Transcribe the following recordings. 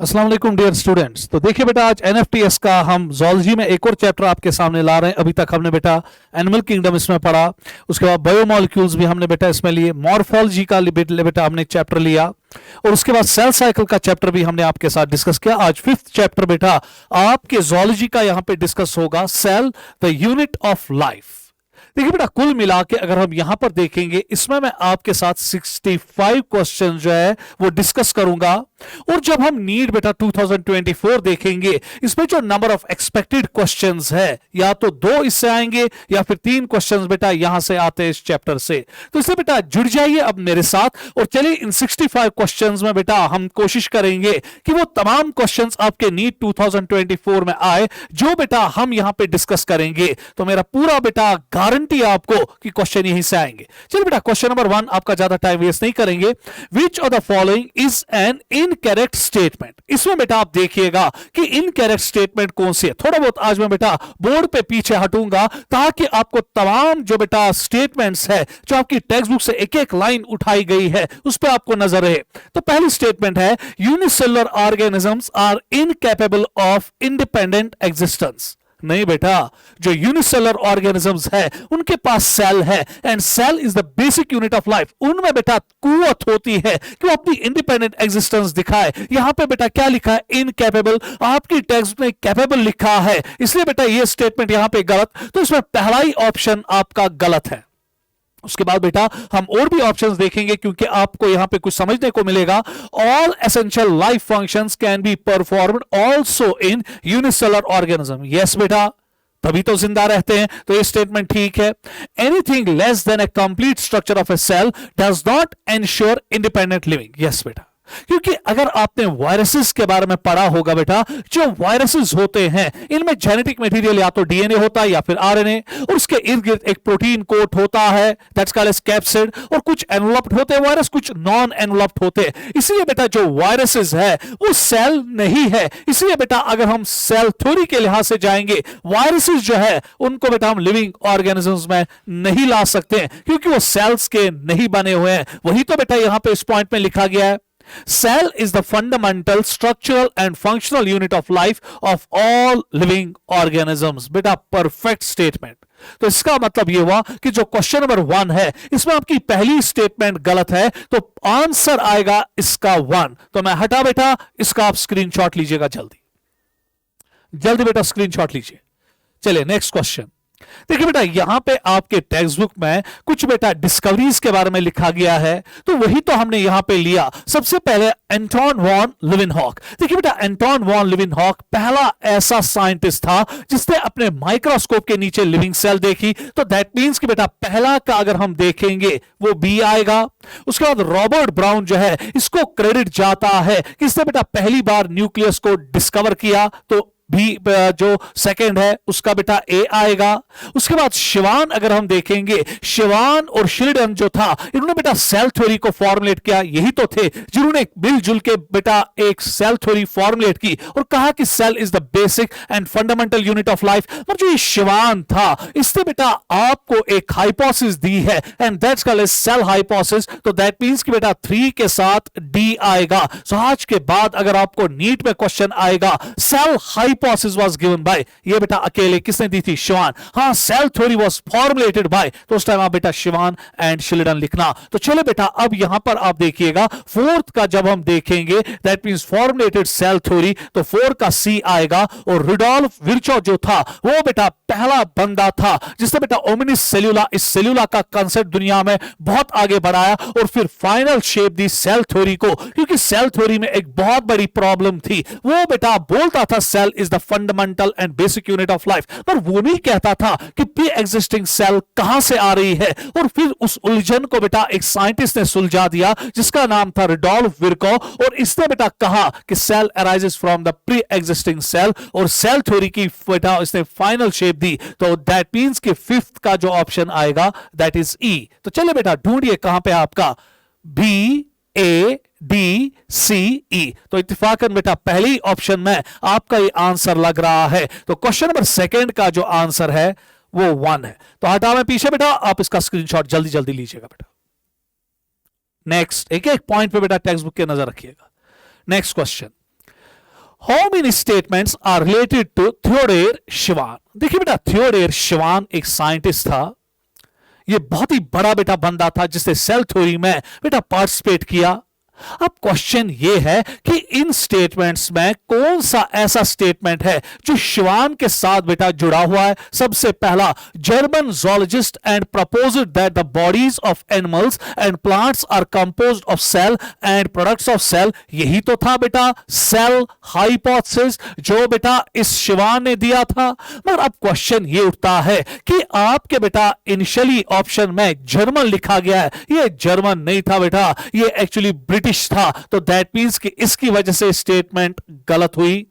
अस्सलाम वालेकुम dear students. तो देखिए बेटा, आज एनएफटीएस का हम जोलॉजी में एक और चैप्टर आपके सामने ला रहे हैं। अभी तक हमने बेटा एनिमल किंगडम इसमें पढ़ा, उसके बाद बायोमोलिक्यूल्स भी हमने बेटा इसमें लिए, मॉर्फोलॉजी का बेटा हमने चैप्टर लिया, और उसके बाद सेल साइकिल का चैप्टर भी हमने आपके साथ डिस्कस किया। आज फिफ्थ चैप्टर बेटा आपके जोलॉजी का यहां पे डिस्कस होगा, cell the unit of life. देखिए बेटा, कुल मिला के अगर हम यहां पर देखेंगे, इसमें मैं आपके साथ 65 क्वेश्चन जो है वो डिस्कस करूंगा। और जब हम नीट बेटा 2024 देखेंगे, इसमें जो नंबर ऑफ एक्सपेक्टेड क्वेश्चंस है, या तो 2 इससे आएंगे या फिर 3 क्वेश्चंस बेटा यहां से आते हैं इस चैप्टर से। तो इसलिए बेटा जुड़ जाइए अब मेरे साथ, और चलिए इन 65 क्वेश्चंस में बेटा हम कोशिश करेंगे कि वो तमाम क्वेश्चंस आपके नीट 2024 में आए जो बेटा हम यहां पे डिस्कस करेंगे। तो मेरा पूरा बेटा गारंटी आपको कि क्वेश्चन यहीं से आएंगे। चलिए बेटा, क्वेश्चन नंबर 1, आपका ज्यादा टाइम वेस्ट नहीं करेंगे। Which of the following is an incorrect statement. इसमें बेटा आप देखिएगा कि इनकरेक्ट स्टेटमेंट कौन सी है। थोड़ा बहुत आज मैं बेटा बोर्ड पे पीछे हटूंगा ताकि आपको तमाम जो बेटा स्टेटमेंट्स है, जो आपकी टेक्स्ट बुक से एक एक लाइन उठाई गई है, उस पर आपको नजर रहे। तो पहली स्टेटमेंट है, unicellular organisms are incapable of independent existence. नहीं बेटा, जो यूनिसेलर ऑर्गेनिजम्स है उनके पास सेल है, and cell is the basic unit of life. उनमें बेटा कुव्वत होती है कि वो अपनी इंडिपेंडेंट एग्जिस्टेंस दिखाए। यहां पे बेटा क्या लिखा है? इनकैपेबल। आपकी टेक्स्ट में कैपेबल लिखा है, इसलिए बेटा ये स्टेटमेंट यहां पे गलत। तो इसमें पहला ही ऑप्शन आपका गलत है। उसके बाद बेटा हम और भी ऑप्शंस देखेंगे, क्योंकि आपको यहां पे कुछ समझने को मिलेगा। All essential life functions can be performed also in unicellular organism. Yes बेटा, तभी तो जिंदा रहते हैं, तो ये स्टेटमेंट ठीक है। Anything less than a complete structure of a cell does not ensure independent living. Yes बेटा, क्योंकि अगर आपने वायरसेस के बारे में पढ़ा होगा बेटा, जो वायरसेस होते हैं इनमें जेनेटिक मटेरियल या तो डीएनए होता है या फिर आरएनए, और उसके इर्द गिर्द एक प्रोटीन कोट होता है, दैट्स कॉल्ड एज कैप्सिड, और कुछ एनवलप्ड होते हैं वायरस, कुछ नॉन एनवलप्ड होते हैं। इसलिए बेटा जो वायरसेस है वो सेल नहीं है। इसलिए बेटा अगर हम सेल थ्योरी के लिहाज से जाएंगे, वायरसेस जो है उनको बेटा हम लिविंग ऑर्गेनिजम्स में नहीं ला सकते हैं, क्योंकि वो सेल्स के नहीं बने हुए हैं। वही तो बेटा यहां पे इस पॉइंट में लिखा गया है, cell is the fundamental structural and functional unit of life of all living organisms। बेटा परफेक्ट स्टेटमेंट। तो इसका मतलब यह हुआ कि जो क्वेश्चन नंबर 1 है इसमें आपकी पहली स्टेटमेंट गलत है, तो आंसर आएगा इसका 1। तो मैं हटा बेटा, इसका आप स्क्रीनशॉट लीजिएगा, जल्दी जल्दी बेटा स्क्रीनशॉट लीजिए। चलिए नेक्स्ट क्वेश्चन। देखिए बेटा, यहां पे आपके टेक्स्ट बुक में कुछ बेटा डिस्कवरीज के बारे में लिखा गया है, तो वही तो हमने यहां पे लिया। सबसे पहले एंटोन वॉन लिविनहॉक। देखिए बेटा, एंटोन वॉन लिविनहॉक पहला ऐसा साइंटिस्ट था जिसने अपने माइक्रोस्कोप के नीचे लिविंग सेल देखी। तो दैट मींस कि बेटा पहला का अगर हम देखेंगे वो बी आएगा। उसके बाद रॉबर्ट ब्राउन जो है, इसको क्रेडिट जाता है कि इसने बेटा पहली बार न्यूक्लियस को डिस्कवर किया, तो भी जो सेकंड है उसका बेटा ए आएगा। उसके बाद शिवान अगर हम देखेंगे, शिवान और शिल्डन जो था, इन्होंने बेटा सेल थ्योरी को फॉर्मुलेट किया। यही तो थे जिन्होंने मिलजुल के बेटा एक सेल थ्योरी फॉर्मुलेट की और कहा कि cell is the basic and fundamental unit of life. और जो ये शिवान था, इसने बेटा आपको एक हाइपोथेसिस दी है, and that's called cell hypothesis. तो दैट मींस कि बेटा 3 के साथ डी आएगा। सो आज के बाद अगर आपको नीट में क्वेश्चन आएगा, cell hypothesis was given by, ये बेटा अकेले किसने दी थी? शिवान। हाँ, cell theory was formulated by, तो उस टाइम आप बेटा शिवान एंड शिल्डन लिखना। तो चलो बेटा अब यहां पर आप देखिएगा, फोर्थ का जब हम देखेंगे, that means formulated cell theory, तो 4 का सी आएगा। और रुडोल्फ विर्चो जो था, वो बेटा पहला बंदा था जिसने बेटा ओमिनिस सेल्यूला, इस सेल्यूला का कंसेप्ट दुनिया में बहुत आगे बढ़ाया और फिर फाइनल शेप दी सेल थ्योरी को। क्योंकि सेल थ्योरी में एक बहुत बड़ी प्रॉब्लम थी, वो बेटा बोलता था cell is the fundamental and basic unit of life, पर वो नहीं कहता था कि प्री एग्जिस्टिंग सेल कहां से आ रही है। और फिर उस उलझन को बेटा एक साइंटिस्ट ने सुलझा दिया जिसका नाम था रुडोल्फ विर्को, और इसने बेटा कहा कि cell arises from the pre existing cell, और सेल थ्योरी की बेटा इसने फाइनल शेप दी। तो दैट मींस कि फिफ्थ का जो ऑप्शन आएगा दैट इज ई। तो चलिए बेटा ढूंढिए कहां पे आपका बी ए डी सी ई। तो इत्तेफाकन बेटा पहली ऑप्शन में आपका ये आंसर लग रहा है। तो क्वेश्चन नंबर 2 का जो आंसर है वो 1 है। तो हटा मैं पीछे बेटा, आप इसका स्क्रीनशॉट जल्दी जल्दी लीजिएगा बेटा। नेक्स्ट, एक एक पॉइंट पे बेटा टेक्स्ट बुक के नजर रखिएगा। Next question, how many statements are related to Theodor Schwann. देखिए बेटा, थियोडोर शिवान एक साइंटिस्ट था। ये बहुत ही बड़ा बेटा बंदा था जिसने सेल थ्योरी में बेटा पार्टिसिपेट किया। अब क्वेश्चन ये है कि इन स्टेटमेंट्स में कौन सा ऐसा स्टेटमेंट है जो शिवान के साथ बेटा जुड़ा हुआ है। सबसे पहला, German zoologist and proposed that the bodies of animals and plants are composed of cell and products of cell। यही तो था बेटा सेल हाइपोथेसिस जो बेटा इस शिवान ने दिया था। मगर अब क्वेश्चन ये उठता है कि आपके बेटा इनिशियली ऑप्शन में जर्मन लिखा गया है, ये जर्मन नहीं था बेटा, ये एक्चुअली ब्रिटिश था। तो दैट मींस कि इसकी वजह से स्टेटमेंट गलत हुई,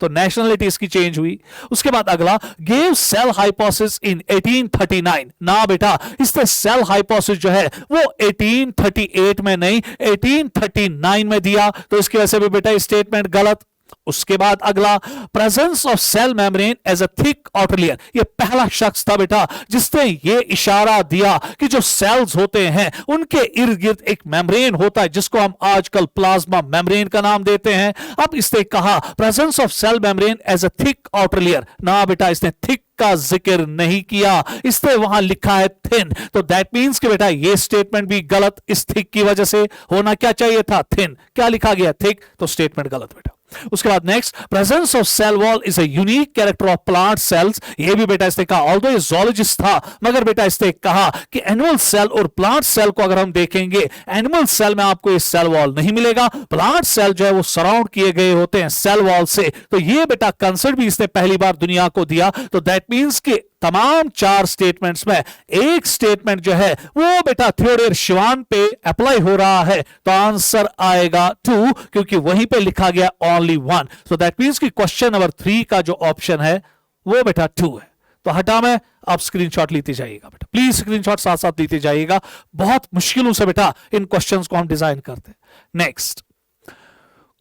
तो नेशनलिटी इसकी चेंज हुई। उसके बाद अगला, गेव सेल हाइपोथेसिस इन 1839। ना बेटा, इसने सेल हाइपोथेसिस जो है वो 1838 में नहीं 1839 में दिया, तो इसकी वजह से भी बेटा स्टेटमेंट गलत। उसके बाद अगला, presence of cell membrane as a thick outer layer. ये पहला शख्स था बेटा जिसने ये इशारा दिया कि जो सेल्स होते हैं उनके इर्द गिर्द एक मेम्ब्रेन होता है जिसको हम आजकल प्लाज्मा मेम्ब्रेन का नाम देते हैं। अब इसने कहा presence of cell membrane as a thick outer layer. ना बेटा, इसने थिक का जिक्र नहीं किया, इसने वहां लिखा है थिन। तो दैट मींस कि बेटा ये स्टेटमेंट भी गलत। इस थिक की वजह से होना क्या चाहिए था, थिन। क्या लिखा गया, थिक, तो स्टेटमेंट गलत बेटा। उसके बाद next, presence of cell wall is a unique character of plant cells. ये भी बेटा इसने कहा, ऑल्दो ये zoologist था मगर बेटा इसने कहा कि एनिमल सेल और प्लांट सेल को अगर हम देखेंगे, एनिमल सेल में आपको ये सेल वॉल नहीं मिलेगा, प्लांट सेल जो है वो सराउंड किए गए होते हैं सेल वॉल से। तो ये बेटा कंसेप्ट भी इसने पहली बार दुनिया को दिया। तो दैट मींस कि तमाम चार स्टेटमेंट्स में एक स्टेटमेंट जो है वो बेटा थियोडोर शिवान पे अप्लाई हो रहा है, तो आंसर आएगा 2, क्योंकि वहीं पे लिखा गया ओनली 1। सो दैट मींस कि क्वेश्चन नंबर 3 का जो ऑप्शन है वो बेटा 2 है। तो हटा में आप स्क्रीनशॉट लेते जाइएगा बेटा, प्लीज स्क्रीनशॉट साथ साथ लेते जाइएगा। बहुत मुश्किलों से बेटा इन क्वेश्चंस को हम डिजाइन करते हैं। Next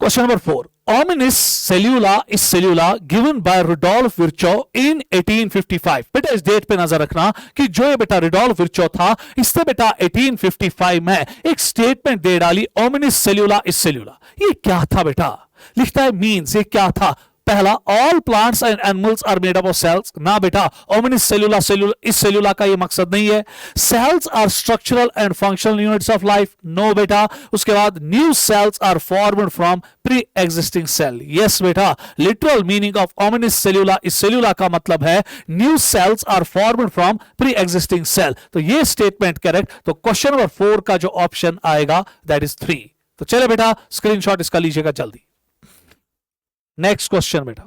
question number 4, Ominis cellula is cellula given by Rudolf Virchow in 1855। बेटा इस डेट पे नजर रखना कि जो ये बेटा Rudolf Virchow था, इससे बेटा 1855 में एक स्टेटमेंट दे डाली, Ominis cellula is cellula। ये क्या था बेटा, लिखता है मीन्स, ये क्या था। पहला, all plants and animals are made up of cells. ना बेटा, ओमिनिस सेलुला इस सेलुला का ये मकसद नहीं है। Cells are structural and functional units of life. No बेटा। उसके बाद, new cells are formed from pre existing cell. Yes बेटा, लिटरल मीनिंग ऑफ ओमिनिस सेलुला इस सेलुला का मतलब है new cells are formed from pre existing cell. तो ये स्टेटमेंट करेक्ट। तो क्वेश्चन नंबर 4 का जो ऑप्शन आएगा दैट इज 3। तो चले बेटा स्क्रीनशॉट इसका लीजिएगा जल्दी। नेक्स्ट क्वेश्चन बेटा,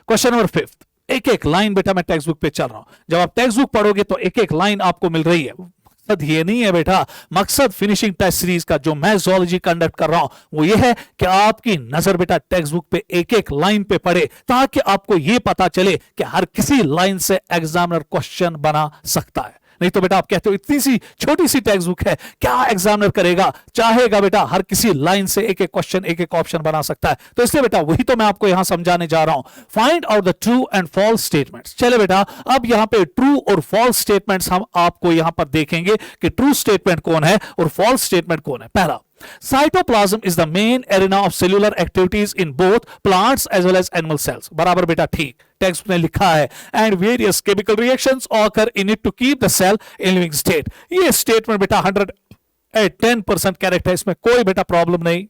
क्वेश्चन नंबर 5। एक एक लाइन बेटा मैं टेक्स्ट बुक पे चल रहा हूं, जब आप टेक्स्ट बुक पढ़ोगे तो एक एक लाइन आपको मिल रही है। मकसद ये नहीं है बेटा, मकसद फिनिशिंग टेस्ट सीरीज का जो मैं zoology कंडक्ट कर रहा हूं वो ये है कि आपकी नजर बेटा टेक्स्ट बुक पे एक एक लाइन पे पड़े, ताकि आपको ये पता चले कि हर किसी लाइन से एग्जामिनर क्वेश्चन बना सकता है। नहीं तो बेटा आप कहते हो इतनी सी छोटी सी टेक्स्ट बुक है, क्या एग्जामिनर करेगा, चाहेगा बेटा हर किसी लाइन से एक एक क्वेश्चन एक एक ऑप्शन बना सकता है। तो इसलिए बेटा वही तो मैं आपको यहां समझाने जा रहा हूं। Find out the true and false statements. चले बेटा अब यहां पे ट्रू और फॉल्स स्टेटमेंट्स हम आपको यहां पर देखेंगे कि ट्रू स्टेटमेंट कौन है और फॉल्स स्टेटमेंट कौन है। पहला, cytoplasm is the main arena of cellular activities in both plants as well as animal cells। बराबर बेटा ठीक, टेक्स्ट में लिखा है and various chemical reactions occur in it to keep the cell in living state। ये statement बेटा 110% correct है, इसमें कोई बेटा प्रॉब्लम नहीं।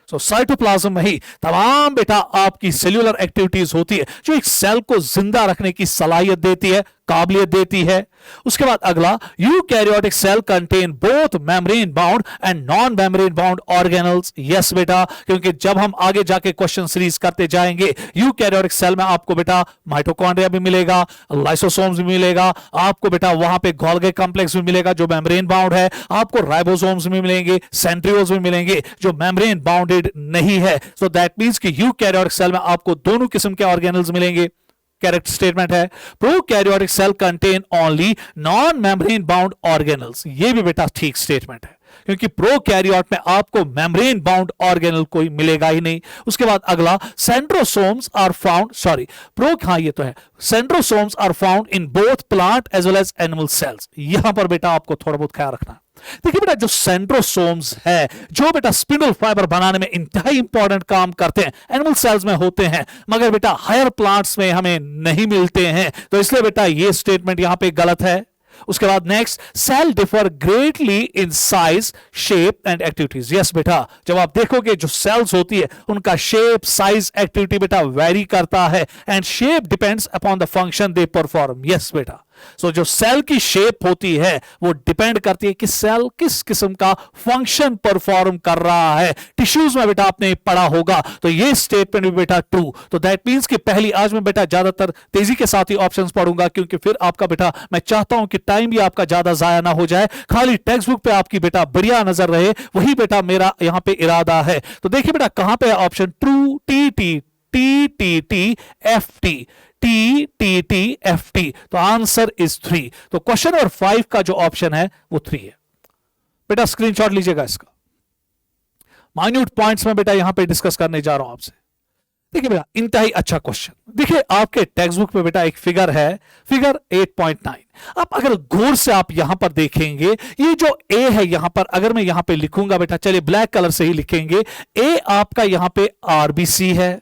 सो साइटोप्लाज्म में ही तमाम बेटा आपकी सेल्यूलर एक्टिविटीज होती है जो एक सेल को जिंदा रखने की सलाहियत देती है, काबिलियत देती है। उसके बाद अगला, eukaryotic cell contain both membrane bound and non membrane bound organelles. Yes बेटा, क्योंकि जब हम आगे जाके क्वेश्चन सीरीज करते जाएंगे यूकैरियोटिक सेल में आपको बेटा माइटोकॉन्ड्रिया भी मिलेगा, लाइसोसोम्स भी मिलेगा, आपको बेटा वहां पे गोल्गी कॉम्प्लेक्स भी मिलेगा जो मेम्ब्रेन बाउंड है, आपको राइबोसोम्स भी मिलेंगे, सेंट्रियोल्स भी मिलेंगे जो मेम्ब्रेन बाउंडेड नहीं है। सो दैट मींस कि यूकैरियोटिक सेल में आपको दोनों किस्म के ऑर्गेनल्स मिलेंगे। करेक्ट स्टेटमेंट है। Prokaryotic cell contain only non membrane bound organelles. ये भी बेटा ठीक स्टेटमेंट है, क्योंकि प्रोकैरियोट में आपको मेम्ब्रेन बाउंड ऑर्गेनल कोई मिलेगा ही नहीं। उसके बाद अगला, सेंट्रोसोम्स आर फाउंड ये तो है, centrosomes are found in both plant as well as animal cells. यहां पर बेटा आपको थोड़ा बहुत ख्याल रखना है। देखिए बेटा, जो सेंट्रोसोम्स है, जो बेटा स्पिंडल फाइबर बनाने में इंतहाई इंपॉर्टेंट काम करते हैं, एनिमल सेल्स में होते हैं, मगर बेटा हायर प्लांट्स में हमें नहीं मिलते हैं, तो इसलिए बेटा ये स्टेटमेंट यहां पे गलत है। उसके बाद next, cell differ greatly in size, shape and activities. Yes बेटा, जब आप देखोगे जो सेल्स होती है उनका शेप, साइज, एक्टिविटी बेटा वेरी करता है, and shape depends upon the function they perform. Yes बेटा, सो जो सेल की शेप होती है वो डिपेंड करती है कि सेल किस किस्म का फंक्शन परफॉर्म कर रहा है। टिश्यूज में बेटा आपने पढ़ा होगा, तो ये स्टेटमेंट भी बेटा ट्रू। तो दैट मींस कि पहली, आज मैं बेटा ज्यादातर तेजी के साथ ही ऑप्शंस पढ़ूंगा, क्योंकि फिर आपका बेटा, मैं चाहता हूं कि टाइम भी आपका ज्यादा जाया ना हो जाए, खाली टेक्स्ट बुक पे आपकी बेटा बढ़िया नजर रहे, वही बेटा मेरा यहां पे इरादा है। तो देखिए बेटा कहां पे है option true, T T T T T F T, T T T F T, तो आंसर इज 3। तो क्वेश्चन नंबर 5 का जो ऑप्शन है वो 3 है। बेटा स्क्रीनशॉट लीजिएगा इसका, माइन्यूट पॉइंट्स में बेटा यहां पे डिस्कस करने जा रहा हूं आपसे। देखिए बेटा इंतहाई अच्छा क्वेश्चन, देखिए आपके टेक्स्ट बुक में बेटा एक फिगर है, फिगर 8.9। आप अगर गौर से आप यहां पर देखेंगे, ये जो ए है यहां पर, अगर मैं यहां पे लिखूंगा बेटा, चलिए ब्लैक कलर से ही लिखेंगे, ए आपका यहां पे आरबीसी है,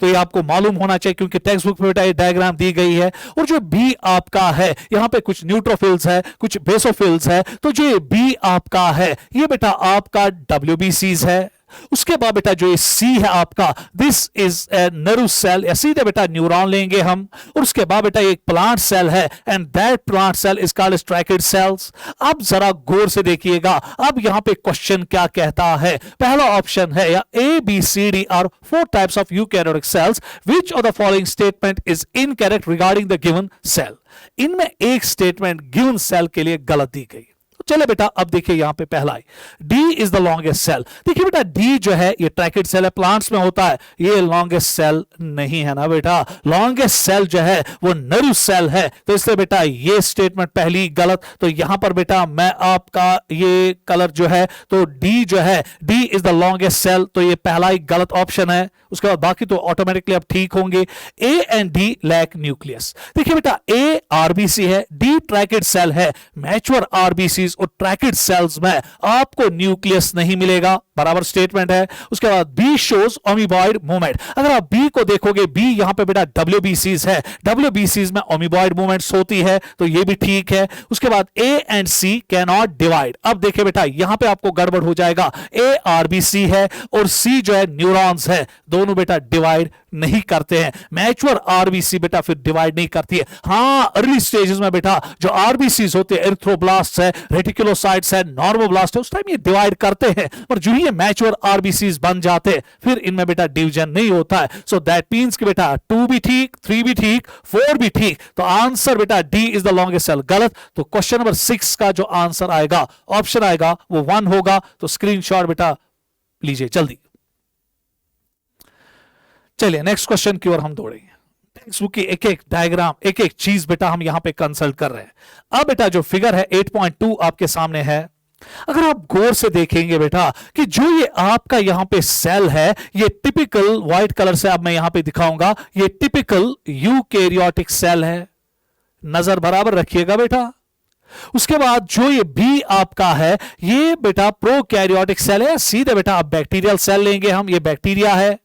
तो ये आपको मालूम होना चाहिए क्योंकि टेक्स्ट बुक में बेटा ये डायग्राम दी गई है। और जो बी आपका है, यहां पे कुछ न्यूट्रोफिल्स है, कुछ बेसोफिल्स है, तो जो बी आपका है ये बेटा आपका डब्ल्यूबीसीज है। उसके बाद बेटा जो ये सी है आपका, this is a nerve cell, या सीधे बेटा न्यूरॉन लेंगे हम। और उसके बाद बेटा एक प्लांट सेल है, and that plant cell is called tracheid cells. अब जरा गौर से देखिएगा, अब यहां पे क्वेश्चन क्या कहता है। पहला ऑप्शन है या A B C D are 4 types of eukaryotic cells, which of the following statement is incorrect regarding the given cell. इनमें एक स्टेटमेंट गिवन सेल के लिए गलत दी गई। चले बेटा अब देखिए यहां पे पहला है, D is the longest cell. देखिए बेटा डी जो है ये ट्रैकेड सेल है, प्लांट्स में होता है, ये लॉन्गेस्ट सेल नहीं है ना बेटा। लॉन्गेस्ट सेल जो है वो नर्व सेल है, तो इसलिए बेटा ये स्टेटमेंट पहली गलत। तो यहां पर बेटा मैं आपका ये कलर जो है, तो डी जो है, D is the longest cell, तो ये पहला ही गलत ऑप्शन है। उसके बाद बाकी तो ऑटोमेटिकली अब ठीक होंगे। A and D lack nucleus. देखिए बेटा ए आरबीसी है, डी ट्रैकेड सेल है, मैच्योर आरबीसी और ट्रैकेड सेल्स में आपको न्यूक्लियस नहीं मिलेगा, बराबर स्टेटमेंट है। उसके बाद बी शोज अमीबॉइड मूवमेंट। अगर आप बी को देखोगे, बी यहां पे बेटा डब्ल्यूबीसीज है, डब्ल्यूबीसीज में अमीबॉइड मूवमेंट्स होती है, तो ये भी ठीक है। उसके बाद A and C cannot divide. अब देखिए बेटा यहां पे आपको गड़बड़ हो जाएगा, ए आरबीसी है और सी जो है न्यूरॉन्स है, दोनों बेटा डिवाइड नहीं करते हैं। मैच्योर आरबीसी बेटा फिर डिवाइड नहीं करती है। हां अर्ली स्टेजेस में बेटा जो आरबीसी होते हैं, एरिथ्रोब्लास्ट है, रेटिकुलोसाइट्स है, नॉर्मोब्लास्ट है, उस टाइम ये डिवाइड करते हैं, पर जो ये मैच्योर आरबीसी बन जाते हैं फिर इनमें बेटा डिवीजन नहीं होता है। सो दैट मींस कि बेटा 2 भी ठीक, 3 भी ठीक, 4 भी ठीक, तो आंसर बेटा D is the longest cell गलत। तो क्वेश्चन नंबर 6 का जो आंसर आएगा, ऑप्शन आएगा वो 1 होगा। तो स्क्रीनशॉट बेटा लीजिए जल्दी। चलिए नेक्स्ट क्वेश्चन की ओर हम दौड़ेंगे। टेक्स्ट बुक की एक एक डायग्राम, एक एक चीज बेटा हम यहां पे कंसल्ट कर रहे हैं। अब बेटा जो फिगर है 8.2 आपके सामने है, अगर आप गौर से देखेंगे बेटा कि जो ये आपका यहां पे सेल है, ये टिपिकल व्हाइट कलर से अब मैं यहां पे दिखाऊंगा, ये टिपिकल यूकैरियोटिक सेल है, नजर बराबर रखिएगा बेटा। उसके बाद जो ये बी आपका है, ये बेटा प्रोकैरियोटिक सेल है, सीधे बेटा आप बैक्टीरियल सेल लेंगे हम, ये बैक्टीरिया है।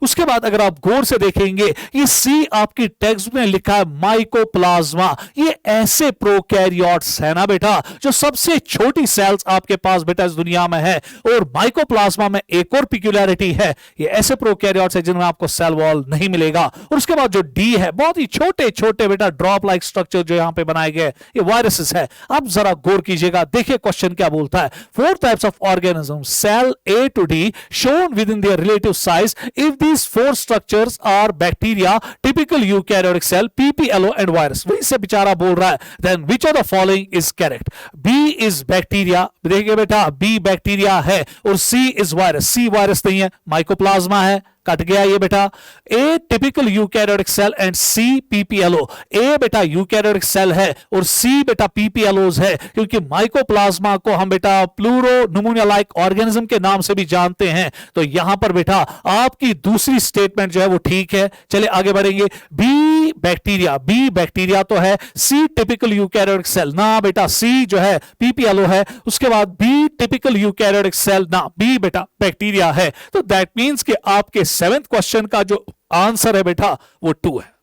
उसके बाद अगर आप गौर से देखेंगे, ये सी आपकी टेक्स्ट में लिखा है माइकोप्लाज्मा, ये ऐसे प्रोकैरियोट्स है ना बेटा जो सबसे छोटी सेल्स आपके पास बेटा इस दुनिया में है। और माइकोप्लाज्मा में एक और पिक्यूलैरिटी है, ये ऐसे प्रोकैरियोट्स है जिनमें आपको सेल वॉल नहीं मिलेगा। और उसके बाद जो डी है, बहुत ही छोटे छोटे बेटा ड्रॉप लाइक स्ट्रक्चर जो यहां पे बनाए गए, ये वायरसेस है। अब जरा गौर कीजिएगा, देखिए क्वेश्चन क्या बोलता है। 4 types of organism, cell A to D shown within their relative size if these 4 structures are bacteria, typical eukaryotic cell, PPLO and virus। वही से बेचारा बोल रहा है, then which of the following is correct? B is bacteria, देखिए बेटा B bacteria है, और C is virus, C virus नहीं है, माइकोप्लाज्मा है, कट गया ये बेटा। A typical eukaryotic cell and C PPLO. ए बेटा यूकैरियोटिक सेल है और सी बेटा पीपीएलओज है, क्योंकि माइकोप्लाज्मा को हम बेटा प्लूरो नुमोनिया लाइक ऑर्गेनिज्म के नाम से भी जानते हैं। तो यहां पर बेटा आपकी दूसरी स्टेटमेंट जो है वो ठीक है। चलिए आगे बढ़ेंगे। बी बैक्टीरिया, बी बैक्टीरिया तो है, सी टिपिकल यूकैरियोटिक सेल ना बेटा, सी जो है पीपीएलओ है, उसके बाद बी टिपिकल यूकैरियोटिक सेल ना, बी बेटा बैक्टीरिया है। तो दैट मींस कि आपके 7th क्वेश्चन का जो आंसर है बेटा वो 2 है।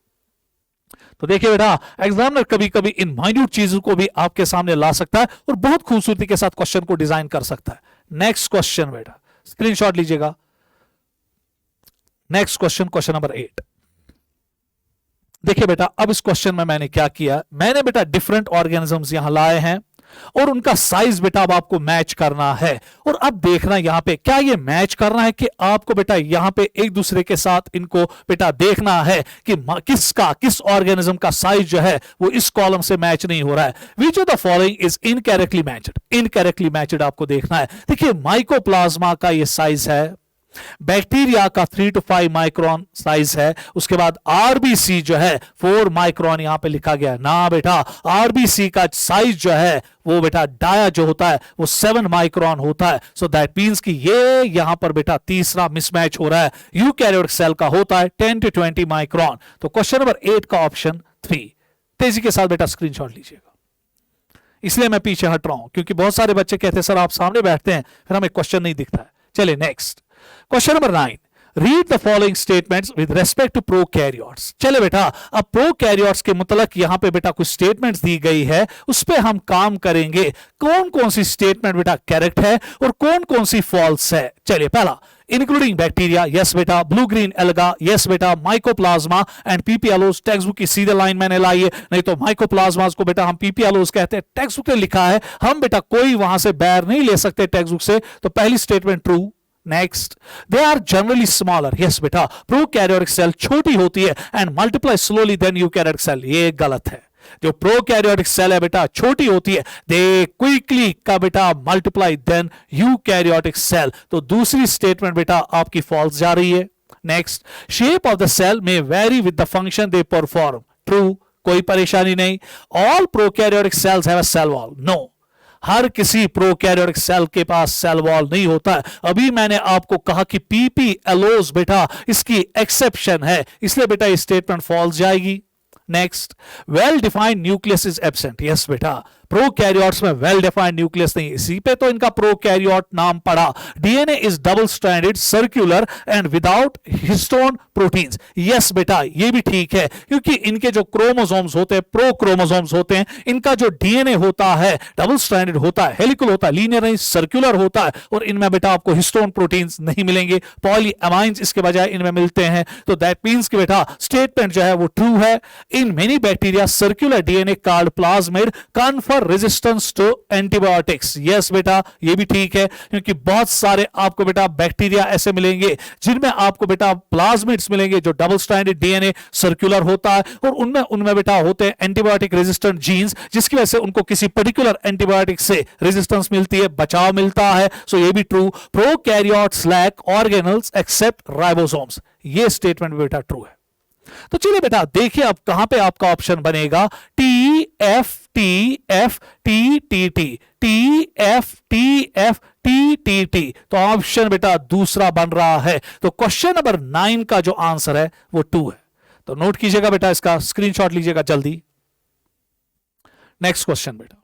तो देखिए बेटा एग्जामिनर कभी कभी इन माइन्यूट चीजों को भी आपके सामने ला सकता है और बहुत खूबसूरती के साथ क्वेश्चन को डिजाइन कर सकता है। नेक्स्ट क्वेश्चन बेटा स्क्रीनशॉट लीजिएगा। Next question, question number 8। देखिए बेटा अब इस क्वेश्चन में मैंने क्या किया, मैंने बेटा डिफरेंट ऑर्गेनिजम्स यहां लाए हैं और उनका साइज बेटा अब आपको मैच करना है। और अब देखना यहां पे क्या ये मैच करना है कि आपको बेटा यहां पे एक दूसरे के साथ इनको बेटा देखना है कि किस ऑर्गेनिज्म का साइज जो है वो इस कॉलम से मैच नहीं हो रहा है। Which of the following is incorrectly matched, incorrectly matched आपको देखना है। देखिए माइकोप्लाज्मा का ये साइज है, बैक्टीरिया का 3 to 5 माइक्रोन साइज है, उसके बाद आरबीसी जो है 4 माइक्रोन यहां पे लिखा गया ना बेटा। आरबीसी का साइज जो है वो बेटा डाया जो होता है वो 7 माइक्रोन होता है। सो दैट मींस कि ये यहां पर बेटा तीसरा मिसमैच हो रहा है। यूकैरियोटिक सेल का होता है 10 to 20 माइक्रोन। तो क्वेश्चन नंबर 8 का ऑप्शन 3। तेजी के साथ बेटा स्क्रीनशॉट लीजिएगा, इसलिए मैं पीछे हट रहा हूं क्योंकि बहुत सारे बच्चे कहते हैं सर आप सामने बैठते हैं फिर हमें क्वेश्चन नहीं दिखता है। चलिए next question number 9। Read the following statements with respect to prokaryotes. चले बेटा अब प्रोकैरियोट्स के मुतलक यहां पे बेटा कुछ स्टेटमेंट्स दी गई है, उस पे हम काम करेंगे। कौन कौन सी स्टेटमेंट बेटा करेक्ट है और कौन कौन सी फॉल्स है। चलिए पहला, इंक्लूडिंग बैक्टीरिया, यस बेटा। ब्लू ग्रीन एल्गा, यस बेटा। माइकोप्लाज्मा एंड पीपीएलओज, टेक्स्ट बुक की सीधे लाइन मैंने लाई है, नहीं तो माइकोप्लाज्मास को बेटा हम पीपीएलओज कहते हैं। टेक्स्ट बुक में लिखा है, हम बेटा कोई वहां से बैर नहीं ले सकते टेक्स्ट बुक से। तो पहली statement true. Next, they are generally smaller, yes बेटा। प्रोकैरियोटिक सेल छोटी होती है and multiply slowly than eukaryotic cell, ये गलत है। जो प्रोकैरियोटिक सेल है बेटा छोटी होती है, दे क्विकली का बेटा मल्टीप्लाई देन यूकैरियोटिक सेल। तो दूसरी स्टेटमेंट बेटा आपकी फॉल्स जा रही है। Next, shape of the cell में vary with the function they perform, true, कोई परेशानी नहीं। All prokaryotic cells have a cell wall, no. हर किसी प्रोकैरियोटिक सेल के पास सेल वॉल नहीं होता है। अभी मैंने आपको कहा कि पीपीएलओज बेटा इसकी एक्सेप्शन है, इसलिए बेटा ये स्टेटमेंट फॉल्स जाएगी। Next, well defined nucleus is absent, yes बेटा। प्रोकैरियोट्स में वेल डिफाइंड न्यूक्लियस नहीं, इसी पे तो इनका प्रोकैरियोट नाम पड़ा। DNA is double stranded, circular and without histone proteins, yes बेटा ये भी ठीक है, क्योंकि इनके जो क्रोमोसोम्स होते हैं, प्रोक्रोमोसोम्स होते हैं, इनका जो डीएनए होता है डबल स्ट्रैंडेड होता है, हेलिकल होता है, लीनियर नहीं सर्कुलर होता है। और इनमें बेटा आपको हिस्टोन प्रोटीन्स नहीं मिलेंगे, पॉलीअमाइंस इसके बजाय इनमें मिलते हैं। तो दैट मींस कि बेटा स्टेटमेंट जो है वो ट्रू है। In many bacteria circular DNA called plasmid confer resistance to antibiotics, yes बेटा ये भी ठीक है, क्योंकि बहुत सारे आपको बेटा बैक्टीरिया ऐसे मिलेंगे जिनमें आपको बेटा प्लाज्मिड्स मिलेंगे जो डबल स्ट्रैंडेड डीएनए सर्कुलर होता है और उनमें बेटा होते हैं एंटीबायोटिक रेजिस्टेंट जीन्स, जिसकी वजह से उनको किसी पर्टिकुलर एंटीबायोटिक से रेजिस्टेंस मिलती है, बचाव मिलता है। सो ये भी true. Prokaryotes lack organelles except ribosomes, ये स्टेटमेंट बेटा ट्रू है। तो चलिए बेटा देखिए अब कहां पे आपका ऑप्शन बनेगा, T F T F T T T, T F T F T T T. तो ऑप्शन बेटा दूसरा बन रहा है। तो क्वेश्चन नंबर 9 का जो आंसर है वो 2 है। तो नोट कीजिएगा बेटा, इसका स्क्रीनशॉट लीजिएगा जल्दी। नेक्स्ट क्वेश्चन बेटा,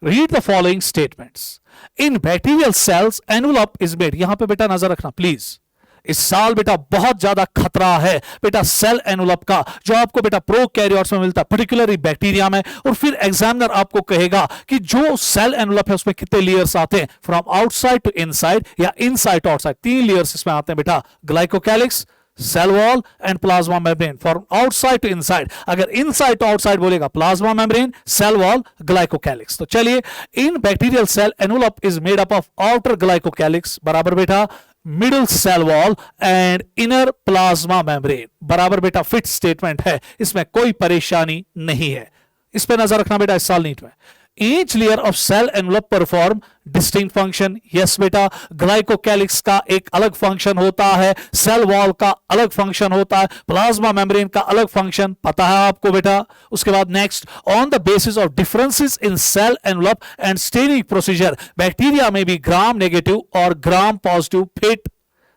read the following statements. In bacterial cells envelope is made, यहां पे बेटा नजर रखना प्लीज, इस साल बेटा बहुत ज्यादा खतरा है बेटा सेल एनवलप का, जो आपको बेटा प्रोकैरियोट्स में मिलता है, पर्टिकुलरली बैक्टीरिया में। और फिर एग्जामिनर आपको कहेगा कि जो सेल एनवलप है उसमें कितने लेयर्स आते हैं, फ्रॉम आउटसाइड टू इनसाइड या इनसाइड टू आउटसाइड। 3 लेयर्स इसमें आते हैं बेटा, glycocalyx, cell wall and plasma membrane. From outside to inside, अगर इनसाइड टू आउटसाइड बोलेगा plasma membrane, cell wall, glycocalyx. तो चलिए, in bacterial cell envelope is made up of outer glycocalyx बराबर बेटा, middle cell wall and inner plasma membrane बराबर बेटा fit statement है, इसमें कोई परेशानी नहीं है। इस पे नजर रखना बेटा इस साल नीट में। each layer of cell envelope perform distinct function. yes बेटा, ग्लाइकोकैलिक्स का एक अलग फंक्शन होता है, सेल वॉल का अलग फंक्शन होता है, प्लाज्मा मेम्ब्रेन का अलग फंक्शन, पता है आपको बेटा. उसके बाद next, on the basis of differences in cell envelope and staining procedure bacteria में भी ग्राम नेगेटिव और ग्राम पॉजिटिव फिट.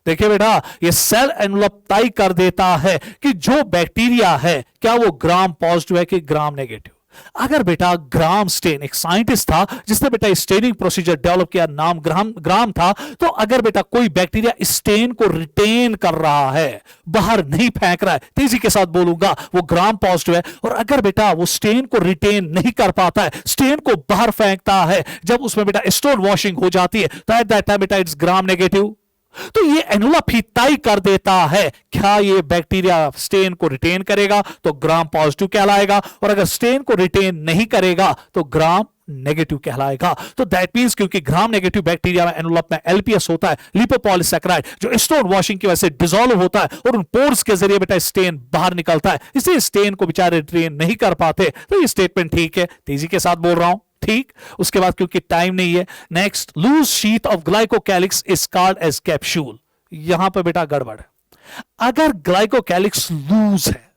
देखिए बेटा, ये सेल एनवेलप तय कर देता है कि जो बैक्टीरिया है क्या वो ग्राम पॉजिटिव है कि ग्राम नेगेटिव. अगर बेटा ग्राम स्टेन, एक साइंटिस्ट था जिसने बेटा स्टेनिंग प्रोसीजर डेवलप किया, नाम ग्राम था, तो अगर बेटा कोई बैक्टीरिया स्टेन को रिटेन कर रहा है, बाहर नहीं फेंक रहा है, तेजी के साथ बोलूंगा, वो ग्राम पॉजिटिव है. और अगर बेटा वो स्टेन को रिटेन नहीं कर पाता है, स्टेन को बाहर फेंकता है, जब उसमें बेटा स्टोन वॉशिंग हो जाती है, तो एट दैट टाइम बेटा इट्स ग्राम नेगेटिव. तो ये एनवेलप ही तय कर देता है क्या ये बैक्टीरिया स्टेन को रिटेन करेगा तो ग्राम पॉजिटिव कहलाएगा, और अगर स्टेन को रिटेन नहीं करेगा तो ग्राम नेगेटिव कहलाएगा. तो दैट मींस क्योंकि ग्राम नेगेटिव बैक्टीरिया में एनवेलप में एलपीएस होता है, लिपोपॉलीसैकेराइड, जो स्टोन वॉशिंग की वजह से डिसॉल्व होता है और उन पोर्स के जरिए बेटा स्टेन बाहर निकलता है, इसलिए स्टेन को बेचारे रिटेन नहीं कर पाते. तो ये स्टेटमेंट ठीक है, तेजी के साथ बोल रहा हूं, ठीक. उसके बाद क्योंकि टाइम नहीं है, next, loose sheath of glycocalyx is called as capsule. यहां पर बेटा गड़बड़ है. अगर ग्लाइकोकैलिक्स लूज है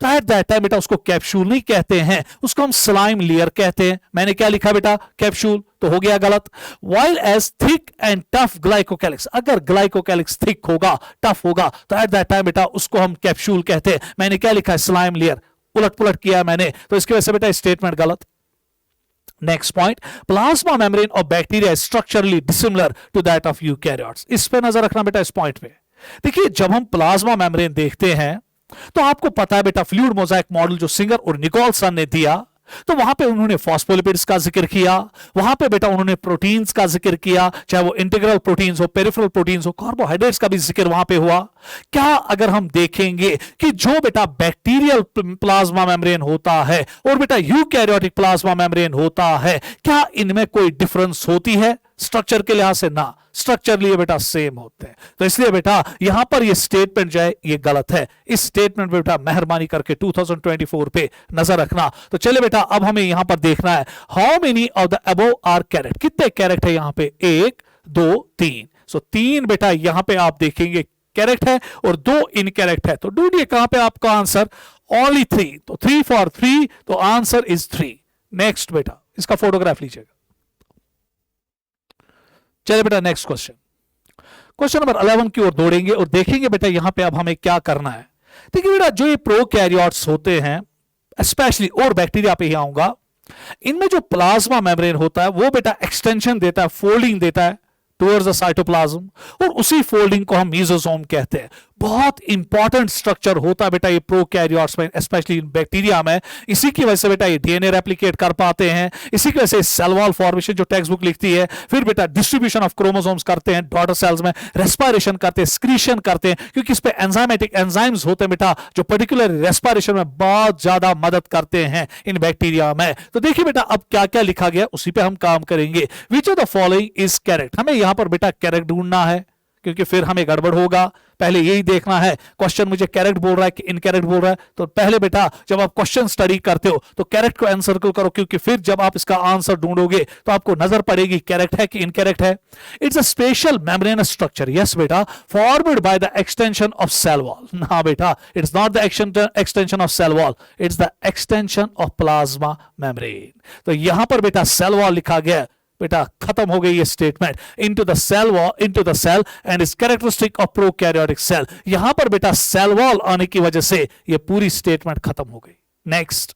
तो एट दैट टाइम बेटा उसको कैप्सूल नहीं कहते हैं, उसको हम स्लाइम लेयर कहते हैं. मैंने क्या लिखा बेटा, कैप्सूल, तो हो गया गलत. While as thick and tough glycocalyx, अगर ग्लाइकोकैलिक्स थिक होगा, टफ होगा, तो एट दैट टाइम बेटा उसको हम कैप्सूल कहते हैं. मैंने क्या लिखा, स्लाइम लेयर, उलट पुलट किया मैंने, तो इसकी वजह से बेटा स्टेटमेंट गलत. Next point, plasma membrane of bacteria structurally dissimilar to that of eukaryotes. इस पे नजर रखना बेटा, इस पॉइंट पे. देखिए, जब हम प्लाज्मा मेम्ब्रेन देखते हैं तो आपको पता है बेटा, फ्लूइड मोजाइक मॉडल जो सिंगर और निकोलसन ने दिया, तो वहां पे उन्होंने फॉस्फोलिपिड्स का जिक्र किया, वहां पे बेटा उन्होंने प्रोटीन्स का जिक्र किया, चाहे वो इंटीग्रल प्रोटीन्स हो, पेरिफेरल प्रोटीन्स हो, कार्बोहाइड्रेट्स का भी जिक्र वहां पे हुआ. क्या अगर हम देखेंगे कि जो बेटा बैक्टीरियल प्लाज्मा मेम्ब्रेन होता है और बेटा यूकैरियोटिक प्लाज्मा मेम्ब्रेन होता है, क्या इनमें कोई डिफरेंस होती है? स्ट्रक्चर के लिहाज से ना, स्ट्रक्चरली बेटा सेम होते हैं. तो इसलिए बेटा यहां पर ये स्टेटमेंट जो है ये गलत है. इस स्टेटमेंट पे बेटा मेहरबानी करके 2024 पे नजर रखना. तो चले बेटा, अब हमें यहां पर देखना है how many of the above are correct. कितने कैरेक्ट है यहां पे, 1 2 3. सो 3 बेटा यहां पे आप देखेंगे कैरेक्ट है और 2 इनकैरेक्ट है. तो ढूंढिए कहां पे आपका आंसर, ओनली 3. तो 3 फॉर 3, तो आंसर इज 3. नेक्स्ट बेटा, इसका फोटोग्राफ लीजिएगा. चलिए बेटा नेक्स्ट क्वेश्चन, क्वेश्चन नंबर 11 की ओर दौड़ेंगे और देखेंगे बेटा यहां पे अब हमें क्या करना है. देखिए बेटा, जो ये प्रोकैरियोट्स होते हैं स्पेशली, और बैक्टीरिया पे ही आऊंगा, इनमें जो प्लाज्मा मेम्ब्रेन होता है वो बेटा एक्सटेंशन देता है, फोल्डिंग देता है टुवर्ड्स द साइटोप्लाज्म, और उसी फोल्डिंग को हम मीजोसोम कहते हैं. बहुत इंपॉर्टेंट स्ट्रक्चर होता है बेटा ये प्रोकैरियोट्स में, स्पेशली बैक्टीरिया में. इसी की वजह से बेटा ये डीएनए रेप्लिकेट कर पाते हैं, इसी की वजह से सेल वॉल फॉर्मेशन जो टेक्स्ट बुक लिखती है, फिर बेटा डिस्ट्रीब्यूशन ऑफ क्रोमोसोम्स करते हैं डॉटर सेल्स में, रेस्पिरेशन करते हैं, स्क्रीशन करते हैं, क्योंकि इस पे एंजाइमेटिक एंजाइम्स होते हैं बेटा जो पर्टिकुलर रेस्पिरेशन में बहुत ज्यादा मदद करते हैं इन बैक्टीरिया में. तो देखिए बेटा अब क्या क्या लिखा गया उसी पे हम काम करेंगे. Which of the following is correct. हमें यहां पर बेटा करेक्ट ढूंढना है क्योंकि फिर हमें गड़बड़ होगा. पहले यही देखना है, क्वेश्चन मुझे करेक्ट बोल रहा है कि इनकरेक्ट बोल रहा है. तो पहले बेटा जब आप क्वेश्चन स्टडी करते हो तो करेक्ट को एनसर्कल करो, क्योंकि फिर जब आप इसका आंसर ढूंढोगे तो आपको नजर पड़ेगी करेक्ट है कि इनकरेक्ट है. It's a special membranous structure, yes बेटा, formed by the extension of cell wall. ना बेटा, it's not the extension of cell wall, it's the extension of plasma membrane. तो यहां पर बेटा सेल वॉल लिखा गया, बेटा खत्म हो गई ये statement. Into the cell wall, into the cell and is characteristic of prokaryotic cell. यहां पर बेटा सेल वॉल आने की वजह से ये पूरी स्टेटमेंट खत्म हो गई. Next,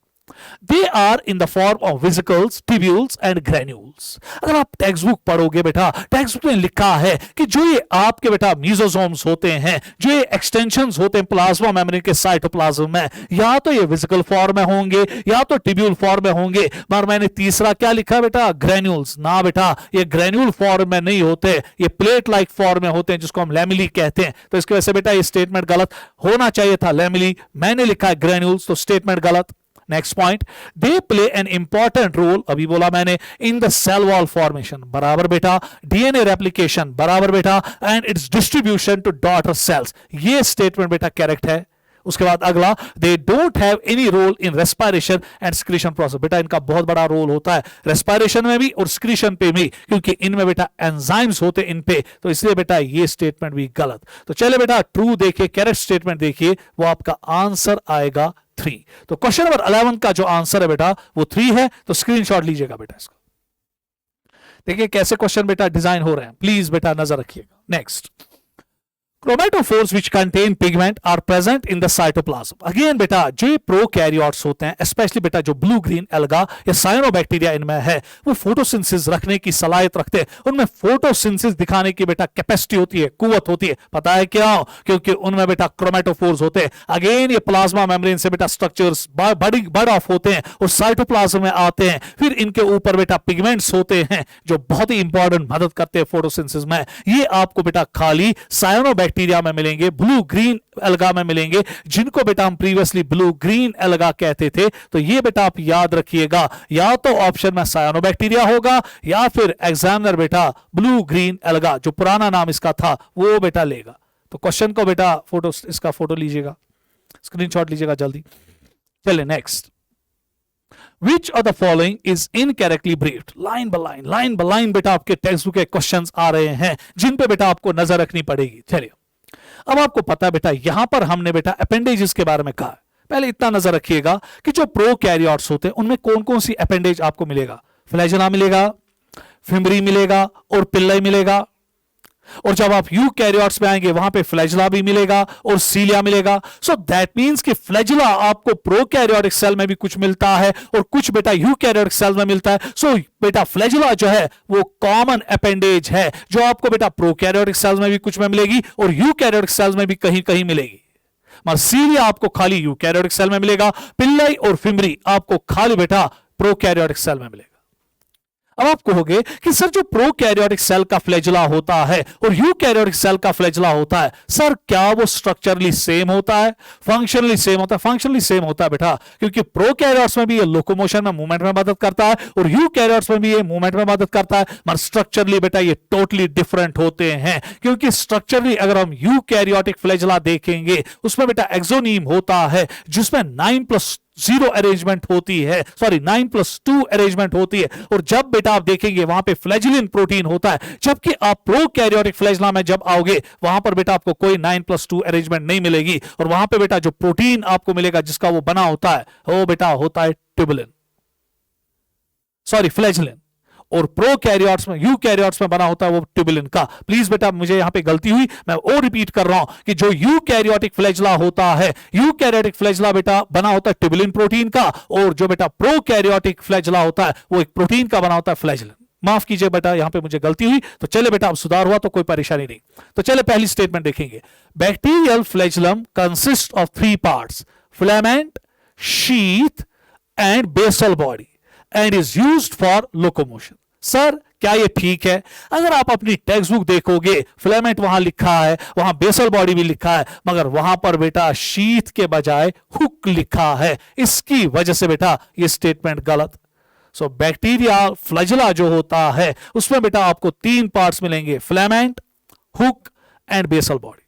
they are in the form of vesicles, tubules and granules. अगर आप टेक्स्ट बुक पढ़ोगे बेटा, टेक्स्ट बुक में लिखा है कि जो ये आपके बेटा मीजोसोम्स होते हैं, जो ये एक्सटेंशंस होते हैं प्लाज्मा मेम्ब्रेन के साइटोप्लाज्म में, या तो ये वेसिकल फॉर्म में होंगे या तो ट्यूब्यूल फॉर्म में होंगे. मगर मैंने तीसरा क्या लिखा बेटा, ग्रेन्यूल्स. ना बेटा, ये ग्रेन्यूल फॉर्म में नहीं होते, ये प्लेट लाइक फॉर्म में होते हैं जिसको हम लैमिली कहते हैं. तो इसकी वजह से बेटा ये स्टेटमेंट गलत होना चाहिए था लैमिली, मैंने लिखा है ग्रेन्यूल्स, तो स्टेटमेंट गलत. Next point, they play an important role, अभी बोला मैंने, in the cell wall formation, बराबर बेटा, डीएनए रेप्लिकेशन, बराबर बेटा, and its distribution to daughter cells. ये स्टेटमेंट बेटा करेक्ट है. उसके बाद अगला, they don't have any role in respiration and secretion process. बेटा इनका बहुत बड़ा रोल होता है रेस्पिरेशन में भी और सिक्रीशन पे भी, क्योंकि इनमें बेटा एंजाइम्स होते इन पे, तो इसलिए बेटा ये स्टेटमेंट भी गलत। तो चले बेटा ट्रू देखिए, करेक्ट स्टेटमेंट देखिए, वो आपका आंसर आएगा 3। तो क्वेश्चन नंबर 11 का जो आंसर है बेटा वो 3 है। तो स्क्रीनशॉट लीजिएगा बेटा इसका। देखिए कैसे क्वेश्चन बेटा डिजाइन हो रहे हैं, प्लीज बेटा नजर रखिएगा। Next, chromatophores which contain pigment are present in the cytoplasm। Again बेटा जो ये प्रोकैरियोट्स होते हैं, स्पेशली बेटा जो ब्लू ग्रीन एल्गा या साइनोबैक्टीरिया इनमें है, वो फोटोसिंथेसिस रखने की सलाहियत रखते हैं। उनमें फोटोसिंथेसिस दिखाने की बेटा कैपेसिटी होती है, कुव्वत होती है। पता है क्यों? क्योंकि उनमें बेटा क्रोमेटोफोर्स होते हैं। अगेन ये प्लाज्मा मेम्ब्रेन से बेटा स्ट्रक्चर्स बर्ड ऑफ होते हैं और साइटोप्लाज्म में आते हैं। फिर इनके ऊपर बेटा पिगमेंट्स होते हैं जो बहुत ही इंपॉर्टेंट मदद करते हैं फोटोसिंथेसिस में। ये आपको बेटा खाली साइनोबैक्टीरिया में मिलेंगे, ब्लू ग्रीन एल्गा में मिलेंगे, जिनको बेटा हम प्रीवियसली ब्लू ग्रीन एल्गा कहते थे। तो ये बेटा आप याद रखिएगा, या तो ऑप्शन में साइनोबैक्टीरिया होगा या फिर एग्जामिनर बेटा ब्लू ग्रीन एल्गा जो पुराना नाम इसका था वो बेटा लेगा। तो क्वेश्चन को बेटा फोटो, इसका फोटो लीजिएगा, स्क्रीनशॉट लीजिएगा जल्दी। चलिए next, Which of the following is incorrectly briefed? Line by line बेटा आपके टेक्स्ट बुक के क्वेश्चंस आ रहे हैं जिन पे बेटा आपको नजर रखनी पड़ेगी। चलिए अब आपको पता है बेटा यहां पर हमने बेटा अपेंडेजेस के बारे में कहा। पहले इतना नजर रखिएगा कि जो प्रोकैरियोट्स होते हैं उनमें कौन कौन सी अपेंडेज आपको मिलेगा। फ्लैजेला मिलेगा, फिम्बरी मिलेगा और पिल्लाई मिलेगा। और जब आप यूकैरियोट्स में आएंगे वहां पे फ्लैजिला भी मिलेगा और सीलिया मिलेगा। सो दैट मींस कि फ्लैजिला आपको प्रोकैरियोटिक सेल में भी कुछ मिलता है और कुछ बेटा यूकैरियोटिक सेल में मिलता है। सो बेटा फ्लैजिला जो है वो कॉमन अपेंडेज है जो आपको बेटा प्रोकैरियोटिक सेल्स में भी कुछ में मिलेगी और यूकैरियोटिक सेल्स में भी कहीं कहीं मिलेगी। मगर सीलिया आपको खाली यूकैरियोटिक सेल में मिलेगा, पिल्लाई और फिम्बरी आपको खाली बेटा प्रोकैरियोटिक सेल में मिलेगा। अब आप कहोगे कि सर जो प्रोकैरियोटिक सेल का फ्लैजिला होता है और यूकैरियोटिक सेल का फ्लैजिला होता है, सर क्या वो स्ट्रक्चरली सेम होता है, फंक्शनली सेम होता है? फंक्शनली सेम होता है बेटा, क्योंकि प्रोकैरियोट्स में भी ये लोकोमोशन में मूवमेंट में मदद करता है और यूकैरियोट्स में भी ये मूवमेंट में मदद करता है। मगर स्ट्रक्चरली बेटा ये टोटली डिफरेंट होते हैं, क्योंकि स्ट्रक्चरली अगर हम यूकैरियोटिक फ्लैजिला देखेंगे उसमें बेटा एक्सोनीम होता है जिसमें 9+0 अरेंजमेंट होती है, सॉरी 9+2 अरेंजमेंट होती है। और जब बेटा आप देखेंगे वहां पे फ्लैजिलिन प्रोटीन होता है, जबकि आप प्रोकैरियोटिक फ्लैजिला में जब आओगे वहां पर बेटा आपको कोई 9+2 अरेंजमेंट नहीं मिलेगी। और वहां पे बेटा जो प्रोटीन आपको मिलेगा जिसका वो बना होता है वो बेटा होता है ट्यूबुलिन, सॉरी फ्लैजिलिन। और प्रोकैरियोट्स में, यूकैरियोट्स में बना होता है वो ट्यूबुलिन का। प्लीज बेटा मुझे यहां पे गलती हुई, मैं और रिपीट कर रहा हूं कि जो यूकैरियोटिक फ्लैजिला होता है, यूकैरियोटिक फ्लैजिला बेटा बना होता है ट्यूबुलिन प्रोटीन का, और जो बेटा प्रोकैरियोटिक फ्लैजिला होता है वो एक प्रोटीन का बना होता है फ्लैजिलिन। माफ कीजिए बेटा यहां पे मुझे गलती हुई। तो चले बेटा अब सुधार हुआ तो कोई परेशानी नहीं। तो चले पहली स्टेटमेंट देखेंगे। Bacterial flagellum consist of 3 parts, filament, sheath and basal body and is used for locomotion. Sir क्या ये ठीक है? अगर आप अपनी टेक्स्ट बुक देखोगे फिलामेंट वहां लिखा है, वहां बेसल बॉडी भी लिखा है, मगर वहां पर बेटा शीथ के बजाय हुक लिखा है। इसकी वजह से बेटा ये स्टेटमेंट गलत। सो बैक्टीरिया फ्लैजिला जो होता है उसमें बेटा आपको 3 पार्ट्स मिलेंगे, filament, hook and basal body.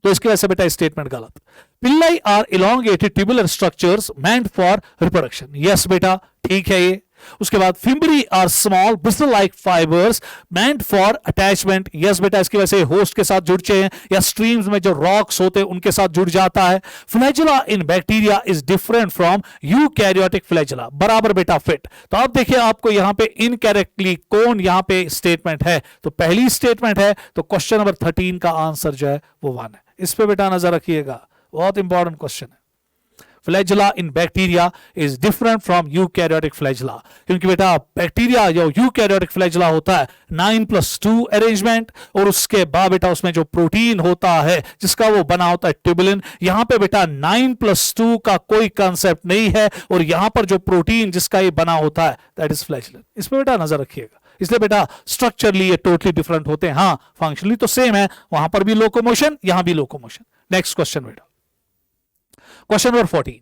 तो इसकी वजह से बेटा स्टेटमेंट गलत। Pili are elongated tubular structures meant for reproduction. Yes बेटा ठीक है ये। उसके बाद fimbriae are small bristle like fibres meant for attachment. Yes बेटा इसकी वजह से होस्ट के साथ जुड़ते हैं या स्ट्रीम्स में जो रॉक्स होते हैं उनके साथ जुड़ जाता है। Flagella in bacteria is different from eukaryotic flagella. बराबर बेटा फिट। तो आप देखिए आपको यहां पे इनकरेक्टली कौन यहां पे स्टेटमेंट है, तो पहली स्टेटमेंट है। तो क्वेश्चन नंबर 13 का आंसर जो है वो 1 है। इस पे बेटा नजर रखिएगा, बहुत इंपॉर्टेंट क्वेश्चन है। Flagella in bacteria is different from eukaryotic flagella, क्योंकि बेटा बैक्टीरिया जो यूकैरियोटिक फ्लैजिला होता है 9+2 अरेंजमेंट, और उसके बाद बेटा उसमें जो प्रोटीन होता है जिसका वो बना होता है ट्यूबुलिन। यहां पे बेटा 9+2 का कोई कंसेप्ट नहीं है, और यहां पर जो प्रोटीन जिसका ये बना होता है दैट इज फ्लैजिलिन। इस पे बेटा नजर रखिएगा। इसलिए बेटा स्ट्रक्चरली ये टोटली डिफरेंट होते हैं। हाँ फंक्शनली तो सेम है, वहां पर भी लोकोमोशन यहां भी लोकोमोशन। नेक्स्ट क्वेश्चन बेटा, question number 14।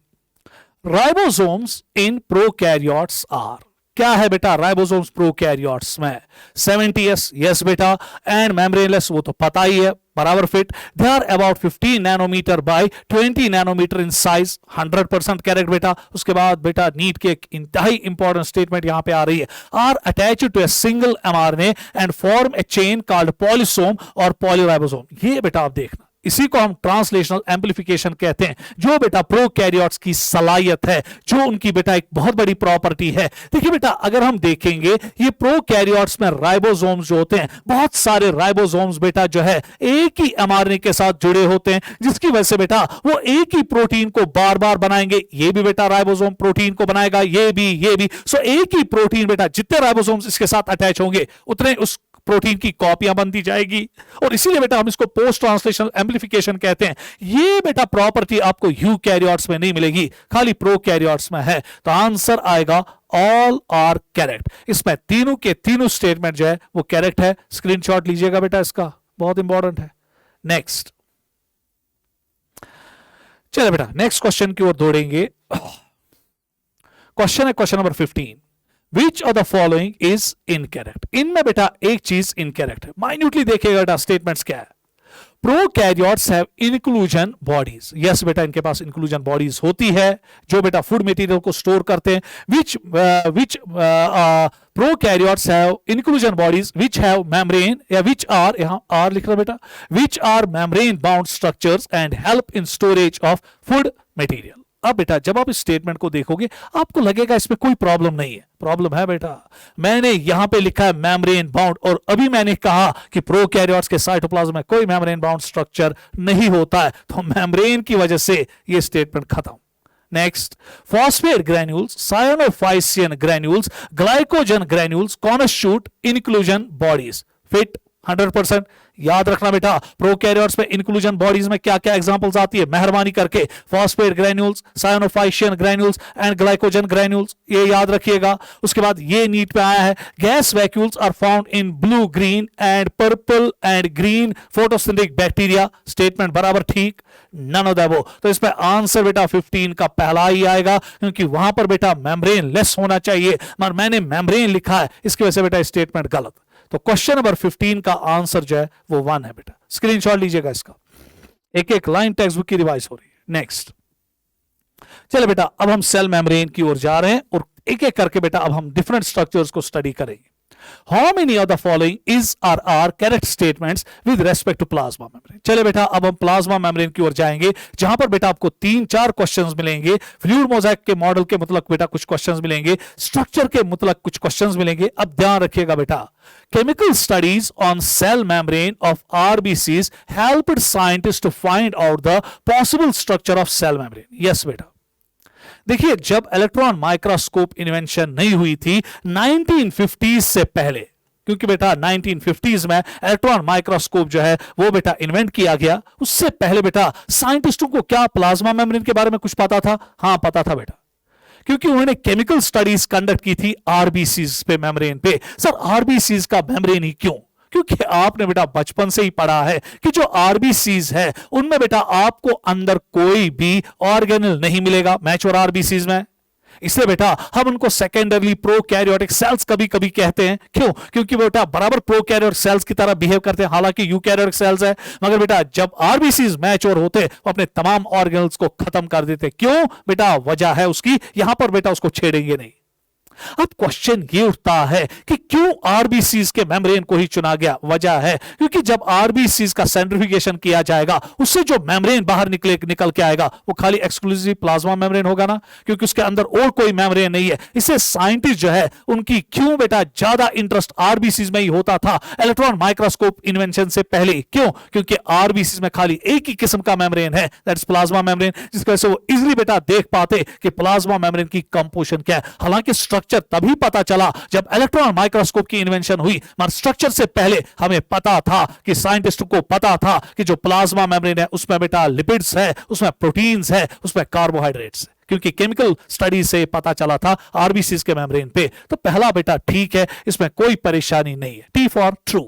Ribosomes in prokaryotes are. क्या है बेटा राइबोसोम्स प्रोकैरियोट्स में? 70s यस बेटा, एंड मेम्ब्रेनलेस वो तो पता ही है, बराबर fit, they are about 15 nanometer by 20 nanometer in size, 100% correct बेटा। उसके बाद बेटा नीट की एक इंतहाई इंपॉर्टेंट स्टेटमेंट यहां पे आ रही है, are attached to a single mRNA and form a chain called polysome और पॉलीराइबोसोम। ये बेटा आप देखना, इसी को हम ट्रांसलेशनल एम्पलीफिकेशन कहते हैं, जो बेटा प्रोकैरियोट्स की सलाहियत है, जो उनकी बेटा एक बहुत बड़ी प्रॉपर्टी है। देखिए बेटा, अगर हम देखेंगे ये प्रोकैरियोट्स में राइबोसोम्स जो होते हैं, बहुत सारे राइबोसोम्स बेटा जो है एक ही एमआरएनए के साथ जुड़े होते हैं, जिसकी वजह से बेटा वो एक ही प्रोटीन को बार बार बनाएंगे। ये भी बेटा राइबोसोम प्रोटीन को बनाएगा, ये भी। सो एक ही प्रोटीन बेटा, जितने राइबोसोम्स इसके साथ अटैच होंगे उतने उस प्रोटीन की कॉपियां बनती जाएगी, और इसीलिए बेटा हम इसको पोस्ट ट्रांसलेशनल एम्पलीफिकेशन कहते हैं। ये बेटा प्रॉपर्टी आपको यूकैरियोट्स में नहीं मिलेगी, खाली प्रोकैरियोट्स में है। तो आंसर आएगा ऑल आर करेक्ट। इसमें तीनों के तीनों स्टेटमेंट जो है वो करेक्ट है। स्क्रीनशॉट लीजिएगा बेटा, इसका बहुत इंपॉर्टेंट है। नेक्स्ट, चलिए बेटा नेक्स्ट क्वेश्चन की ओर दौड़ेंगे। क्वेश्चन है question number 15, Which of the following is incorrect? इनमें बेटा एक चीज इनकरेक्ट है, माइन्यूटली देखिएगा बेटा स्टेटमेंट्स क्या है। Prokaryotes have inclusion bodies, yes बेटा इनके पास इंक्लूजन बॉडीज होती है जो बेटा फूड मटेरियल को स्टोर करते हैं। Which prokaryotes have inclusion bodies which have membrane, या विच आर, यहां आर लिख रहा बेटा, which are membrane bound structures and help in storage of food material. अब बेटा जब आप इस स्टेटमेंट को देखोगे आपको लगेगा इसमें कोई प्रॉब्लम नहीं है। प्रॉब्लम है बेटा, मैंने यहां पे लिखा है मेम्ब्रेन बाउंड, और अभी मैंने कहा कि प्रोकैरियोट्स के साइटोप्लाज्म में कोई मेम्ब्रेन बाउंड स्ट्रक्चर नहीं होता है, तो मेम्ब्रेन की वजह से ये स्टेटमेंट खत्म। Next, phosphate granules, cyanophycean granules, glycogen granules constitute inclusion bodies. Fit 100%। याद रखना बेटा प्रोकैरियोट्स में इंक्लूजन बॉडीज में क्या क्या एग्जांपल्स आती है, मेहरबानी करके phosphate granules, cyanophycean granules and glycogen granules, ये याद रखिएगा। उसके बाद ये नीट पे आया है, gas vacuoles are found in blue, green and purple and green photosynthetic bacteria. Statement बराबर ठीक, नन ऑफ द अबव। तो इस पे आंसर बेटा 15 का पहला ही आएगा, क्योंकि वहां पर बेटा मेम्ब्रेन लेस होना चाहिए, मगर मैंने मेम्ब्रेन लिखा है, इसकी वजह से बेटा स्टेटमेंट गलत। तो क्वेश्चन नंबर 15 का आंसर जो है वो 1 है बेटा। स्क्रीनशॉट लीजिएगा इसका, एक एक लाइन टेक्स्ट बुक की रिवाइज हो रही है। नेक्स्ट, चलिए बेटा अब हम सेल मेम्ब्रेन की ओर जा रहे हैं, और एक एक करके बेटा अब हम डिफरेंट स्ट्रक्चर्स को स्टडी करेंगे। How many of the following is or are correct statements with respect to plasma membrane? चले बेटा अब हम प्लाज्मा मेम्ब्रेन की ओर जाएंगे, जहां पर बेटा आपको 3-4 क्वेश्चंस मिलेंगे। फ्लूइड मोज़ेक के मॉडल के मतलब बेटा कुछ क्वेश्चंस मिलेंगे, स्ट्रक्चर के मतलब कुछ क्वेश्चंस मिलेंगे। अब ध्यान रखिएगा बेटा, chemical studies on cell membrane of RBCs helped scientists to find out the possible structure of cell membrane. Yes बेटा, देखिए जब इलेक्ट्रॉन माइक्रोस्कोप इन्वेंशन नहीं हुई थी 1950s से पहले, क्योंकि बेटा 1950s में इलेक्ट्रॉन माइक्रोस्कोप जो है वो बेटा इन्वेंट किया गया, उससे पहले बेटा साइंटिस्टों को क्या प्लाज्मा मेम्ब्रेन के बारे में कुछ पता था? हाँ पता था बेटा, क्योंकि उन्होंने केमिकल स्टडीज कंडक्ट की थी आरबीसीज पे, मेम्ब्रेन पे। सर आरबीसीज का मेम्ब्रेन ही क्यों? क्योंकि आपने बेटा बचपन से ही पढ़ा है कि जो आरबीसीज है उनमें बेटा आपको अंदर कोई भी ऑर्गेनल नहीं मिलेगा मैच्योर आरबीसीज में, इसलिए बेटा हम उनको सेकेंडरी प्रोकैरियोटिक सेल्स कभी कभी कहते हैं। क्यों? क्योंकि बेटा बराबर प्रोकैरियोटिक सेल्स की तरह बिहेव करते हैं, हालांकि यूकैरियोटिक सेल्स है, मगर बेटा जब आरबीसीज मैच्योर होते वो अपने तमाम ऑर्गेनल्स को खत्म कर देते। क्यों बेटा? वजह है उसकी, यहां पर बेटा उसको छेड़ेंगे नहीं। अब क्वेश्चन ये उठता है कि क्यों आरबीसीज के मेम्ब्रेन को ही चुना गया? वजह है क्योंकि जब आरबीसीज का सेंट्रीफ्यूगेशन किया जाएगा उससे जो मेम्ब्रेन बाहर निकल के आएगा वो खाली एक्सक्लूसिव प्लाज्मा मेम्ब्रेन होगा ना, क्योंकि उसके अंदर और कोई मेम्ब्रेन नहीं है। इससे साइंटिस्ट जो है उनकी क्यों बेटा ज्यादा इंटरेस्ट आरबीसीज में ही होता था इलेक्ट्रॉन माइक्रोस्कोप इन्वेंशन से पहले। क्यों? क्योंकि आरबीसीज में खाली एक ही किस्म का मेम्ब्रेन है, दैट इज प्लाज्मा मेम्ब्रेन, जिसकी वजह से वो इजीली बेटा देख पाते कि प्लाज्मा मेम्ब्रेन की कंपोजिशन क्या है। हालांकि स्ट्रक्चर तभी पता चला जब इलेक्ट्रॉन माइक्रोस्कोप की इन्वेंशन हुई, मगर स्ट्रक्चर से पहले हमें पता था कि साइंटिस्टों को पता था कि जो प्लाज्मा मेम्ब्रेन है उसमें बेटा लिपिड्स है, उसमें प्रोटीन्स है, उसमें कार्बोहाइड्रेट्स है, क्योंकि केमिकल स्टडी से पता चला था आरबीसीज के मेम्ब्रेन पे। तो पहला बेटा ठीक है, इसमें कोई परेशानी नहीं है, टी फॉर ट्रू।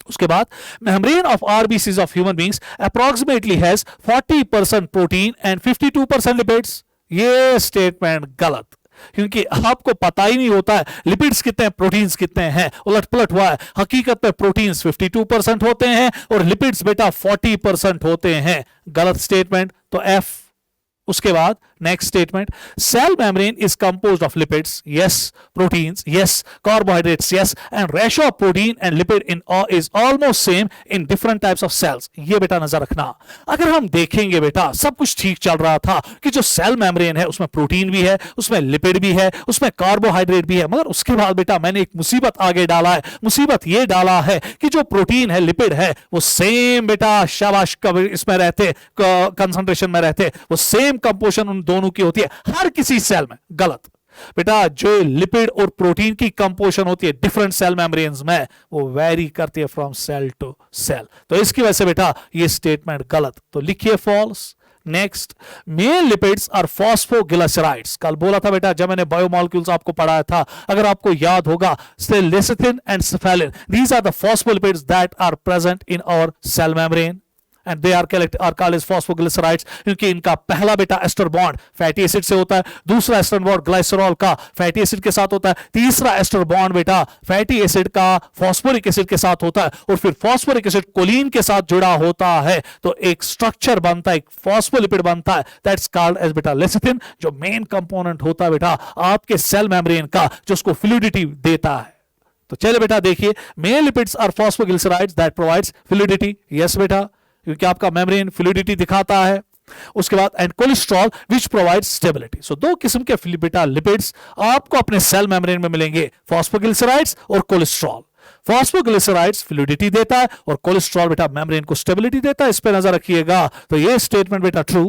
उसके बाद membrane of RBCs of human beings approximately has 40% protein and 52% lipids. ये स्टेटमेंट गलत। क्योंकि आपको पता ही नहीं होता है लिपिड्स कितने हैं, प्रोटीन्स कितने हैं, उलट पलट हुआ है। हकीकत में प्रोटीन्स 52% होते हैं और लिपिड्स बेटा 40% होते हैं। गलत स्टेटमेंट, तो एफ। उसके बाद next statement, cell membrane is composed of lipids, yes, proteins, yes, carbohydrates, yes, and ratio of protein and lipid in is almost same in different types of cells. ये बेटा नजर रखना। अगर हम देखेंगे बेटा सब कुछ ठीक चल रहा था कि जो सेल मेम्ब्रेन है उसमें प्रोटीन भी है, उसमें लिपिड भी है, उसमें कार्बोहाइड्रेट भी है, मगर उसके बाद बेटा मैंने एक मुसीबत आगे डाला है। मुसीबत ये डाला है कि जो प्रोटीन है, लिपिड है, वो सेम बेटा शाबाश इसमें रहते, कंसंट्रेशन में रहते, वो सेम कंपोजिशन उन दोनों की होती है हर किसी सेल में। गलत बेटा, जो लिपिड और प्रोटीन की कंपोजिशन होती है डिफरेंट सेल मेम्ब्रेन्स में, वो वेरी करती है फ्रॉम सेल टू सेल। तो इसकी वजह से बेटा ये स्टेटमेंट गलत, तो लिखिए false. Next, male lipids are phosphoglycerides. कल बोला था बेटा जब मैंने बायोमोलिक्यूल्स आपको पढ़ाया था, अगर आपको याद होगा, lecithin and cephalin, these are the phospholipids that are present in our cell membrane and they are called as phosphoglycerides, क्योंकि इनका पहला बेटा एस्टर बॉन्ड फैटी एसिड से होता है, दूसरा एस्टर बॉन्ड ग्लाइसरॉल का फैटी एसिड के साथ होता है, तीसरा एस्टर बॉन्ड बेटा फैटी एसिड का फॉस्फोरिक एसिड के साथ होता है, और फिर फॉस्फोरिक एसिड कोलिन के साथ जुड़ा होता है, तो एक स्ट्रक्चर बनता है, एक फॉस्फोलिपिड बनता है, दैट्स कॉल्ड एज बेटा लेसिथिन, जो मेन कंपोनेंट होता है बेटा आपके सेल मेम्ब्रेन का, जो उसको फ्लूइडिटी देता है। तो चलिए बेटा देखिए, मेल lipids are phosphoglycerides that provides fluidity, yes बेटा, क्योंकि आपका मेम्ब्रेन फ्लूइडिटी दिखाता है। उसके बाद and cholesterol which provide stability. So दो किस्म के बेटा लिपिड्स आपको अपने सेल मेम्ब्रेन में मिलेंगे, फॉस्फोग्लिसराइड्स और कोलेस्ट्रॉल। फॉस्फोग्लिसराइड्स फ्लूइडिटी देता है और कोलेस्ट्रॉल बेटा मेम्ब्रेन को स्टेबिलिटी देता है, इस पे नजर रखिएगा। तो ये स्टेटमेंट बेटा true.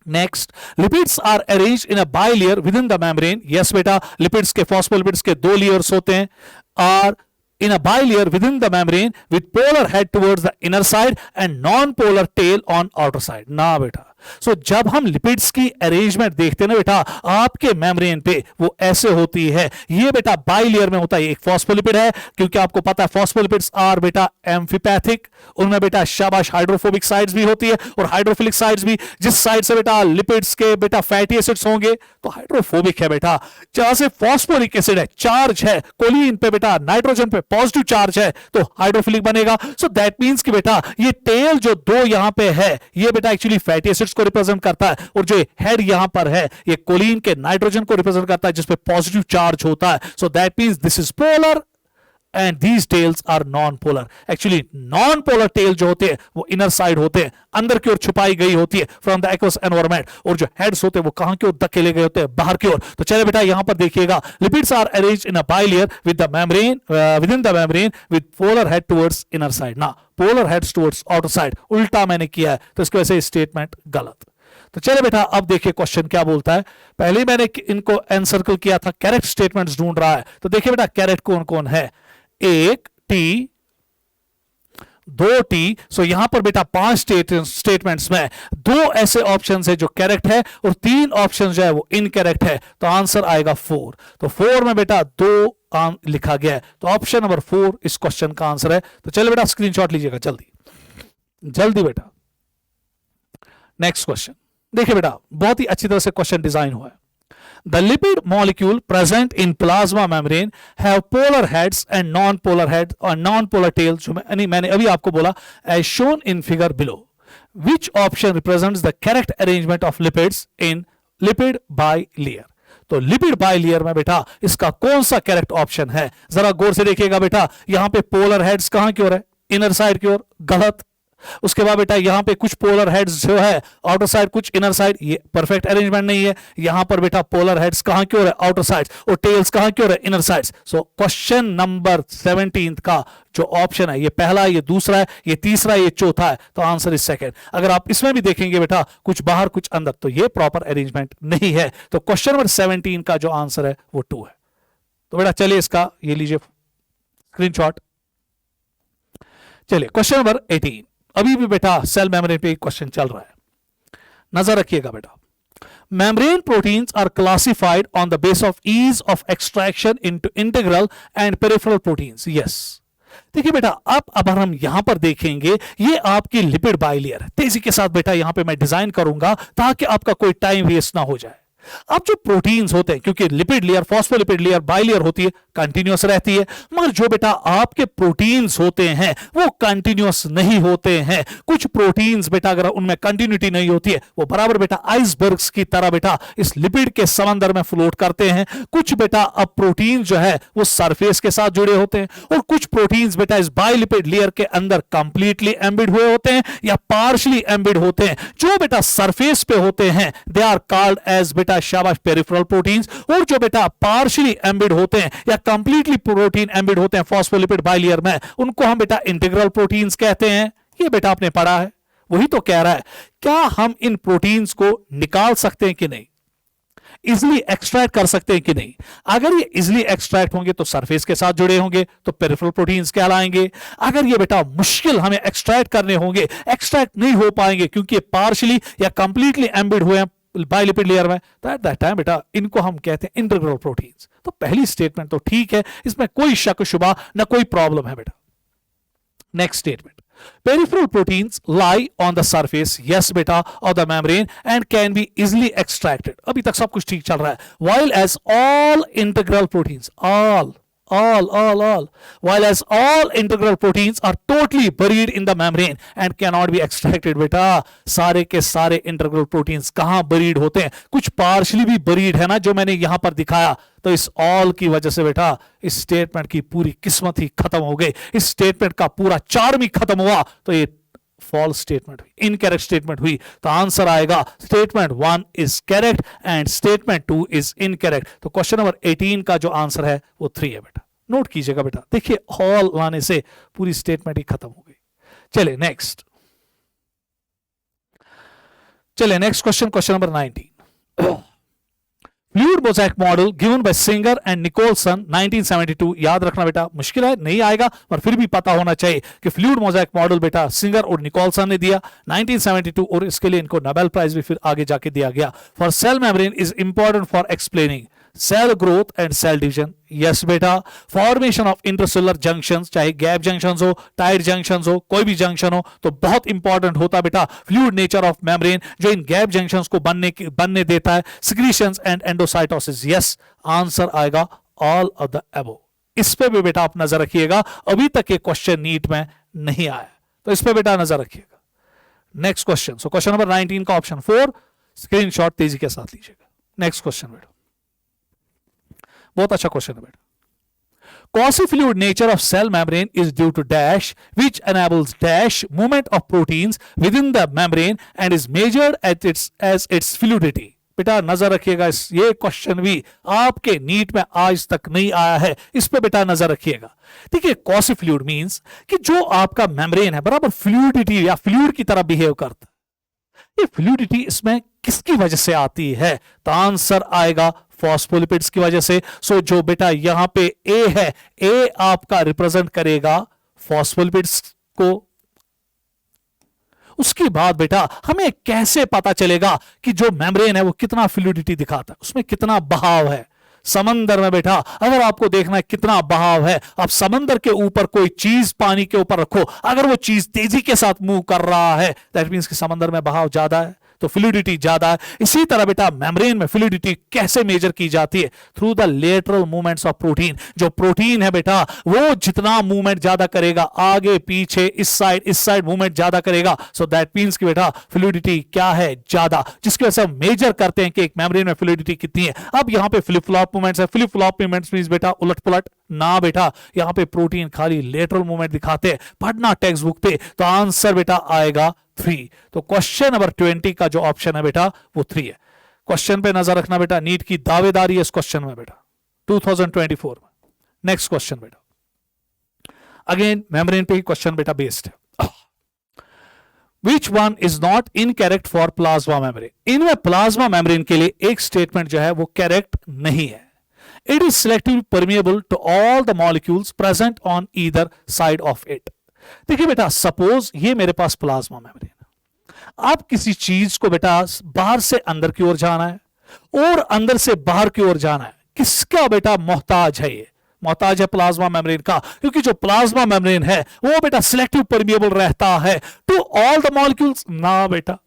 Next, lipids are arranged in a bilayer within the membrane, yes बेटा, लिपिड्स के फॉस्फोलिपिड्स के दो लेयर्स होते हैं, are in a bilayer within the membrane with polar head towards the inner side and non-polar tail on outer side. ना बेटा, सो जब हम लिपिड्स की अरेंजमेंट देखते हैं ना बेटा आपके मेम्ब्रेन पे, वो ऐसे होती है। ये बेटा बाइलेयर में होता है, एक फॉस्फोलिपिड है, क्योंकि आपको पता है फॉस्फोलिपिड्स आर बेटा एम्फिपैथिक, उनमें बेटा शाबाश हाइड्रोफोबिक साइड्स भी होती है और हाइड्रोफिलिक साइड्स भी। जिस साइड से बेटा लिपिड्स के बेटा फैटी एसिड्स होंगे तो हाइड्रोफोबिक है बेटा, जहां से फॉस्फोरिक एसिड है, चार्ज है, कोलिन पे बेटा नाइट्रोजन पे पॉजिटिव चार्ज है, तो हाइड्रोफिलिक बनेगा। सो दैट मींस कि बेटा ये टेल जो दो यहां पे है, ये बेटा एक्चुअली फैटी एसिड्स को रिप्रेजेंट करता है, और जो हेड यहां पर है ये कोलिन के नाइट्रोजन को रिप्रेजेंट करता है जिसपे पॉजिटिव चार्ज होता है। So that means this is polar and these tails are non polar. Actually non polar tail जो होते हैं वो इनर साइड होते हैं, अंदर की ओर छुपाई गई होती है फ्रॉम द एक्वस एनवायरनमेंट, और जो हेड्स होते हैं वो कहां की ओर धकेले गए होते हैं, बाहर की ओर। तो चलिए बेटा यहां पर देखिएगा, lipids are arranged in a bilayer with the membrane within the membrane with polar head towards inner side, ना polar heads towards outer side, उल्टा मैंने किया है, तो इसकी वजह से स्टेटमेंट गलत। तो चलिए बेटा अब देखिए क्वेश्चन क्या बोलता है। पहले ही मैंने इनको एनसर्कल किया था, करेक्ट स्टेटमेंट्स ढूंढ रहा है। तो देखिए बेटा करेक्ट कौन कौन है, एक टी, दो टी। सो यहां पर बेटा 5 स्टेटमेंट्स में 2 ऐसे ऑप्शंस है जो करेक्ट है और 3 ऑप्शन जो है वो इनकरेक्ट है, तो आंसर आएगा 4। तो 4 में बेटा 2 लिखा गया है, तो ऑप्शन नंबर 4 इस क्वेश्चन का आंसर है। तो चलिए बेटा स्क्रीनशॉट लीजिएगा जल्दी जल्दी बेटा। नेक्स्ट क्वेश्चन देखिए बेटा, बहुत ही अच्छी तरह से क्वेश्चन डिजाइन हुआ है। The lipid molecule present in plasma membrane have polar heads and non-polar head or non-polar tails, जो मैंने अभी आपको बोला, as shown in figure below. Which option represents the correct arrangement of lipids in lipid bilayer? तो lipid bilayer में बेटा इसका कौन सा करेक्ट ऑप्शन है, जरा गौर से देखिएगा बेटा। यहां पे पोलर हेड्स कहां की ओर है, इनर साइड की ओर, गलत। उसके बाद बेटा यहां पे कुछ पोलर हेड्स जो है आउटर साइड, कुछ इनर साइड, ये परफेक्ट अरेंजमेंट नहीं है। यहां पर बेटा पोलर हेड्स कहां की ओर है, आउटर साइड, और टेल्स कहां की ओर है, inner sides. So question number 17 का जो ऑप्शन है, ये पहला, ये दूसरा है, ये तीसरा, ये चौथा है, तो आंसर इज सेकंड। अगर आप इसमें भी देखेंगे बेटा कुछ बाहर कुछ अंदर, तो ये प्रॉपर अरेंजमेंट नहीं है। तो क्वेश्चन नंबर 17 का जो आंसर है वो 2 है। तो बेटा चलिए इसका ये लीजिए स्क्रीनशॉट। चलिए क्वेश्चन नंबर 18, अभी भी बेटा सेल मेम्ब्रेन पे क्वेश्चन चल रहा है, नजर रखिएगा बेटा। Membrane proteins are classified on the basis of ease of extraction into integral and peripheral proteins. Yes. देखिए बेटा अब हम यहां पर देखेंगे, ये आपकी लिपिड बाइलेयर है। तेजी के साथ बेटा यहां पे मैं डिजाइन करूंगा ताकि आपका कोई टाइम वेस्ट ना हो जाए। अब जो प्रोटीन्स होते हैं, क्योंकि lipid layer, phospholipid layer, bilayer होती है, कंटिन्यूअस रहती है, मगर जो बेटा आपके प्रोटीन्स होते हैं वो कंटिन्यूअस नहीं होते हैं। कुछ प्रोटीन्स बेटा अगर उनमें कंटिन्यूटी नहीं होती है, वो बराबर बेटा आइसबर्ग्स की तरह बेटा इस लिपिड के समंदर में फ्लोट करते हैं। कुछ बेटा अब प्रोटीन जो है वो सरफेस के साथ जुड़े होते हैं, और कुछ प्रोटीन्स बेटा इस बाइलिपिड लेयर के अंदर कंप्लीटली एम्बिड हुए होते हैं या पार्शली एम्बिड होते हैं। जो बेटा सरफेस पे होते हैं दे आर कॉल्ड एज बेटा शाबाश पेरिफेरल प्रोटीन्स, और जो बेटा पार्शियली एम्बिड होते हैं या कंप्लीटली प्रोटीन एम्बिड होते हैं फॉस्फोलिपिड बाइलेयर में, उनको हम बेटा इंटीग्रल प्रोटीन्स कहते हैं। ये बेटा आपने पढ़ा है। वही तो कह रहा है, क्या हम इन प्रोटीन्स को निकाल सकते हैं कि नहीं, इजिली एक्सट्रैक्ट कर सकते हैं कि नहीं? अगर ये इजिली एक्सट्रैक्ट होंगे तो सरफेस के साथ जुड़े होंगे तो पेरिफेरल प्रोटीन्स कहलाएंगे। अगर ये बेटा मुश्किल हमें एक्सट्रैक्ट करने होंगे, एक्सट्रैक्ट नहीं हो पाएंगे क्योंकि पार्शियली या कंप्लीटली एम्बिड हुए हैं बाइलिपिड लेयर में, तो एट दैट टाइम बेटा इनको हम कहते हैं इंटीग्रल प्रोटीन्स। तो पहली स्टेटमेंट तो ठीक है, इसमें कोई शक शुबा ना कोई प्रॉब्लम है बेटा। Next statement, peripheral proteins lie on the surface, yes beta, of the membrane and can be easily extracted. अभी तक सब कुछ ठीक चल रहा है। While as all integral proteins, all while as all integral proteins are totally buried in the membrane and cannot be extracted. बेटा सारे के सारे integral proteins कहां buried होते हैं? कुछ partially भी buried है ना, जो मैंने यहां पर दिखाया। तो इस ऑल की वजह से बेटा इस स्टेटमेंट की पूरी किस्मत ही खत्म हो गई, इस स्टेटमेंट का पूरा चार्म ही खत्म हुआ। तो ये फॉल्स स्टेटमेंट हुई, इनकरेक्ट स्टेटमेंट हुई। तो आंसर आएगा statement 1 is correct and statement 2 is incorrect. तो क्वेश्चन नंबर 18 का जो आंसर है वो 3 है बेटा। नोट कीजिएगा बेटा, देखिए ऑल लाने से पूरी स्टेटमेंट ही खत्म हो गई। चलिए next question, question number 19। Fluid mosaic model given by Singer and Nicolson 1972। याद रखना बेटा, मुश्किल है, नहीं आएगा, पर फिर भी पता होना चाहिए कि फ्लूइड मोज़ेक मॉडल बेटा सिंगर और निकोलसन ने दिया 1972, और इसके लिए इनको नोबेल प्राइज भी फिर आगे जाके दिया गया। For cell membrane is important for explaining cell growth and cell division. Yes बेटा, फॉर्मेशन ऑफ इंटरसेलुलर जंक्शंस, चाहे गैप जंक्शंस हो, टाइट जंक्शंस हो, कोई भी जंक्शन हो, तो बहुत इंपॉर्टेंट होता बेटा फ्लूइड नेचर ऑफ मेम्ब्रेन, जो इन गैप जंक्शंस को बनने देता है। Secretions and endocytosis. Yes, answer आएगा ऑल ऑफ द अबव। इस पे भी बेटा आप नजर रखिएगा, अभी तक ये क्वेश्चन नीट में नहीं आया, तो इस पे बेटा नजर रखिएगा। Next question, so question number 19 का ऑप्शन 4 स्क्रीनशॉट तेजी के साथ लीजिएगा। नेक्स्ट क्वेश्चन बेटा, बहुत अच्छा क्वेश्चन है बेटा। Quasi-fluid nature of cell membrane is due to dash which enables dash movement of proteins within the membrane and is measured at as its fluidity. बेटा नजर रखिएगा, ये क्वेश्चन भी आपके नीट में आज तक नहीं आया है, इस पे बेटा नजर रखिएगा। देखिए quasi fluid means कि जो आपका मेम्ब्रेन है बराबर फ्लूइडिटी या फ्लूइड की तरह बिहेव करता है। ये फ्लूइडिटी इसमें किसकी वजह से आती है? तो आंसर आएगा फॉस्फोलिपिड्स की वजह से। सो जो बेटा यहां पे ए है, ए आपका रिप्रेजेंट करेगा फॉस्फोलिपिड्स को। उसके बाद बेटा हमें कैसे पता चलेगा कि जो मेम्ब्रेन है वो कितना फ्लूइडिटी दिखाता है, उसमें कितना बहाव है? समंदर में बेटा अगर आपको देखना है कितना बहाव है, आप समंदर के ऊपर कोई चीज पानी के ऊपर रखो, अगर वो चीज तेजी के साथ मूव कर रहा है दैट मींस कि समंदर में बहाव ज्यादा है, तो फ्लूइडिटी ज्यादा है। इसी तरह बेटा मेम्ब्रेन में फ्लूइडिटी कैसे मेजर की जाती है? Through the lateral movements of protein. जो प्रोटीन है बेटा वो जितना मूवमेंट ज्यादा करेगा, आगे पीछे इस साइड मूवमेंट ज्यादा करेगा, सो दैट मींस कि बेटा फ्लूइडिटी क्या है? ज्यादा, जिसकी वजह से हम मेजर करते हैं कि एक मेम्ब्रेन में फ्लूइडिटी कितनी है। अब यहां पे फ्लिप फ्लॉप मूवमेंट्स है, फ्लिप फ्लॉप मूवमेंट्स मींस बेटा उलट पुलट ना बेटा, यहां पे प्रोटीन खाली लेटरल मूवमेंट दिखाते हैं, पढ़ना टेक्स्ट बुक पे। तो आंसर बेटा आएगा 3। तो क्वेश्चन नंबर 20 का जो ऑप्शन है बेटा वो 3 है। क्वेश्चन पे नजर रखना बेटा, नीट की दावेदारी है इस क्वेश्चन में बेटा 2024 में। नेक्स्ट क्वेश्चन बेटा, अगेन मेम्ब्रेन पे ही क्वेश्चन बेटा बेस्ड है। Which one is not incorrect for plasma membrane? इनमें प्लाज्मा मेम्ब्रेन के लिए एक स्टेटमेंट जो है वो करेक्ट नहीं है। It is selectively permeable to all the molecules present on either side of it. देखिए बेटा सपोज ये मेरे पास प्लाज्मा मेम्ब्रेन है, आप किसी चीज को बेटा बाहर से अंदर की ओर जाना है और अंदर से बाहर की ओर जाना है, किसका बेटा मोहताज है? ये मोहताज है प्लाज्मा मेम्ब्रेन का, क्योंकि जो प्लाज्मा मेम्ब्रेन है वो बेटा सिलेक्टिव परमिएबल रहता है टू ऑल द मॉलिक्यूल्स ना बेटा।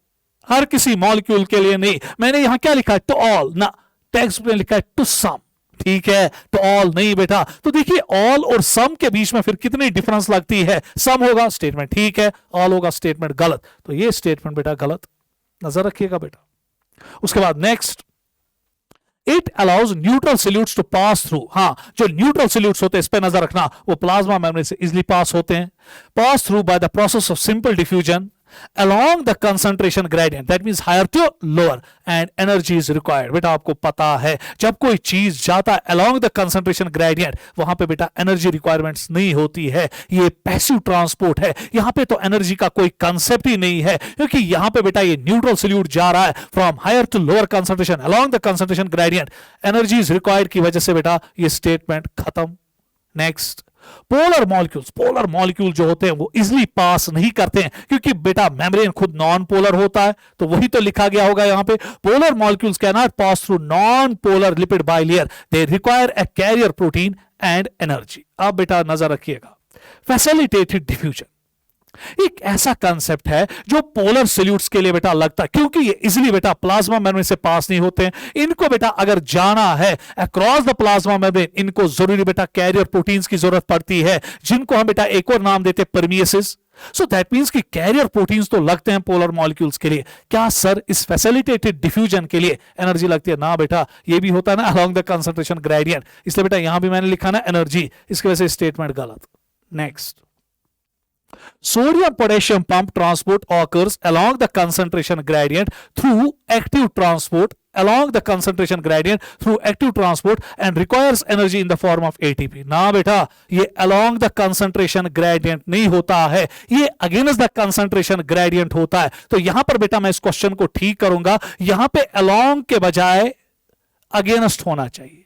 हर किसी मॉलिक्यूल के लिए नहीं। मैंने यहां क्या लिखा है, टू ऑल ना, टेक्स्ट में लिखा है टू सम, ठीक है, तो ऑल नहीं बेटा। तो देखिए ऑल और सम के बीच में फिर कितनी डिफरेंस लगती है, सम होगा स्टेटमेंट ठीक है, ऑल होगा स्टेटमेंट गलत, तो ये स्टेटमेंट बेटा गलत, नजर रखिएगा बेटा। उसके बाद next, it allows neutral solutes to pass through. हां, जो न्यूट्रल सॉल्यूट्स होते हैं इस पे नजर रखना, वो प्लाज्मा मेम्ब्रेन से इजिली पास होते हैं, pass through bye the process of simple diffusion along the concentration gradient, that means higher to lower, and energy is required। बेटा आपको पता है जब कोई चीज जाता है along the concentration gradient, वहां पे बेटा एनर्जी रिक्वायरमेंट्स नहीं होती है, ये पैसिव ट्रांसपोर्ट है, यहां पे तो एनर्जी का कोई कंसेप्ट ही नहीं है, क्योंकि यहां पे बेटा ये न्यूट्रल सॉल्यूट जा रहा है from higher to lower concentration along the concentration gradient, energy is required की वजह से बेटा ये स्टेटमेंट खत्म। नेक्स्ट, पोलर मॉलिक्यूल जो होते हैं वो इजिली पास नहीं करते हैं, क्योंकि बेटा मेम्ब्रेन खुद नॉन पोलर होता है, तो वही तो लिखा गया होगा यहां पे, polar molecules can not pass through non polar lipid bilayer, they require a carrier protein and energy. अब बेटा नजर रखिएगा, फैसिलिटेटेड डिफ्यूजन एक ऐसा कंसेप्ट है जो पोलर सॉल्यूट्स के लिए बेटा लगता है, क्योंकि ये इजीली बेटा प्लाज्मा मेम्ब्रेन से पास नहीं होते हैं, इनको बेटा अगर जाना है अक्रॉस द प्लाज्मा मेम्ब्रेन, इनको जरूरी बेटा कैरियर प्रोटीन्स की जरूरत पड़ती है, जिनको हम बेटा एक और नाम देते हैं परमिएसिस। सो दैट मींस कि कैरियर प्रोटीन्स तो लगते हैं पोलर मॉलिक्यूल्स के लिए। क्या सर इस फैसिलिटेटेड डिफ्यूजन के लिए एनर्जी लगती है? ना बेटा, ये भी होता है ना अलोंग द कंसंट्रेशन ग्रेडियंट, इसलिए बेटा यहां भी मैंने लिखा ना एनर्जी, इसकी वजह से स्टेटमेंट गलत। Next, sodium potassium pump transport occurs along the concentration gradient through active transport and requires energy in the form of ATP। ना बेटा, ये along the concentration gradient नहीं होता है, ये against the concentration gradient होता है। तो यहां पर बेटा मैं इस क्वेश्चन को ठीक करूंगा, यहां पे along के बजाय against होना चाहिए,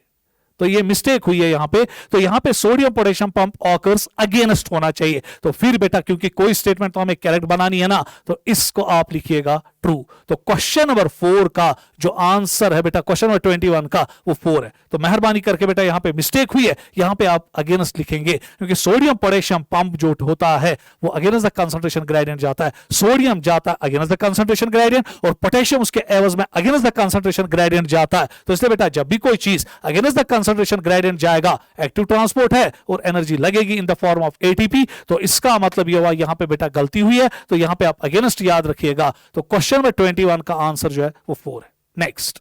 तो ये मिस्टेक हुई है यहां पे, तो यहां पे sodium potassium pump occurs against होना चाहिए। तो फिर बेटा क्योंकि कोई स्टेटमेंट तो हमें करेक्ट बनानी है ना, तो इसको आप लिखिएगा ट्रू। तो क्वेश्चन नंबर 4 का जो आंसर है बेटा, क्वेश्चन नंबर 21 का वो 4 है। तो मेहरबानी करके बेटा यहां पे मिस्टेक हुई है, यहां पे आप अगेंस्ट लिखेंगे, क्योंकि सोडियम पोटेशियम पंप जो होता है वो अगेंस्ट द कंसंट्रेशन ग्रेडियंट जाता है, सोडियम जाता है अगेंस्ट द कंसंट्रेशन ग्रेडियंट और पोटेशियम उसके एवज में अगेंस्ट द कंसंट्रेशन ग्रेडियंट जाता है। तो इसलिए बेटा जब भी कोई चीज अगेंस्ट द कंसंट्रेशन ग्रेडियंट जाएगा, एक्टिव ट्रांसपोर्ट है और एनर्जी लगेगी इन द फॉर्म ऑफ एटीपी, तो इसका मतलब ये हुआ यहां पे बेटा गलती हुई है, तो यहां पे आप अगेंस्ट याद रखिएगा। तो क्वेश्चन नंबर 21 का आंसर जो है वो 4 है। नेक्स्ट,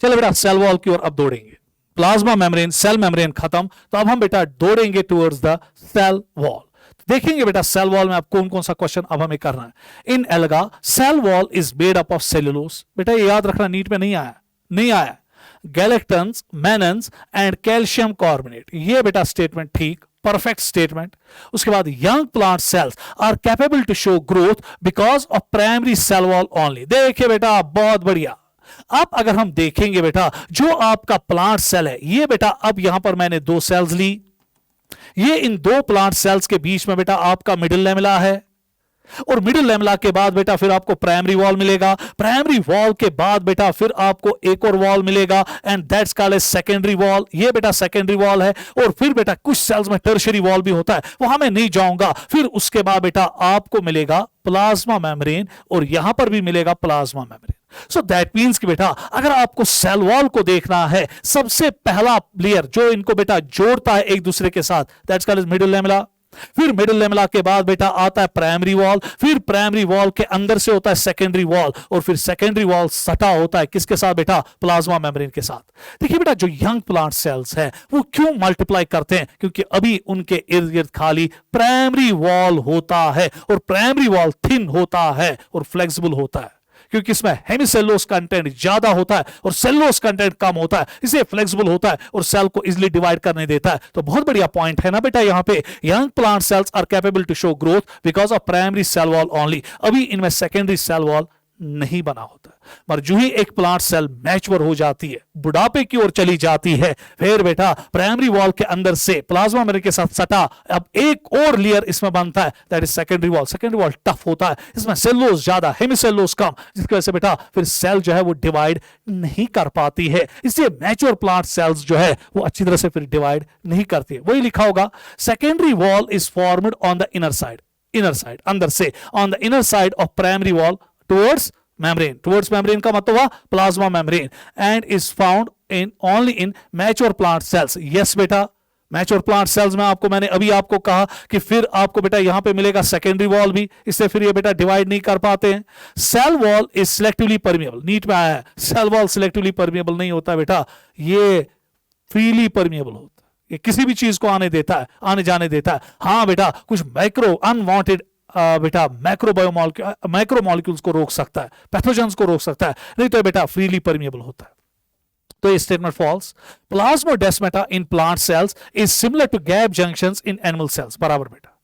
चलो बेटा सेल वॉल की ओर अब दौड़ेंगे। प्लाज्मा मेम्ब्रेन, सेल मेम्ब्रेन खत्म, तो अब हम बेटा दौड़ेंगे टुवर्ड्स द सेल वॉल। देखेंगे बेटा सेल वॉल में अब कौन कौन सा क्वेश्चन अब हमें करना है। In alga cell wall is made up of cellulose, बेटा ये याद रखना, नीट में नहीं आया। Galactans, mannans and calcium carbonate, ये बेटा स्टेटमेंट ठीक, परफेक्ट स्टेटमेंट। उसके बाद young plant cells are capable to show growth because of primary cell wall only. देखिए बेटा बहुत बढ़िया। अब अगर हम देखेंगे बेटा जो आपका प्लांट सेल है, ये बेटा अब यहां पर मैंने 2 सेल्स ली, ये इन 2 प्लांट सेल्स के बीच में बेटा आपका मिडिल लैमेला है, और मिडिल लैमेला के बाद बेटा फिर आपको प्राइमरी वॉल मिलेगा, प्राइमरी वॉल के बाद बेटा फिर आपको एक और वॉल मिलेगा and that's called as secondary wall. ये बेटा सेकेंडरी वॉल है, और फिर बेटा कुछ सेल्स में टर्शियरी वॉल भी होता है, वहां मैं नहीं जाऊंगा। फिर उसके बाद बेटा आपको मिलेगा प्लाज्मा मेम्ब्रेन, और यहां पर भी मिलेगा plasma membrane. So that means कि बेटा अगर आपको सेल वॉल को देखना है, सबसे पहला लेयर जो इनको बेटा जोड़ता है एक दूसरे के साथ, that's called as middle lamella. फिर मिडिल लैमेला के बाद बेटा आता है प्राइमरी वॉल, फिर प्राइमरी वॉल के अंदर से होता है सेकेंडरी वॉल, और फिर सेकेंडरी वॉल सटा होता है किसके साथ बेटा, प्लाज्मा मेम्ब्रेन के साथ। देखिए बेटा जो यंग प्लांट सेल्स हैं वो क्यों मल्टीप्लाई करते हैं, क्योंकि अभी उनके इर्द गिर्द खाली प्राइमरी वॉल होता है, और प्राइमरी वॉल थिन होता है और फ्लेक्सिबल होता है, क्योंकि इसमें हेमिसेलुलोज कंटेंट ज्यादा होता है और सेलुलोज कंटेंट कम होता है, इसलिए फ्लेक्सिबल होता है और सेल को इजीली डिवाइड करने देता है। तो बहुत बढ़िया पॉइंट है ना बेटा यहां पे, young plant cells are capable to show growth because of primary cell wall only. अभी इनमें सेकेंडरी सेल वॉल नहीं बना होता, पर जो ही एक प्लांट सेल मैच्योर हो जाती है, बुढ़ापे की ओर चली जाती है, फिर बेटा प्राइमरी वॉल के अंदर से प्लाज्मा मेम्ब्रेन के साथ सटा अब एक और लेयर इसमें बनता है, that is secondary wall. Secondary wall tough होता है, इसमें सेलुलोज ज्यादा, हेमिसेलुलोज कम, जिसकी वजह से बेटा फिर सेल जो है वो डिवाइड नहीं कर पाती है, इसलिए मैच्योर प्लांट सेल्स जो है वो अच्छी तरह से फिर डिवाइड नहीं करती है। वही लिखा होगा, secondary wall is formed on the inner side. Inner side, अंदर से, on the inner side of primary wall towards membrane का मतलब हुआ plasma membrane, and is found in only in mature plant cells. Yes बेटा, mature plant cells में आपको मैंने अभी आपको कहा कि फिर आपको बेटा यहां पे मिलेगा सेकेंडरी वॉल भी, इससे फिर ये बेटा डिवाइड नहीं कर पाते हैं। Cell wall is selectively permeable, NEET में आया है, सेल वॉल सिलेक्टिवली परमिएबल नहीं होता बेटा, ये फ्रीली परमिएबल होता है, ये किसी भी चीज को आने देता है, आने जाने देता है। हाँ बेटा, कुछ माइक्रो अनवांटेड बेटा मैक्रो मॉलिक्यूल्स को रोक सकता है, पैथोजेंस को रोक सकता है, नहीं तो बेटा फ्रीली परमिएबल होता है। तो ये statement false. Plasmodesmata in plant cells is similar to gap junctions in animal cells, बराबर बेटा।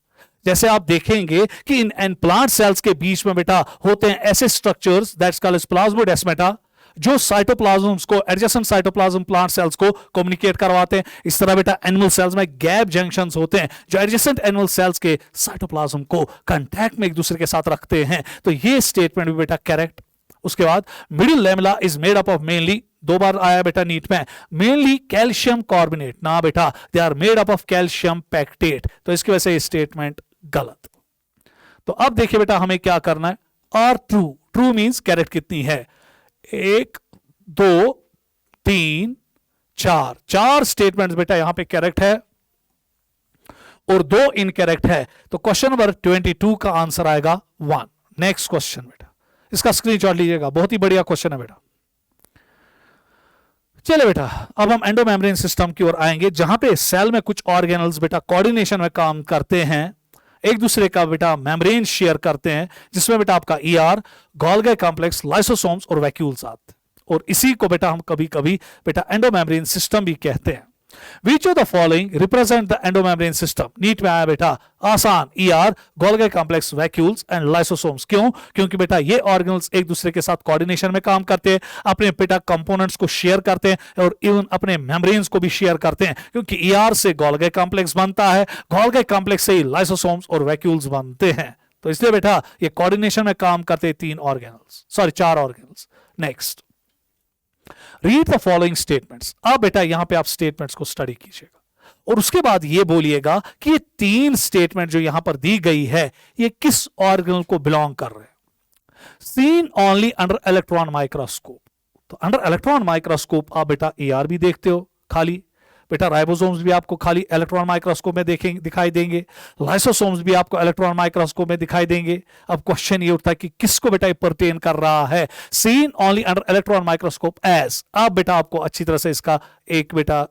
जैसे आप देखेंगे कि इन प्लांट सेल्स के बीच में बेटा होते हैं ऐसे structures that's called as plasmodesmata, जो साइटोप्लाज्म्स को, एडजेसेंट साइटोप्लाज्म प्लांट सेल्स को कम्युनिकेट करवाते हैं। इस तरह बेटा एनिमल सेल्स में गैप जंक्शंस होते हैं जो एडजेसेंट एनिमल सेल्स के साइटोप्लाज्म को कांटेक्ट में एक दूसरे के साथ रखते हैं। तो ये स्टेटमेंट भी बेटा करेक्ट। उसके बाद middle lamella is made up of mainly, दो बार आया बेटा नीट में, मेनली कैल्शियम कार्बोनेट, ना बेटा, they are made up of calcium pectate. तो इसकी वजह से ये स्टेटमेंट गलत। तो अब देखिए बेटा हमें क्या करना है, और ट्रू, ट्रू मींस कैरेट कितनी है, 1 2 3 4, 4 स्टेटमेंट्स बेटा यहां पे करेक्ट है और 2 इनकरेक्ट है। तो क्वेश्चन नंबर 22 का आंसर आएगा 1। नेक्स्ट क्वेश्चन बेटा, इसका स्क्रीनशॉट लीजिएगा, बहुत ही बढ़िया क्वेश्चन है बेटा। चले बेटा, अब हम एंडोमेम्ब्रेन सिस्टम की ओर आएंगे, जहां पे सेल में कुछ ऑर्गेनल्स बेटा कोऑर्डिनेशन में काम करते हैं, एक दूसरे का बेटा मेम्ब्रेन शेयर करते हैं, जिसमें बेटा आपका ईआर, गोल्गी कॉम्प्लेक्स, लाइसोसोम्स और वैक्यूल्स आते हैं, और इसी को बेटा हम कभी कभी बेटा एंडोमेम्ब्रेन सिस्टम भी कहते हैं। Which of the following represent the endomembrane system? NEET में आया बेटा आसान, ER, Golgi complex, vacuoles and lysosomes. क्यों? क्योंकि बेटा ये ऑर्गेनल्स एक दूसरे के साथ कोऑर्डिनेशन में काम करते हैं, अपने बेटा कंपोनेंट्स को शेयर करते हैं और इवन अपने मेम्ब्रेन्स को भी शेयर करते हैं, क्योंकि ईआर से गोल्गी कॉम्प्लेक्स बनता है, गोल्गी कॉम्प्लेक्स से ही लाइसोसोम्स और वैक्यूल्स बनते हैं। तो इसलिए बेटा ये कोऑर्डिनेशन में काम करते हैं 4 organelles. Next, read the following statements. अब बेटा यहां पे आप स्टेटमेंट्स को स्टडी कीजिएगा और उसके बाद ये बोलिएगा कि ये 3 स्टेटमेंट जो यहां पर दी गई है ये किस ऑर्गेनल को बिलोंग कर रहे हैं। Scene only under electron microscope, तो अंडर इलेक्ट्रॉन माइक्रोस्कोप आप बेटा एआर भी देखते हो खाली, बेटा राइबोसोम्स भी आपको खाली इलेक्ट्रॉन माइक्रोस्कोप में दिखाई देंगे, लाइसोसोम्स भी आपको इलेक्ट्रॉन माइक्रोस्कोप में दिखाई देंगे। अब क्वेश्चन ये उठता है कि किसको बेटा ये परटेन कर रहा है। Seen only under electron microscope as, अब बेटा आपको अच्छी तरह से इसका एक बेटा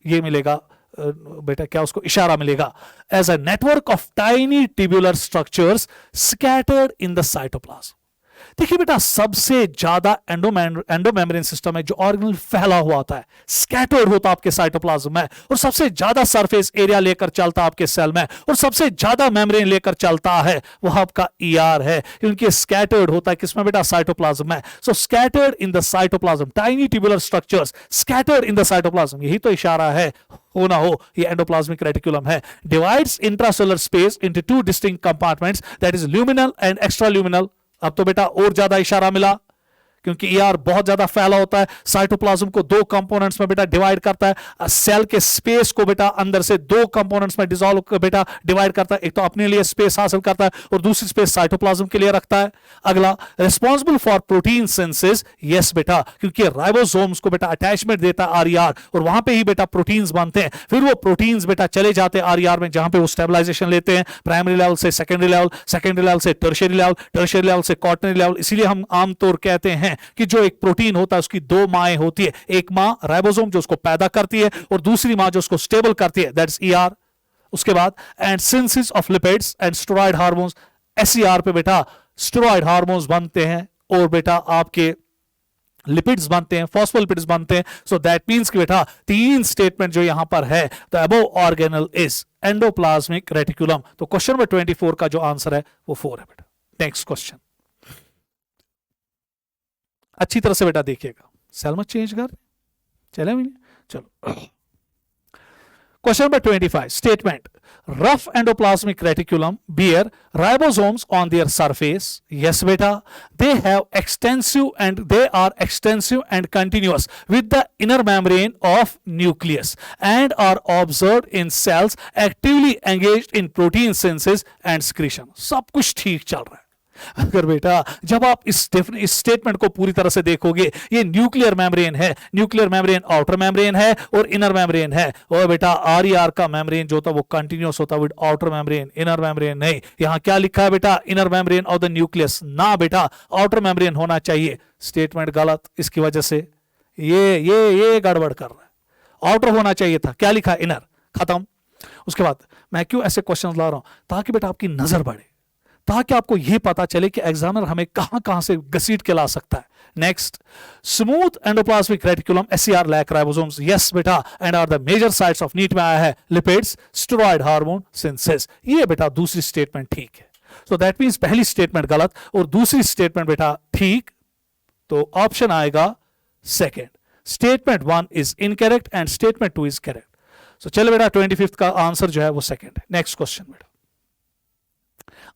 ये मिलेगा, बेटा क्या उसको इशारा मिलेगा, as a network of tiny tubular structures scattered in the cytoplasm. देखिए बेटा सबसे ज्यादा एंडोमेम्ब्रेन सिस्टम है जो ऑर्गेनल फैला हुआ होता है, स्कैटर्ड होता है आपके साइटोप्लाज्म में, और सबसे ज्यादा सरफेस एरिया लेकर चलता है आपके सेल में, और सबसे ज्यादा मेम्ब्रेन लेकर चलता है वह आपका ईआर है, क्योंकि स्कैटर्ड होता है किसमें बेटा, साइटोप्लाज्म में। So scattered in the cytoplasm, tiny tubular structures scattered in the cytoplasm, यही तो इशारा है, हो ना हो ये एंडोप्लाज्मिक रेटिकुलम है। Divides intracellular space into 2 distinct compartments, that is luminal and extraluminal. अब तो बेटा और ज्यादा इशारा मिला, क्योंकि ईआर बहुत ज्यादा फैला होता है, साइटोप्लाज्म को 2 कंपोनेंट्स में बेटा डिवाइड करता है, सेल के स्पेस को बेटा अंदर से 2 कंपोनेंट्स में डिसॉल्व बेटा डिवाइड करता है, एक तो अपने लिए स्पेस हासिल करता है और दूसरी स्पेस साइटोप्लाज्म के लिए रखता है। अगला, responsible for protein synthesis, yes बेटा, क्योंकि राइबोसोम्स को बेटा अटैचमेंट देता है आरईआर, और वहां पे ही बेटा प्रोटीन्स बनते हैं, फिर वो प्रोटीन्स बेटा चले जाते हैं आरईआर में, जहां पे वो स्टेबलाइजेशन लेते हैं, प्राइमरी लेवल से सेकेंडरी लेवल, सेकेंडरी लेवल से टर्शियरी लेवल, टर्शियरी लेवल से क्वार्टरनरी लेवल। इसीलिए हम आमतौर कहते हैं कि जो एक प्रोटीन होता है उसकी 2 माएं होती है, एक मां राइबोसोम जो उसको पैदा करती है और दूसरी मां जो उसको स्टेबल करती है, दैट इज ईआर। उसके बाद and synthesis of lipids and steroid hormones, SER पे बेटा स्टेरॉइड हार्मोन्स बनते हैं और बेटा आपके लिपिड्स बनते हैं, फॉस्फोलिपिड्स बनते हैं। सो दैट मींस कि बेटा 3 स्टेटमेंट जो यहां पर है, the above organelle is endoplasmic reticulum. तो क्वेश्चन नंबर 24 का जो आंसर है वो 4 है बेटा। नेक्स्ट क्वेश्चन अच्छी तरह से बेटा देखिएगा, सेल मत चेंज कर चले, चलो Question number 25. Statement. Rough endoplasmic reticulum bear ribosomes on their surface. Yes, beta. They are extensive and continuous with the inner membrane of nucleus and are observed in cells actively engaged in protein synthesis and secretion. सब कुछ ठीक चल रहा है. अगर बेटा जब आप इस स्टेटमेंट को पूरी तरह से देखोगे, ये न्यूक्लियर मेम्ब्रेन है, न्यूक्लियर मेम्ब्रेन आउटर मेम्ब्रेन है और इनर मेम्ब्रेन है. और बेटा आर का मेम्ब्रेन जो होता है वो कंटिन्यूअस होता है with outer membrane, inner membrane नहीं. यहां क्या लिखा है बेटा? Inner membrane of the nucleus. ना बेटा, आउटर मेम्ब्रेन होना चाहिए. स्टेटमेंट गलत. इसकी वजह से ये गड़बड़ कर रहा है. आउटर होना चाहिए था. क्या लिखा? इनर. खत्म. उसके बाद मैं क्यों ऐसे क्वेश्चंस ला रहा हूं? ताकि बेटा आपकी नजर बढ़े, ताकि आपको यह पता चले कि एग्जामिनर हमें कहां से घसीट के ला सकता है. Next, smooth endoplasmic reticulum SCR lack ribosomes. Yes बेटा, and are the major sites of NEET में आया है लिपिड्स, स्टेरॉयड हार्मोन सिंथेसिस. ये बेटा दूसरी स्टेटमेंट ठीक है. सो दैट मींस पहली स्टेटमेंट गलत और दूसरी स्टेटमेंट बेटा ठीक. तो ऑप्शन आएगा second. Statement 1 is incorrect and statement 2 is correct. So चलो बेटा 25th का आंसर जो है वो सेकेंड है. नेक्स्ट क्वेश्चन बेटा.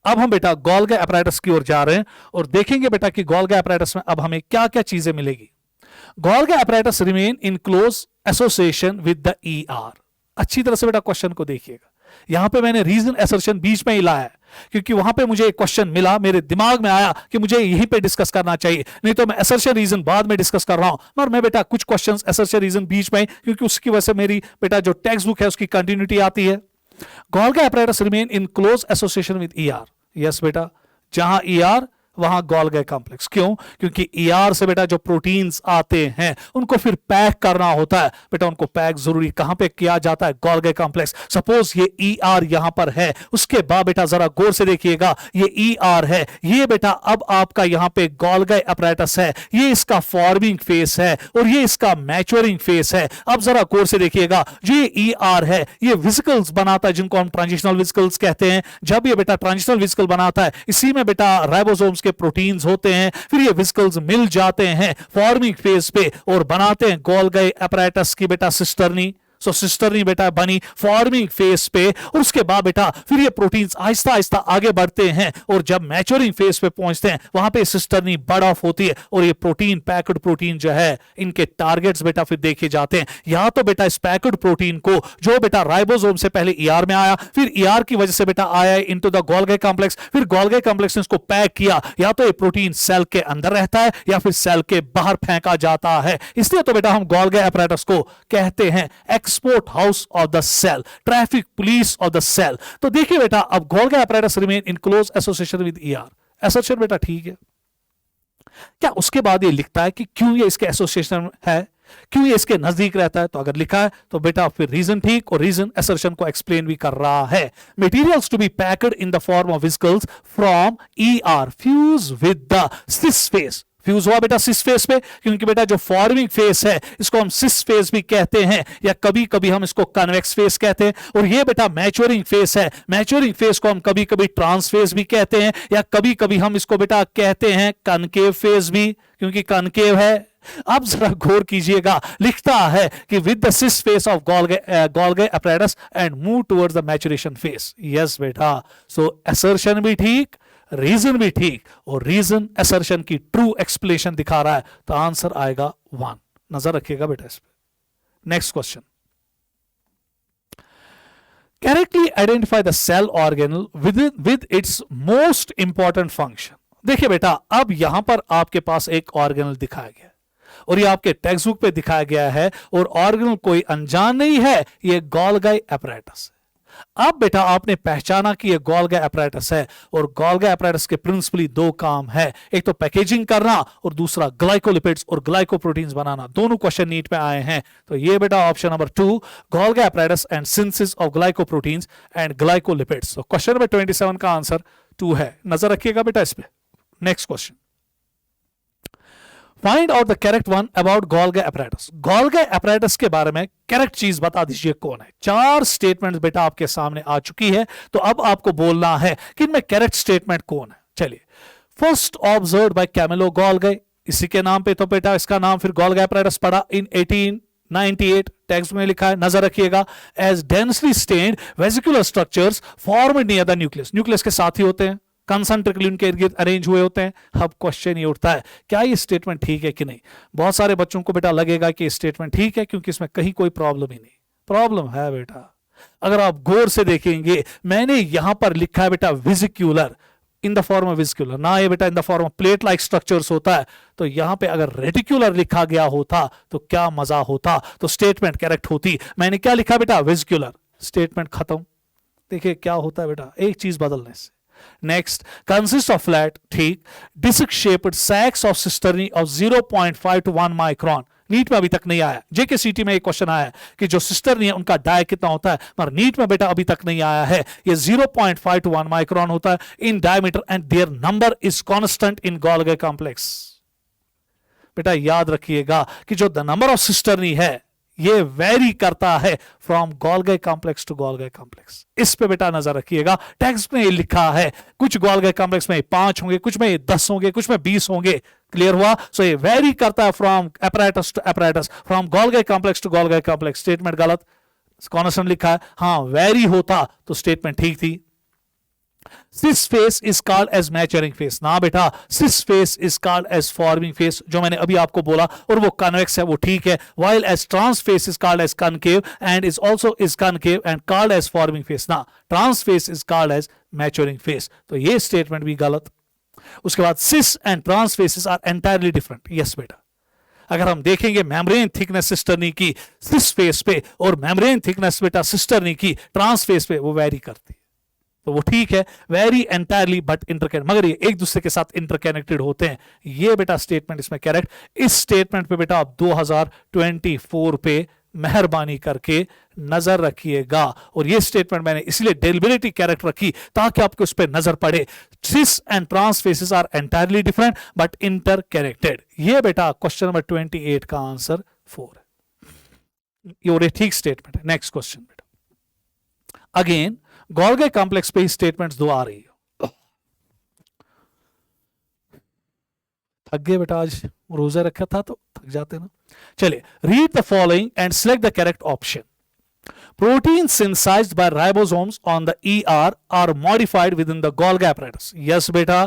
अब हम बेटा गोल्गी एपैरेटस की ओर जा रहे हैं और देखेंगे बेटा कि गोल्गी एपैरेटस में अब हमें क्या क्या चीजें मिलेगी. Golgi apparatus remain in close association with the ER. अच्छी तरह से बेटा क्वेश्चन को देखिएगा. यहां पे मैंने रीजन असर्शन बीच में ही लाया है क्योंकि वहां पे मुझे एक क्वेश्चन मिला, मेरे दिमाग में आया कि मुझे यहीं पे डिस्कस करना चाहिए, नहीं तो मैं असर्शन रीजन बाद में डिस्कस कर रहा हूं. मगर मैं बेटा कुछ क्वेश्चंस असर्शन रीजन बीच में, क्योंकि उसकी वजह से मेरी बेटा जो टेक्स्ट बुक है उसकी कंटिन्यूटी आती है. Golgi apparatus remain in close association with ER. Yes बेटा, जहां ER वहां गोल्गी कॉम्प्लेक्स. क्यों? क्योंकि ER से बेटा जो प्रोटीन्स आते हैं उनको फिर पैक करना होता है. बेटा उनको पैक जरूरी कहां पे किया जाता है? Golgi complex. सपोज ये ER यहां पर है, उसके बाद बेटा जरा गौर से देखिएगा, ये ER है, ये बेटा अब आपका यहां पे गोल्गी एपैरेटस है, ये इसका फॉर्मिंग फेस है और ये इसका मैच्योरिंग फेस है. अब जरा गौर से देखिएगा, जो ये ER है ये विजिकल्स बनाता है जिनको हम ट्रांजिशनल विजिकल्स कहते हैं. जब ये बेटा ट्रांजिशनल विजिकल बनाता है, इसी में बेटा राइबोसोम्स के प्रोटीन्स होते हैं, फिर ये विजिकल्स मिल जाते हैं फॉर्मिंग फेज पे और बनाते हैं गोल्गी एपैरेटस की बेटा सिस्टर्नी. सो सिस्टर्नी बेटा बनी फॉर्मिंग फेज पे और उसके बाद बेटा फिर ये प्रोटीन्स आहिस्ता आहिस्ता आगे बढ़ते हैं और जब मैच्योरिंग फेज पे पहुंचते हैं वहां पे सिस्टर्नी बड़ ऑफ होती है और ये प्रोटीन पैक्ड प्रोटीन जो है इनके टारगेट्स बेटा फिर देखे जाते हैं. या तो बेटा इस पैक्ड प्रोटीन को जो बेटा राइबोसोम से पहले ER में आया, फिर ER की वजह से बेटा आया इनटू द गोल्गी कॉम्प्लेक्स, फिर गोल्गी कॉम्प्लेक्स ने इसको पैक किया. या तो ये प्रोटीन सेल के अंदर रहता है या फिर सेल के बाहर फेंका जाता है. इसलिए तो बेटा हम गोल्गी एपैरेटस को कहते हैं export house of the cell, traffic police of the cell. तो देखिए बेटा अब Golgi apparatus remain in close association with ER. Assertion बेटा ठीक है. क्या उसके बाद ये लिखता है कि क्यों ये इसके एसोसिएशन है, क्यों ये इसके नजदीक रहता है? तो अगर लिखा है तो बेटा फिर रीजन ठीक और रीजन असर्शन को एक्सप्लेन भी कर रहा है. Materials to be packed in the form of vesicles from ER fuse with the cis face. Fuse हुआ बेटा सिस फेस पे, क्योंकि बेटा जो फॉर्मिंग फेस है इसको हम सिस फेस भी कहते हैं या कभी कभी हम इसको कन्वेक्स फेस कहते हैं. और ये बेटा मैच्योरिंग फेस है, मैच्योरिंग फेस को हम कभी कभी ट्रांस फेस भी कहते हैं या कभी कभी हम इसको बेटा कहते हैं कनकेव फेस भी, क्योंकि कनकेव है. अब जरा गौर कीजिएगा, लिखता है कि with the cis face of Golgi apparatus and move towards the maturation face. Yes बेटा, सो असर्शन भी ठीक, रीजन भी ठीक और रीजन असर्शन की ट्रू एक्सप्लेनेशन दिखा रहा है. तो आंसर आएगा 1. नजर रखिएगा बेटा इस पे. Next question. Correctly identify the cell organelle with its most important function. देखिए बेटा अब यहां पर आपके पास एक ऑर्गेनल दिखाया गया और ये आपके टेक्स्ट बुक पे दिखाया गया है और ऑर्गेनल कोई अनजान नहीं है, ये गोल्गी एपैरेटस है. अब बेटा आपने पहचाना कि ये गोल्गी एपैरेटस है और गोल्गी एपैरेटस के प्रिंसिपली 2 काम है, एक तो पैकेजिंग करना और दूसरा ग्लाइकोलिपिड्स और ग्लाइकोप्रोटीन्स बनाना. दोनों क्वेश्चन नीट में आए हैं. तो ये बेटा option number 2 Golgi apparatus and synthesis of glycoproteins and glycolipids. तो क्वेश्चन नंबर 27 का आंसर 2 है. नजर रखिएगा बेटा इस पे. Next question. Find out the correct one about Golgi apparatus. Golgi apparatus के बारे में करेक्ट चीज बता दीजिए कौन है. 4 स्टेटमेंट्स बेटा आपके सामने आ चुकी है, तो अब आपको बोलना है कि इनमें करेक्ट स्टेटमेंट कौन है. चलिए, first observed by Camillo Golgi, इसी के नाम पे तो बेटा इसका नाम फिर गोल्गी एपैरेटस पड़ा इन 98 टेक्स्ट में लिखा है, नजर रखिएगा। As densely stained vesicular structures formed near the nucleus, nucleus के साथ ही होते हैं, कंसंट्रिकली उनके इर्द गिर्द अरेंज हुए होते हैं। अब क्वेश्चन ये उठता है, क्या ये स्टेटमेंट ठीक है कि नहीं? बहुत सारे बच्चों को बेटा लगेगा कि स्टेटमेंट ठीक है क्योंकि इसमें कहीं कोई प्रॉब्लम ही नहीं। प्रॉब्लम है बेटा, अगर आप गौर से देखेंगे, मैंने यहां पर लिखा है बेटा विजिक्यूलर, इन द फॉर्म ऑफ विजिक्यूलर, ना ये बेटा इन the form of plate like structures होता है। तो यहां पे अगर रेटिकुलर लिखा गया होता तो क्या मजा होता, तो स्टेटमेंट करेक्ट होती। मैंने क्या लिखा बेटा? विजिक्यूलर, स्टेटमेंट खत्म। देखिए क्या होता है बेटा एक चीज बदलने से। नेक्स्ट, कंसिस्ट ऑफ फ्लैट, ठीक, disc shaped sacs of cisternae of 0.5 to 1 micron. NEET में अभी तक नहीं आया, जेके सीटी में एक क्वेश्चन आया कि जो सिस्टर्नी है उनका डाय कितना होता है, मगर नीट में बेटा अभी तक नहीं आया है। ये 0.5 to 1 माइक्रोन होता है in diameter and their number is constant in Golgi complex. बेटा याद रखिएगा कि जो द नंबर ऑफ सिस्टर्नी है ये वेरी करता है from Golgi complex to Golgi complex. इस पे बेटा नजर रखिएगा, टेक्स्ट में ये लिखा है कुछ गोल्गी कॉम्प्लेक्स में 5 होंगे, कुछ में 10 होंगे, कुछ में 20 होंगे। क्लियर हुआ? सो ये वेरी करता है from apparatus to apparatus, from Golgi complex to Golgi complex. Statement गलत, कॉन्स्टेंट लिखा है, हाँ वेरी होता तो स्टेटमेंट ठीक थी। Cis phase is called as maturing phase, ना बेटा, cis phase is called as forming phase, जो मैंने अभी आपको बोला, और वो convex है, वो ठीक है। While as trans phase is called as concave and is also is concave and called as forming phase, ना trans phase is called as maturing phase, तो ये स्टेटमेंट भी गलत। उसके बाद cis and trans phases are entirely different, yes बेटा। अगर हम देखेंगे मेम्ब्रेन थिकनेस सिस्टर्नी की cis phase पे और मेम्ब्रेन थिकनेस बेटा सिस्टर्नी की ट्रांस फेस पे वो वेरी करती है, तो वो ठीक है, वेरी एंटायरली बट इंटरकनेक्टेड, मगर ये एक दूसरे के साथ इंटरकनेक्टेड होते हैं। ये बेटा स्टेटमेंट इसमें करेक्ट। इस स्टेटमेंट पे बेटा आप 2024 पे मेहरबानी करके नजर रखिएगा, और ये स्टेटमेंट मैंने इसलिए डेलिबरेटली करेक्ट रखी ताकि आपको उस पर नजर पड़े। Cis and trans faces are entirely different but interconnected. ये बेटा क्वेश्चन नंबर 28 का आंसर 4 है, ये ठीक स्टेटमेंट है। नेक्स्ट क्वेश्चन बेटा, अगेन गोल्गी कॉम्प्लेक्स पे ही स्टेटमेंट्स 2 आ रही है। थक गए बेटा, आज रोजा रखा था तो थक जाते ना। चलिए, read the following and select the correct option. Proteins synthesized by ribosomes on the ER are modified within the Golgi apparatus. Yes बेटा,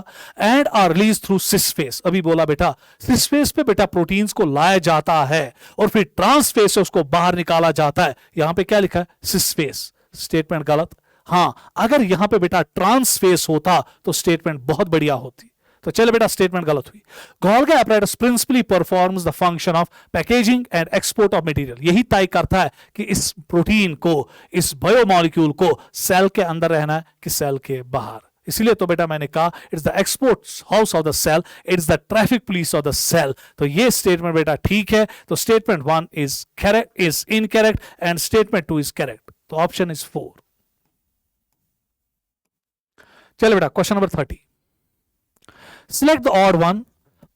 and are released through cis phase. अभी बोला बेटा, cis phase पे बेटा प्रोटीन्स को लाया जाता है और फिर ट्रांस फेस से उसको बाहर निकाला जाता है। यहां पे क्या लिखा है? cis phase। स्टेटमेंट गलत। हाँ, अगर यहां पे बेटा ट्रांस फेस होता तो स्टेटमेंट बहुत बढ़िया होती। तो चले बेटा, स्टेटमेंट गलत हुई। Golgi apparatus principally performs the function of packaging and export of material. यही तय करता है कि इस प्रोटीन को, इस बायोमॉलिक्यूल को सेल के अंदर रहना है कि सेल के बाहर। इसलिए तो बेटा मैंने कहा it's the export house of the cell, it's the traffic police of the cell. तो ये स्टेटमेंट बेटा ठीक है। तो statement 1 is correct, is incorrect, and statement 2 is correct. तो ऑप्शन इज 4। चलो बेटा, question number 30। Select the odd one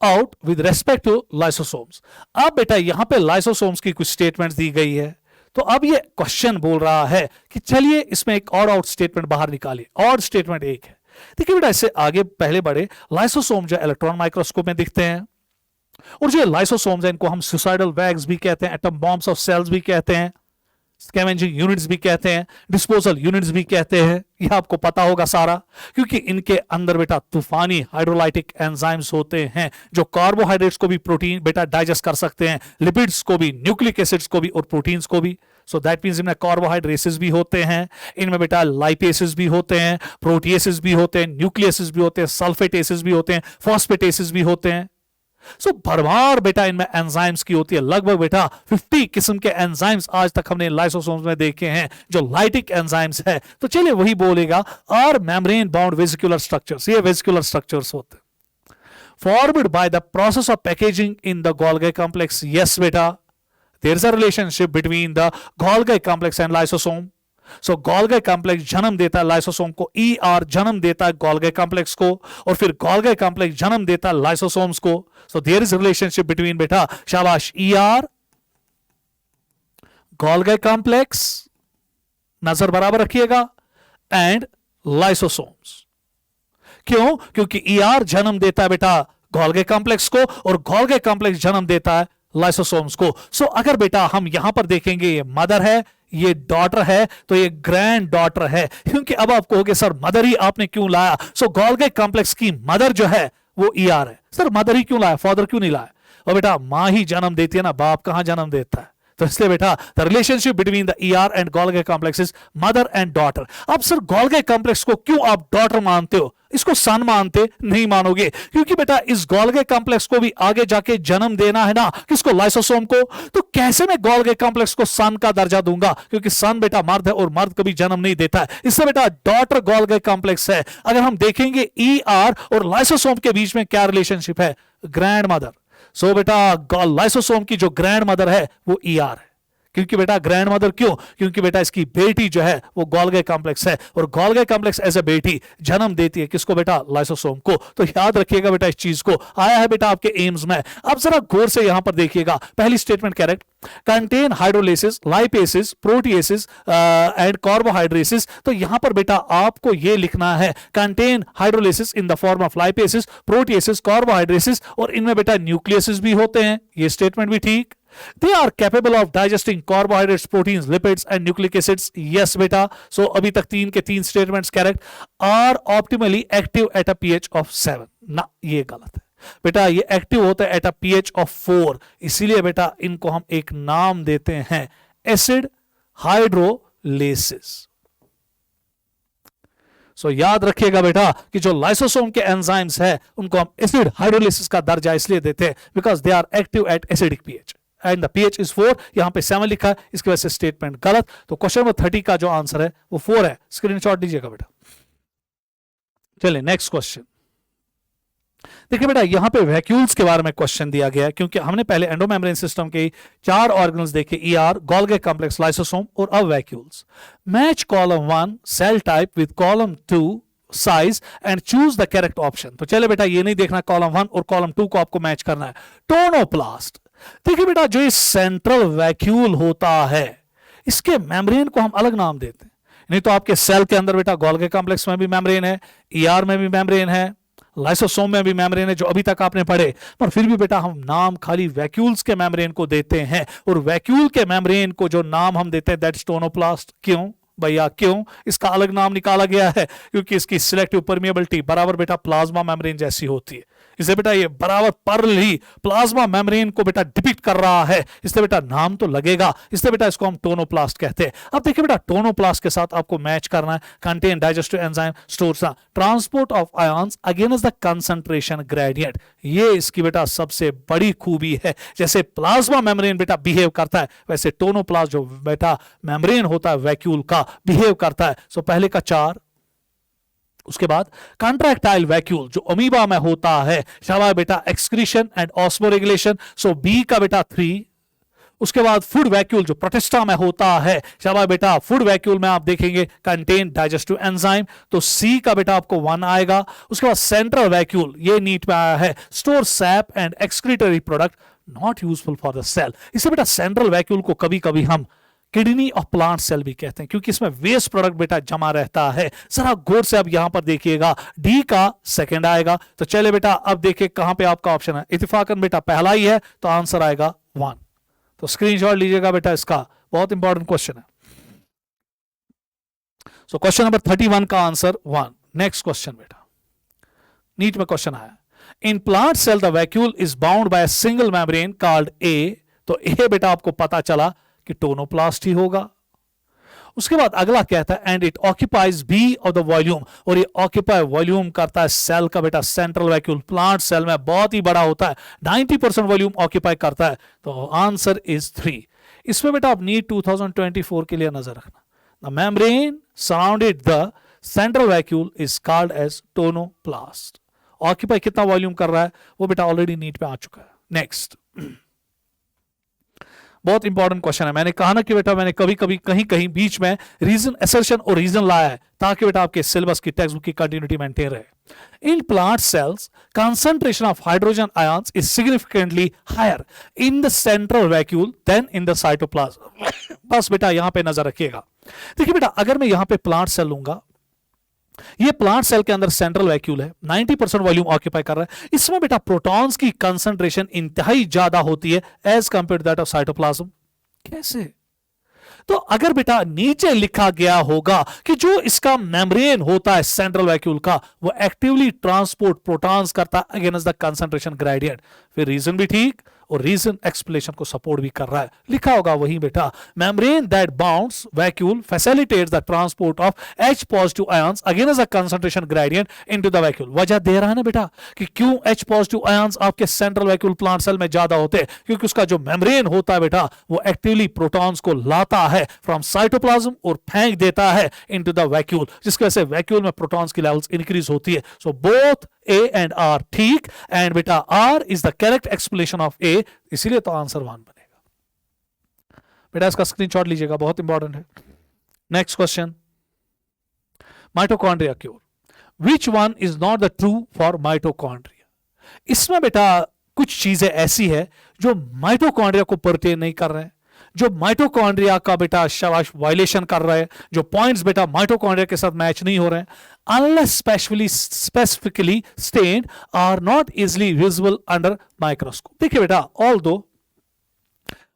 out with respect to lysosomes। अब बेटा यहां पे lysosomes की कुछ स्टेटमेंट्स दी गई है, तो अब ये क्वेश्चन बोल रहा है कि चलिए इसमें एक ऑड आउट स्टेटमेंट बाहर निकालिए। ऑड स्टेटमेंट एक है। देखिए बेटा, इससे आगे पहले बढ़े, लाइसोसोम जो इलेक्ट्रॉन माइक्रोस्कोप में दिखते हैं, और जो लाइसोसोम्स हैं इनको हम सुसाइडल वैग्स भी कहते हैं, एटम बॉम्ब्स ऑफ सेल्स भी कहते हैं, स्कैवेंजिंग यूनिट्स भी कहते हैं, डिस्पोजल यूनिट्स भी कहते हैं। यह आपको पता होगा सारा, क्योंकि इनके अंदर बेटा तूफानी हाइड्रोलाइटिक एंजाइम्स होते हैं जो कार्बोहाइड्रेट्स को भी प्रोटीन बेटा डाइजेस्ट कर सकते हैं, लिपिड्स को भी, न्यूक्लिक एसिड्स को भी और प्रोटीन्स को भी। सो दैट मींस इनमें कार्बोहाइड्रेसेस भी होते हैं, इनमें बेटा लाइपेसेस भी होते हैं, प्रोटीएसेस भी होते हैं, न्यूक्लियसेस भी होते हैं, सल्फेटेसेस भी होते हैं, फॉस्फेटेसेस भी होते हैं। सो भरमार बेटा इनमें एंजाइम्स की होती है। लगभग बेटा 50 किस्म के एंजाइम्स आज तक हमने लाइसोसोम्स में देखे हैं जो लाइटिक एंजाइम्स है। तो चलिए वही बोलेगा, और मेम्ब्रेन बाउंड वेसिकुलर स्ट्रक्चर्स, ये वेसिकुलर स्ट्रक्चर्स होते हैं formed by the process of packaging in the Golgi complex. Yes बेटा, there is a relationship between the Golgi complex and lysosome. So Golgi complex जन्म देता है लाइसोसोम को, ER जन्म देता है गोल्गी कॉम्प्लेक्स को, और फिर गोल्गी कॉम्प्लेक्स जन्म देता है लाइसोसोम्स को। So there is relationship between बेटा, शाबाश, ER, गोल्गी कॉम्प्लेक्स, नजर बराबर रखिएगा, एंड लाइसोसोम्स। क्यों? क्योंकि ER जन्म देता है बेटा गोल्गी कॉम्प्लेक्स को, और गोल्गी कॉम्प्लेक्स जन्म देता है लाइसोसोम्स को। सो अगर बेटा हम यहां पर देखेंगे ये मदर है, ये डॉटर है, तो ये ग्रैंड डॉटर है। क्योंकि अब आप कहोगे सर मदर ही आपने क्यों लाया? सो गोल्गी कॉम्प्लेक्स की मदर जो है वो ER है। सर मदर ही क्यों लाया, फादर क्यों नहीं लाया? और बेटा मां ही जन्म देती है ना, बाप कहां जन्म देता है? तो इसलिए बेटा the relationship between the ER and Golgi complex is mother and daughter. अब सर गोल्गी कॉम्प्लेक्स को क्यों आप डॉटर मानते हो, इसको सन मानते नहीं मानोगे? क्योंकि बेटा इस गोल्गी कॉम्प्लेक्स को भी आगे जाके जन्म देना है ना, किसको? लाइसोसोम को। तो कैसे मैं गोल्गी कॉम्प्लेक्स को सन का दर्जा दूंगा? क्योंकि सन बेटा मर्द है और मर्द कभी जन्म नहीं देता है। इससे बेटा डॉटर गोल्गी कॉम्प्लेक्स है। अगर हम देखेंगे ER और लाइसोसोम के बीच में क्या रिलेशनशिप है? Grand mother. सो बेटा लाइसोसोम की जो ग्रैंड मदर है वो ER है। क्योंकि बेटा ग्रैंड मदर क्यों? क्योंकि बेटा इसकी बेटी जो है वो गोल्गी कॉम्प्लेक्स है, और गोल्गी कॉम्प्लेक्स एज ए बेटी जन्म देती है किसको? बेटा लाइसोसोम को। तो याद रखिएगा बेटा इस चीज को, आया है बेटा आपके एम्स में। अब जरा गौर से यहां पर देखिएगा, पहली statement correct, contain hydrolases, lipases, proteases and carbohydrases. तो यहां पर बेटा आपको यह लिखना है contain hydrolases in the form of lipases, proteases, carbohydrases, और इनमें बेटा न्यूक्लियसिस भी होते हैं। ये स्टेटमेंट भी ठीक। They are capable of digesting carbohydrates, proteins, lipids and nucleic acids. Yes बेटा। So अभी तक 3 के 3 statements correct. Are optimally active at a pH of 7। ना, ये गलत है बेटा, ये एक्टिव होता है at a pH of 4। इसीलिए बेटा इनको हम एक नाम देते हैं एसिड हाइड्रोलेसिस। सो याद रखिएगा बेटा कि जो लाइसोसोम के एंजाइम्स है उनको हम एसिड हाइड्रोलाइसिस का दर्जा इसलिए देते हैं because they are active at acidic pH and the pH is 4। यहां पे 7 लिखा है, इसकी वजह से स्टेटमेंट गलत। तो क्वेश्चन नंबर 30 का जो आंसर है वो 4 है। स्क्रीनशॉट लीजिएगा बेटा। चलिए नेक्स्ट क्वेश्चन देखिए बेटा, यहां पे वैक्यूल्स के बारे में क्वेश्चन दिया गया है, क्योंकि हमने पहले एंडोमेम्ब्रेन सिस्टम के 4 ऑर्गन्स देखे, ER, गोल्गी कॉम्प्लेक्स, लाइसोसोम और अब vacuoles. Match column 1 cell type with column 2 size and choose the correct option. तो चले बेटा ये नहीं देखना कॉलम 1 और कॉलम 2 को आपको मैच करना है। टोनोप्लास्ट, देखिए बेटा जो ये सेंट्रल वैक्यूल होता है इसके मेम्ब्रेन को हम अलग नाम देते हैं। नहीं तो आपके सेल के अंदर बेटा गोल्गी कॉम्प्लेक्स में भी मेम्ब्रेन है, ER में भी मेम्ब्रेन है, लाइसोसोम में भी मेम्ब्रेन है जो अभी तक आपने पढ़े, पर फिर भी बेटा हम नाम खाली वैक्यूल्स के मेम्ब्रेन को देते हैं। और वैक्यूल के मेम्ब्रेन को जो नाम हम देते हैं दैट्स टोनोप्लास्ट। क्यों भैया, क्यों इसका अलग नाम निकाला गया है? क्योंकि इसकी सिलेक्टिव परमिएबिलिटी बराबर बेटा प्लाज्मा मेम्ब्रेन जैसी होती है। इसे बेटा ये बराबर पर्ल ही प्लाज्मा मेम्ब्रेन को बेटा डिपिक्ट कर रहा है, इसलिए बेटा नाम तो लगेगा, इसलिए बेटा इसको हम टोनोप्लास्ट कहते हैं। अब देखिए बेटा टोनोप्लास्ट के साथ आपको मैच करना है contain digestive enzyme stores transport of ions against the concentration gradient. ये इसकी बेटा सबसे बड़ी खूबी है। जैसे प्लाज्मा मेम्ब्रेन बेटा बिहेव करता है वैसे टोनोप्लास्ट जो बेटा मेम्ब्रेन होता है वैक्यूल का बिहेव करता है। सो पहले का 4, उसके बाद कॉन्ट्रैक्टाइल वैक्यूल जो अमीबा में होता है, शाबाश बेटा excretion and osmoregulation. So B का बेटा 3। उसके बाद फूड वैक्यूल जो प्रोटिस्टा में होता है, शाबाश बेटा फूड वैक्यूल में आप देखेंगे कंटेन डाइजेस्टिव एंजाइम, तो सी का बेटा आपको 1 आएगा। उसके बाद सेंट्रल वैक्यूल ये नीट में आया है, store sap and excretory product not useful for the cell. इससे बेटा सेंट्रल वैक्यूल को कभी कभी हम किडनी ऑफ प्लांट सेल भी कहते हैं क्योंकि इसमें वेस्ट प्रोडक्ट बेटा जमा रहता है। जरा गौर से अब यहां पर देखिएगा, डी का 2nd आएगा। तो चले बेटा अब देखिए कहां पे आपका ऑप्शन है, इत्तेफाकन बेटा पहला ही है, तो आंसर आएगा 1। तो स्क्रीनशॉट लीजिएगा बेटा, इसका बहुत इंपॉर्टेंट क्वेश्चन है। सो क्वेश्चन नंबर 31 का आंसर 1। नेक्स्ट क्वेश्चन बेटा नीट में क्वेश्चन आया, in plant cell the vacuole is bound by a single membrane called A. तो ए बेटा आपको पता चला कि टोनोप्लास्ट ही होगा। उसके बाद अगला कहता है and it occupies B of the volume, और ये ऑक्यूपाई वॉल्यूम करता है सेल का बेटा सेंट्रल वैक्यूल प्लांट सेल में बहुत ही बड़ा होता है, 90% वॉल्यूम ऑक्यूपाई करता है। तो आंसर इज 3। इसमें बेटा आप नीट 2024 के लिए नजर रखना। The membrane surrounded the central vacuole is called as tonoplast. Occupy कितना वॉल्यूम कर रहा है वो बेटा ऑलरेडी नीट पे आ चुका है। नेक्स्ट बहुत इंपॉर्टेंट क्वेश्चन है। मैंने कहा ना कि बेटा मैंने कभी कभी कहीं कहीं बीच में रीजन असर्शन और रीजन लाया है ताकि बेटा आपके सिलेबस की टेक्स्ट बुक की कंटिन्यूटी मेंटेन रहे। In plant cells concentration of hydrogen ions is significantly higher in the central vacuole than in the cytoplasm. बस बेटा यहां पे नजर रखिएगा। देखिए बेटा अगर मैं यहां पे प्लांट सेल लूंगा ये प्लांट सेल के अंदर सेंट्रल वैक्यूल है, 90% वॉल्यूम ऑक्यूपाई कर रहा है। इसमें बेटा प्रोटॉन्स की कंसंट्रेशन इंतहाई ज्यादा होती है as compare to that of cytoplasm. कैसे? तो अगर बेटा नीचे लिखा गया होगा कि जो इसका मेम्ब्रेन होता है सेंट्रल वैक्यूल का, वो एक्टिवली ट्रांसपोर्ट प्रोटॉन्स करता है अगेंस्ट द कंसंट्रेशन ग्रेडियंट, फिर रीजन भी ठीक और रीजन एक्सप्लेनेशन को सपोर्ट भी कर रहा है। लिखा होगा वही बेटा, membrane that bounds vacuole facilitates the transport of H positive ions against the concentration gradient into the vacuole. वजह दे रहा है ना बेटा कि क्यों H पॉजिटिव आयंस आपके सेंट्रल वैक्यूल प्लांट सेल में ज्यादा होते हैं, क्योंकि उसका जो मेम्ब्रेन होता है बेटा वो एक्टिवली प्रोटॉन्स को लाता है फ्रॉम साइटोप्लाज्म और फेंक देता है इनटू द वैक्यूल, जिसकी वजह से वैक्यूल में प्रोटॉन्स की लेवल्स इंक्रीज होती है। So both A and R ठीक, एंड बेटा R is the correct explanation of A, इसीलिए तो आंसर 1 बनेगा। बेटा इसका स्क्रीनशॉट लीजिएगा, बहुत इंपॉर्टेंट है। Next question, mitochondria cure, which one is not the true for mitochondria. इसमें बेटा कुछ चीजें ऐसी है जो माइटोकॉन्ड्रिया को परटेन नहीं कर रहे हैं, जो माइटोकॉन्ड्रिया का बेटा शाबाश वायलेशन कर रहे हैं, जो पॉइंट्स बेटा माइटोकॉन्ड्रिया के साथ मैच नहीं हो रहे हैं, unless specifically stained are not easily visible under microscope. देखिए बेटा, ऑल्दो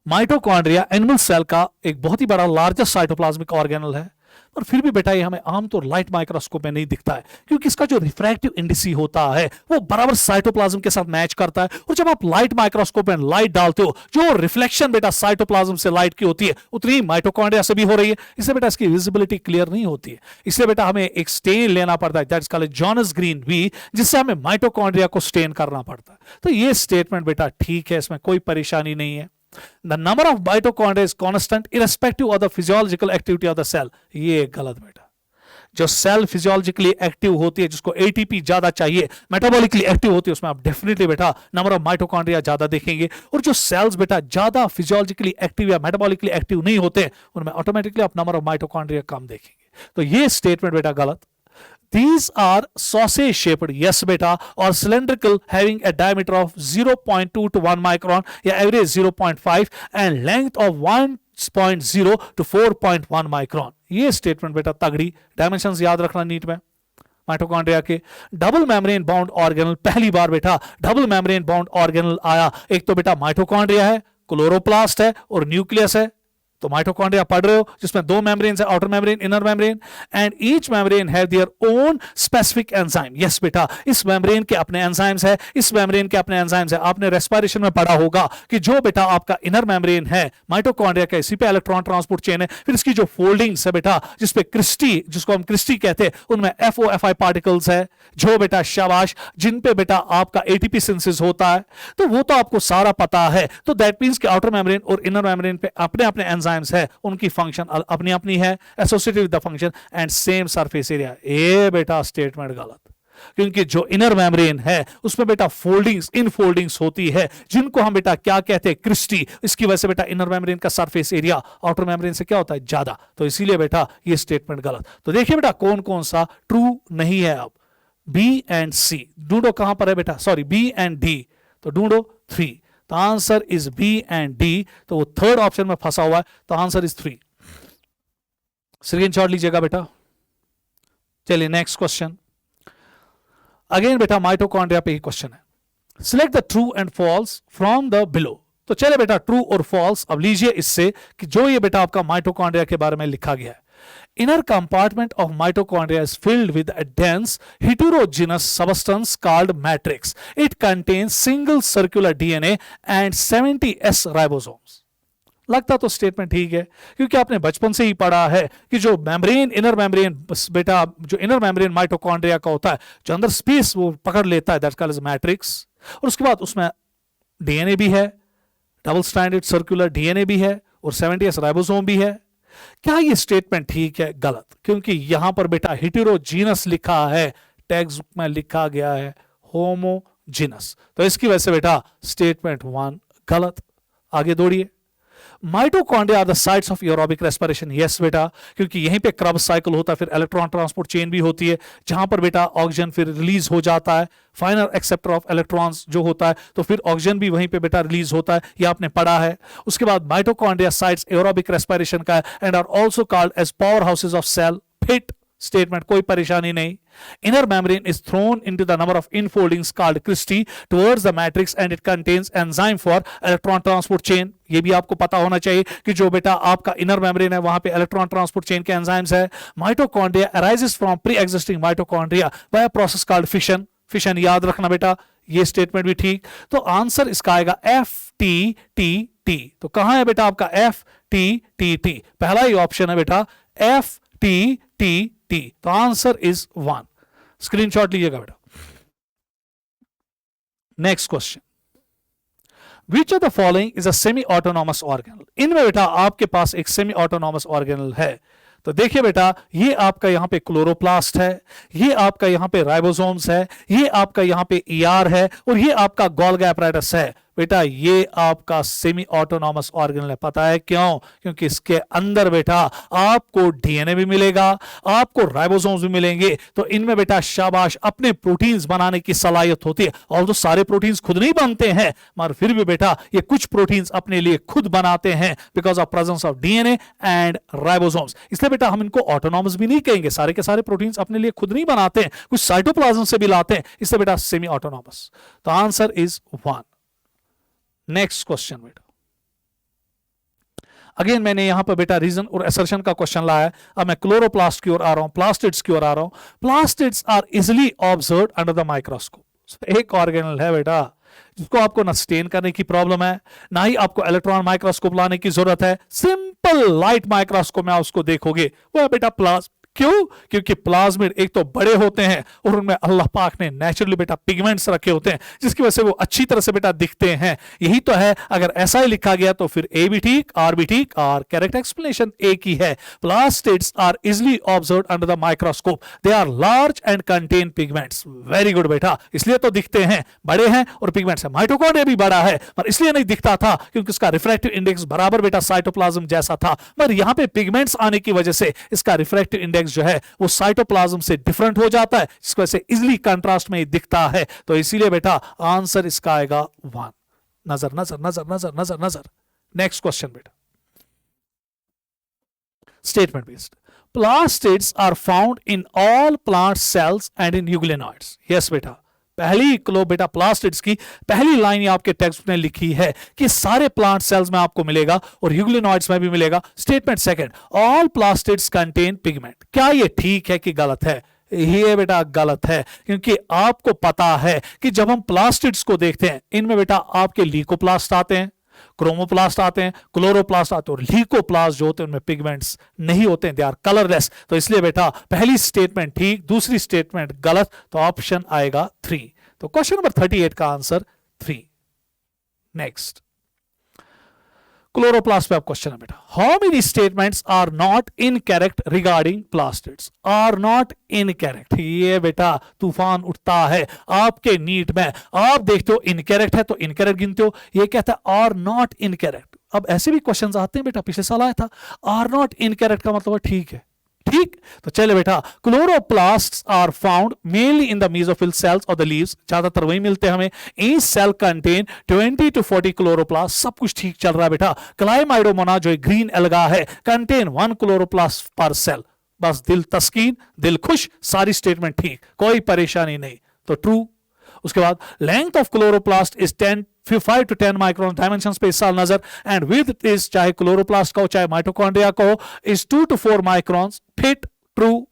माइटोकॉन्ड्रिया एनिमल सेल का एक बहुत ही बड़ा लार्जेस्ट साइटोप्लाज्मिक ऑर्गेनल है, पर फिर भी बेटा ये हमें आमतौर लाइट माइक्रोस्कोप में नहीं दिखता है, क्योंकि इसका जो रिफ्रैक्टिव इंडिसी होता है वो बराबर साइटोप्लाज्म के साथ मैच करता है, और जब आप लाइट माइक्रोस्कोप में लाइट डालते हो, जो रिफ्लेक्शन बेटा साइटोप्लाज्म से लाइट की होती है उतनी ही माइटोकॉन्ड्रिया से भी हो रही है, इससे बेटा इसकी विजिबिलिटी क्लियर नहीं होती है। इसलिए बेटा हमें एक स्टेन लेना पड़ता है, that is called Janus green B, जिससे हमें माइटोकॉन्ड्रिया को स्टेन करना पड़ता है। तो ये स्टेटमेंट बेटा ठीक है, इसमें कोई परेशानी नहीं है। The number of mitochondria is constant irrespective of the physiological activity of the cell। ये गलत बेटा। जो सेल फिजियोलॉजिकली एक्टिव होती है, जिसको एटीपी ज्यादा चाहिए, मेटाबॉलिकली एक्टिव होती है, उसमें आप डेफिनेटली बेटा नंबर ऑफ माइटोकॉन्ड्रिया ज्यादा देखेंगे। और जो सेल्स बेटा ज्यादा फिजियोलॉजिकली एक्टिव या मेटाबॉलिकली एक्टिव नहीं होते, उनमें ऑटोमेटिकली आप नंबर ऑफ माइटोकॉन्ड्रिया कम देखेंगे। तो ये स्टेटमेंट बेटा गलत। These are sausage shaped, yes बेटा, or cylindrical having a diameter of 0.2 to 1 micron या average 0.5 and length of 1.0 to 4.1 micron। ये स्टेटमेंट बेटा तगड़ी, डायमेंशंस याद रखना नीट में। माइटोकॉन्ड्रिया के डबल मेम्ब्रेन बाउंड ऑर्गेनल, पहली बार बेटा डबल मेम्ब्रेन बाउंड ऑर्गेनल आया। एक तो बेटा माइटोकॉन्ड्रिया है, क्लोरोप्लास्ट है और न्यूक्लियस है। तो माइटोकॉन्ड्रिया पढ़ रहे हो जिसमें दो मेम्ब्रेन है, outer membrane, inner membrane, and each membrane have their own specific enzyme. Yes बेटा, इस मेम्ब्रेन के अपने एंजाइम्स है, इस मेम्ब्रेन के अपने एंजाइम्स है। आपने रेस्पिरेशन में पढ़ा होगा कि जो बेटा आपका इनर मेम्ब्रेन है माइटोकॉन्ड्रिया का, इसी पे इलेक्ट्रॉन ट्रांसपोर्ट चेन है, फिर इसकी जो फोल्डिंग्स है बेटा, जिसपे क्रिस्टी, जिसको हम क्रिस्टी कहते हैं, उनमें FOFI पार्टिकल्स है, जो बेटा शाबाश, जिन पे बेटा आपका ATP सिंथेसिस होता है। तो वो तो आपको सारा पता है। तो दैट मींस कि आउटर मेम्ब्रेन और इनर मेम्ब्रेन पे अपने अपने एंजाइम्स है, उनकी फंक्शन अपनी अपनी है, associated with the function and same surface area. ये बेटा स्टेटमेंट गलत, क्योंकि जो इनर मेम्ब्रेन है उसमें बेटा फोल्डिंग्स, इन फोल्डिंग्स होती है, जिनको हम बेटा क्या कहते हैं, क्रिस्टी। इसकी वजह से बेटा इनर मेम्ब्रेन का सरफेस एरिया आउटर मेम्ब्रेन से क्या होता है, ज्यादा। तो इसीलिए बेटा ये स्टेटमेंट गलत। तो देखिए बेटा कौन कौन सा ट्रू नहीं है। अब B एंड C ढूंढो, कहां पर है बेटा, सॉरी B एंड D, तो ढूंढो 3। तो answer is B and D, तो वो थर्ड ऑप्शन में फंसा हुआ है, तो आंसर इज 3। स्क्रीनशॉट लीजिएगा बेटा। चलिए नेक्स्ट क्वेश्चन, अगेन बेटा माइटोकॉन्ड्रिया पे ही क्वेश्चन है। Select the true and falls from the below. तो चले बेटा ट्रू और फॉल्स अब लीजिए इससे कि जो ये बेटा आपका माइटोकॉन्ड्रिया के बारे में लिखा गया है। Inner compartment of mitochondria is filled with a dense heterogeneous substance called matrix. It contains single circular DNA and 70 S ribosomes. लगता तो स्टेटमेंट ठीक है, क्योंकि आपने बचपन से ही पढ़ा है कि जो मेम्ब्रेन, इनर मेम्ब्रेन बेटा, जो इनर मेम्ब्रेन माइटोकॉन्ड्रिया का होता है, जो अंदर स्पेस वो पकड़ लेता है, दैट्स कॉल्ड मैट्रिक्स। और उसके बाद उसमें DNA भी है, डबल स्ट्रैंडेड सर्कुलर DNA भी है, और 70 S राइबोसोम भी है। क्या ये स्टेटमेंट ठीक है? गलत, क्योंकि यहां पर बेटा हेटेरोजीनस लिखा है, टेक्स्ट बुक में लिखा गया है होमोजीनस। तो इसकी वजह से बेटा स्टेटमेंट 1 गलत। आगे दौड़िए। Mitochondria are the sites of aerobic respiration. Yes बेटा, क्योंकि यहीं पे क्रब साइकिल होता है, फिर इलेक्ट्रॉन ट्रांसपोर्ट चेन भी होती है, जहां पर बेटा ऑक्सीजन फिर रिलीज हो जाता है, फाइनल एक्सेप्टर ऑफ इलेक्ट्रॉन्स जो होता है, तो फिर ऑक्सीजन भी वहीं पे बेटा रिलीज होता है, ये आपने पढ़ा है। उसके बाद माइटोकॉन्ड्रिया साइट्स एरोबिक रेस्पिरेशन का and are also called as power houses of cell, fit statement कोई परेशानी नहीं. Inner membrane is thrown into the number of infoldings called cristae towards the matrix and it contains enzyme for electron transport chain. ये भी आपको पता होना चाहिए कि जो बेटा आपका इनर मेम्ब्रेन है वहां पे इलेक्ट्रॉन ट्रांसपोर्ट चेन के एंजाइम्स है. Mitochondria arises from pre-existing mitochondria by a process called fission. Fission याद रखना बेटा, ये स्टेटमेंट भी ठीक. तो आंसर इसका आएगा एफ टी टी टी. तो कहां है बेटा आपका एफ टी टी टी? पहला ही ऑप्शन है बेटा एफ टी टी टी. तो आंसर इज 1. स्क्रीनशॉट लीजिएगा बेटा. Next question, which of the following is a semi autonomous organelle? इनमें बेटा आपके पास एक सेमी ऑटोनॉमस ऑर्गेनल है. तो देखिए बेटा, ये आपका यहां पे क्लोरोप्लास्ट है, ये आपका यहां पे राइबोसोम्स है, ये आपका यहां पे ईआर है और ये आपका गोल्गी एपैरेटस है. बेटा ये आपका सेमी ऑटोनॉमस ऑर्गेनल है. पता है क्यों? क्योंकि इसके अंदर बेटा आपको डीएनए भी मिलेगा, आपको राइबोसोम्स भी मिलेंगे. तो इनमें बेटा शाबाश अपने प्रोटीन्स बनाने की सलाहियत होती है. और तो सारे प्रोटीन्स खुद नहीं बनते हैं, मगर फिर भी बेटा ये कुछ प्रोटीन्स अपने लिए खुद बनाते हैं because of presence of DNA and ribosomes. इसलिए बेटा हम इनको ऑटोनॉमस भी नहीं कहेंगे. सारे के सारे प्रोटीन्स अपने लिए खुद नहीं बनाते हैं, कुछ साइटोप्लाज्म से भी लाते हैं. इसलिए बेटा सेमी ऑटोनॉमस. तो आंसर इज 1. नेक्स्ट क्वेश्चन बेटा, अगेन मैंने यहां पर बेटा रीजन और असर्शन का क्वेश्चन लाया है. अब मैं क्लोरोप्लास्ट की ओर आ रहा हूं, प्लास्टिड्स की ओर आ रहा हूं. Plastids are easily observed under the microscope. एक ऑर्गेनल है बेटा जिसको आपको ना स्टेन करने की प्रॉब्लम है, ना ही आपको इलेक्ट्रॉन माइक्रोस्कोप लाने की जरूरत है. सिंपल लाइट माइक्रोस्कोप में आप उसको देखोगे वो है बेटा प्लाज्मा. क्यों? क्योंकि प्लाज्मिड एक तो बड़े होते हैं और उनमें अल्लाह पाक ने नेचुरली बेटा पिगमेंट्स रखे होते हैं जिसकी वजह से वो अच्छी तरह से बेटा दिखते हैं. यही तो है. अगर ऐसा ही लिखा गया तो फिर ए भी ठीक, आर भी ठीक, और करेक्ट एक्सप्लेनेशन ए की है. Plastids are easily observed under the microscope. They are large and contain pigments. Very good बेटा, इसलिए तो दिखते हैं, बड़े हैं और पिगमेंट्स है. माइटोकॉन्ड्रिया भी बड़ा है पर इसलिए नहीं दिखता था क्योंकि उसका रिफ्रैक्टिव इंडेक्स बराबर बेटा साइटोप्लाज्म जैसा था. पर यहां पे पिगमेंट्स आने की वजह से इसका रिफ्रैक्टिव इंडेक्स जो है वो साइटोप्लाज्म से डिफरेंट हो जाता है, जिसकी वजह से इजिली कंट्रास्ट में दिखता है. तो इसीलिए बेटा आंसर इसका आएगा 1. नजर नजर नजर नजर नजर नजर. नेक्स्ट क्वेश्चन बेटा, statement based. Plastids are found in all plant cells and in euglenoids. Yes बेटा, पहली क्लो बेटा प्लास्टिड्स की पहली लाइन आपके टेक्स्ट में लिखी है कि सारे प्लांट सेल्स में आपको मिलेगा और यूग्लिनॉइड्स में भी मिलेगा. Statement second, all plastids contain pigment. क्या ये ठीक है कि गलत है? ये बेटा गलत है, क्योंकि आपको पता है कि जब हम प्लास्टिड्स को देखते हैं इनमें बेटा आपके लीकोप्लास्ट आते हैं, क्रोमोप्लास्ट आते हैं, क्लोरोप्लास्ट आते हैं और लीकोप्लास्ट जो होते हैं उनमें पिगमेंट्स नहीं होते हैं, दे आर कलरलेस. तो इसलिए बेटा पहली स्टेटमेंट ठीक, दूसरी स्टेटमेंट गलत. तो ऑप्शन आएगा 3. तो क्वेश्चन नंबर 38 का आंसर 3. नेक्स्ट, क्लोरोप्लास्ट पे आप क्वेश्चन है बेटा. How many statements are not incorrect regarding plastids? Are not incorrect. ये बेटा तूफान उठता है आपके नीट में. आप देखते हो इनकरेक्ट है तो इनकरेक्ट गिनते हो, ये कहता है आर नॉट इनकरेक्ट. अब ऐसे भी क्वेश्चंस आते हैं बेटा, पिछले साल आया था. आर नॉट इनकरेक्ट का मतलब ठीक है, ठीक. तो चले बेटा, chloroplasts are found mainly in the mesophyll cells और द लीव्स. ज्यादातर वही मिलते हैं हमें. Each cell contain 20 to 40 chloroplast. सब कुछ ठीक चल रहा है बेटा. क्लाइमाइडोमोना जो ग्रीन एल्गा है कंटेन 1 क्लोरोप्लास्ट पर सेल. बस दिल तस्कीन, दिल खुश, सारी स्टेटमेंट ठीक, कोई परेशानी नहीं. तो ट्रू. उसके बाद length of chloroplast is 5 to 10 micron. Dimension पे इस साल नजर. एंड विड्थ इज, चाहे क्लोरोप्लास्ट का हो चाहे माइटोकॉन्ड्रिया का हो, is 2 to 4 microns. Fit. True.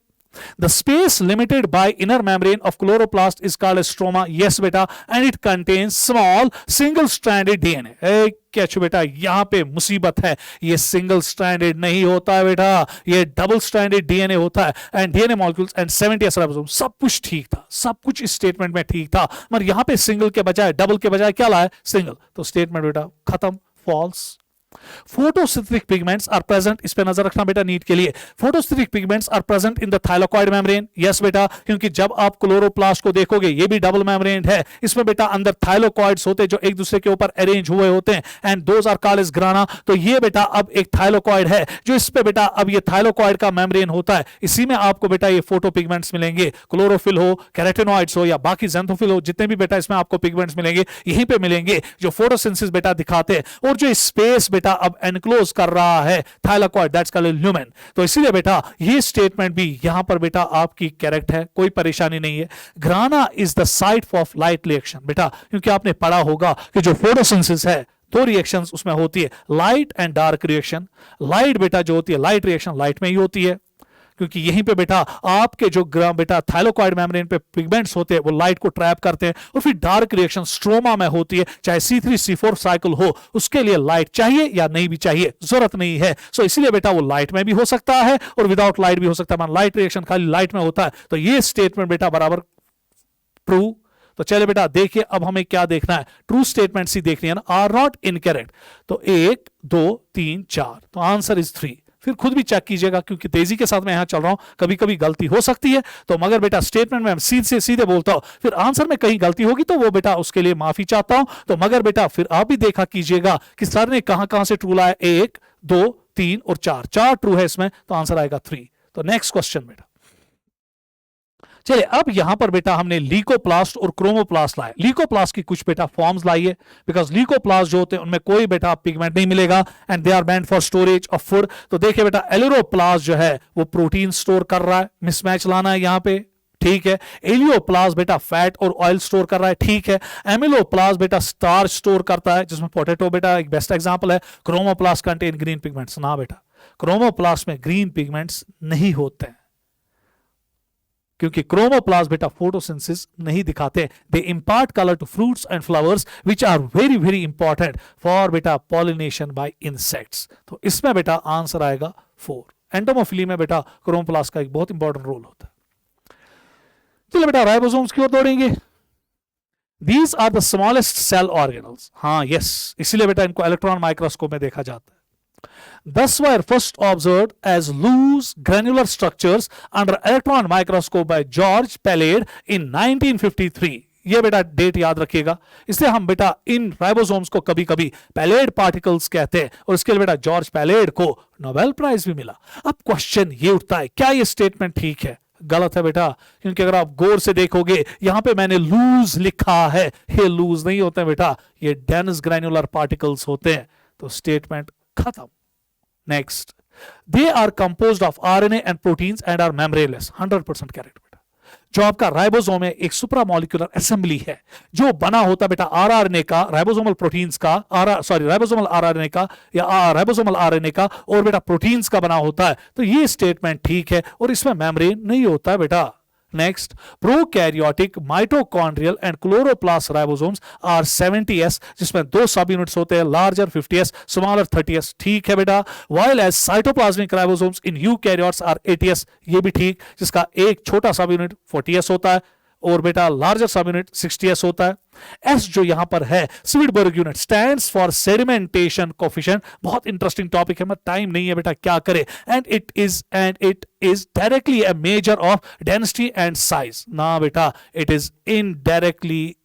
The space limited by inner membrane of chloroplast is called a stroma. Yes बेटा, and it contains small single stranded DNA. क्या बेटा यहां पे मुसीबत है, ये सिंगल स्ट्रैंडेड नहीं होता है बेटा, ये डबल स्ट्रैंडेड डीएनए होता है. And DNA molecules and 70 ribosome. सब कुछ ठीक था, सब कुछ इस स्टेटमेंट में ठीक था, मगर यहां पे सिंगल के बजाय, डबल के बजाय क्या लाया? सिंगल. तो स्टेटमेंट बेटा खत्म, false. Photosynthetic pigments are present. इस पे नजर रखना बेटा नीट के लिए. Photosynthetic pigments are present in the thylakoid membrane. Yes बेटा, क्योंकि जब आप क्लोरोप्लास्ट को देखोगे ये भी डबल मेम्ब्रेन है. इसमें बेटा अंदर थाइलाकॉइड्स होते हैं जो एक दूसरे के ऊपर अरेंज हुए होते हैं. And those are called as grana. तो ये बेटा अब एक थाइलाकॉइड है जो इस पे बेटा अब ये थाइलाकॉइड का मेम्ब्रेन होता है. इसी में आपको बेटा ये फोटो पिगमेंट्स मिलेंगे. क्लोरोफिल हो, कैरोटेनॉइड्स हो या बाकी ज़ैंथोफिल हो, जितने भी बेटा इसमें आपको पिगमेंट्स मिलेंगे यहीं पे मिलेंगे जो फोटोसिंथेसिस बेटा दिखाते हैं. और जो स्पेस बेटा बेटा अब एनक्लोज कर रहा है थाइलाकॉइड, दैट्स कॉल्ड ल्यूमेन। तो इसीलिए बेटा ये स्टेटमेंट भी यहां पर बेटा आपकी करेक्ट है, कोई परेशानी नहीं है। ग्राना is the site of light reaction बेटा, क्योंकि आपने पढ़ा होगा कि जो फोटोसिंथेसिस है दो रिएक्शंस उसमें होती है, light and dark reaction. Light बेटा जो होती है, लाइट रिएक्शन लाइट में ही होती है, क्योंकि यहीं पे बेटा आपके जो बेटा थाइलाकॉइड मेम्ब्रेन पे पिगमेंट्स होते हैं वो लाइट को ट्रैप करते हैं। और फिर डार्क रिएक्शन स्ट्रोमा में होती है, चाहे C3 C4 साइकिल हो, उसके लिए लाइट चाहिए या नहीं भी चाहिए, जरूरत नहीं है। सो इसीलिए बेटा वो लाइट में भी हो सकता है और विदाउट लाइट भी हो सकता है। मान लाइट रिएक्शन खाली लाइट में होता है, तो ये स्टेटमेंट बेटा बराबर ट्रू। तो चले बेटा देखिए अब हमें क्या देखना है, ट्रू स्टेटमेंट सी देखनी है ना, आर नॉट इनकरेक्ट। तो 1 2 3 4, तो आंसर इज 3। फिर खुद भी चेक कीजिएगा, क्योंकि तेजी के साथ मैं यहां चल रहा हूं, कभी कभी गलती हो सकती है। तो मगर बेटा स्टेटमेंट में सीधे सीधे बोलता हूं, फिर आंसर में कहीं गलती होगी तो वो बेटा उसके लिए माफी चाहता हूं। तो मगर बेटा फिर आप भी देखा कीजिएगा कि सर ने कहां कहां से ट्रू लाया, 1 2 3 और 4 ट्रू है इसमें, तो आंसर आएगा 3। तो नेक्स्ट क्वेश्चन बेटा, चलिए अब यहां पर बेटा हमने लीकोप्लास्ट और क्रोमोप्लास्ट लाए। लीकोप्लास्ट की कुछ बेटा फॉर्म्स लाइए, बिकॉज लीकोप्लास्ट जो होते हैं उनमें कोई बेटा पिगमेंट नहीं मिलेगा and they are meant for storage of food. तो देखिए बेटा एलिरोप्लास्ट जो है वो प्रोटीन स्टोर कर रहा है, मिसमैच लाना है यहां पे, ठीक है। एलियोप्लास्ट बेटा फैट और ऑयल स्टोर कर रहा है, ठीक है। एमिलोप्लास्ट बेटा स्टार्च स्टोर करता है, जिसमें पोटैटो बेटा एक बेस्ट एग्जांपल है। क्रोमोप्लास्ट कंटेन ग्रीन पिगमेंट्स, ना बेटा क्रोमोप्लास्ट में ग्रीन पिगमेंट्स नहीं होते हैं, क्योंकि क्रोमोप्लास्ट बेटा फोटोसिंथेसिस नहीं दिखाते। They impart colour to fruits and flowers which are very very important for बेटा पॉलिनेशन बाय इंसेक्ट्स। तो इसमें बेटा आंसर आएगा 4। एंटोमोफिली में बेटा क्रोमोप्लास्ट का एक बहुत इंपॉर्टेंट रोल होता है। चलिए बेटा राइबोसोम्स की ओर दौड़ेंगे। These are the smallest cell organelles, हाँ यस, इसीलिए बेटा इनको इलेक्ट्रॉन माइक्रोस्कोप में देखा जाता है। Thus were first observed as loose granular structures under electron microscope by George Palade in 1953। ये बेटा डेट याद रखिएगा, इसलिए हम बेटा इन राइबोसोम्स को कभी कभी पैलेड पार्टिकल्स कहते हैं, और इसके लिए बेटा जॉर्ज पैलेड को नोबेल प्राइज भी मिला। अब क्वेश्चन ये उठता है, क्या ये स्टेटमेंट ठीक है? गलत है बेटा, क्योंकि अगर आप गौर से देखोगे यहां पे मैंने लूज लिखा है, ये लूज नहीं होते बेटा, ये डेंस ग्रैन्युलर पार्टिकल्स होते हैं। तो स्टेटमेंट खत्म। Next, they are composed of RNA and proteins and are membraneless, 100% correct बेटा। जो आपका राइबोसोम है एक सुप्रामोलिक्यूलर असेंबली है, जो बना होता बेटा आरआरएनए का, राइबोसोमल प्रोटीन्स का, राइबोसोमल आरआरएनए का या राइबोसोमल आरएनए का और बेटा प्रोटीन्स का बना होता है। तो ये स्टेटमेंट ठीक है, और इसमें मेम्ब्रेन नहीं होता है बेटा। Next, prokaryotic mitochondrial and chloroplast ribosomes are 70s, जिसमें 2 सब यूनिट्स होते हैं, लार्जर 50s, स्मॉलर 30s, ठीक है बेटा। While as cytoplasmic ribosomes in eukaryotes are 80s, ये भी ठीक, जिसका एक छोटा सब यूनिट 40s होता है और बेटा लार्जर सब यूनिट 60s होता है। एस जो यहां पर है Svedberg unit stands for sedimentation coefficient, बहुत इंटरेस्टिंग टॉपिक है, मैं टाइम नहीं है बेटा क्या करे। And it is directly a measure of density and size, ना बेटा it is indirectly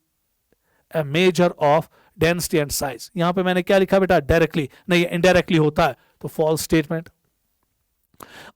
a measure of density and size. यहां पे मैंने क्या लिखा बेटा, डायरेक्टली नहीं, इनडायरेक्टली होता है, तो false statement.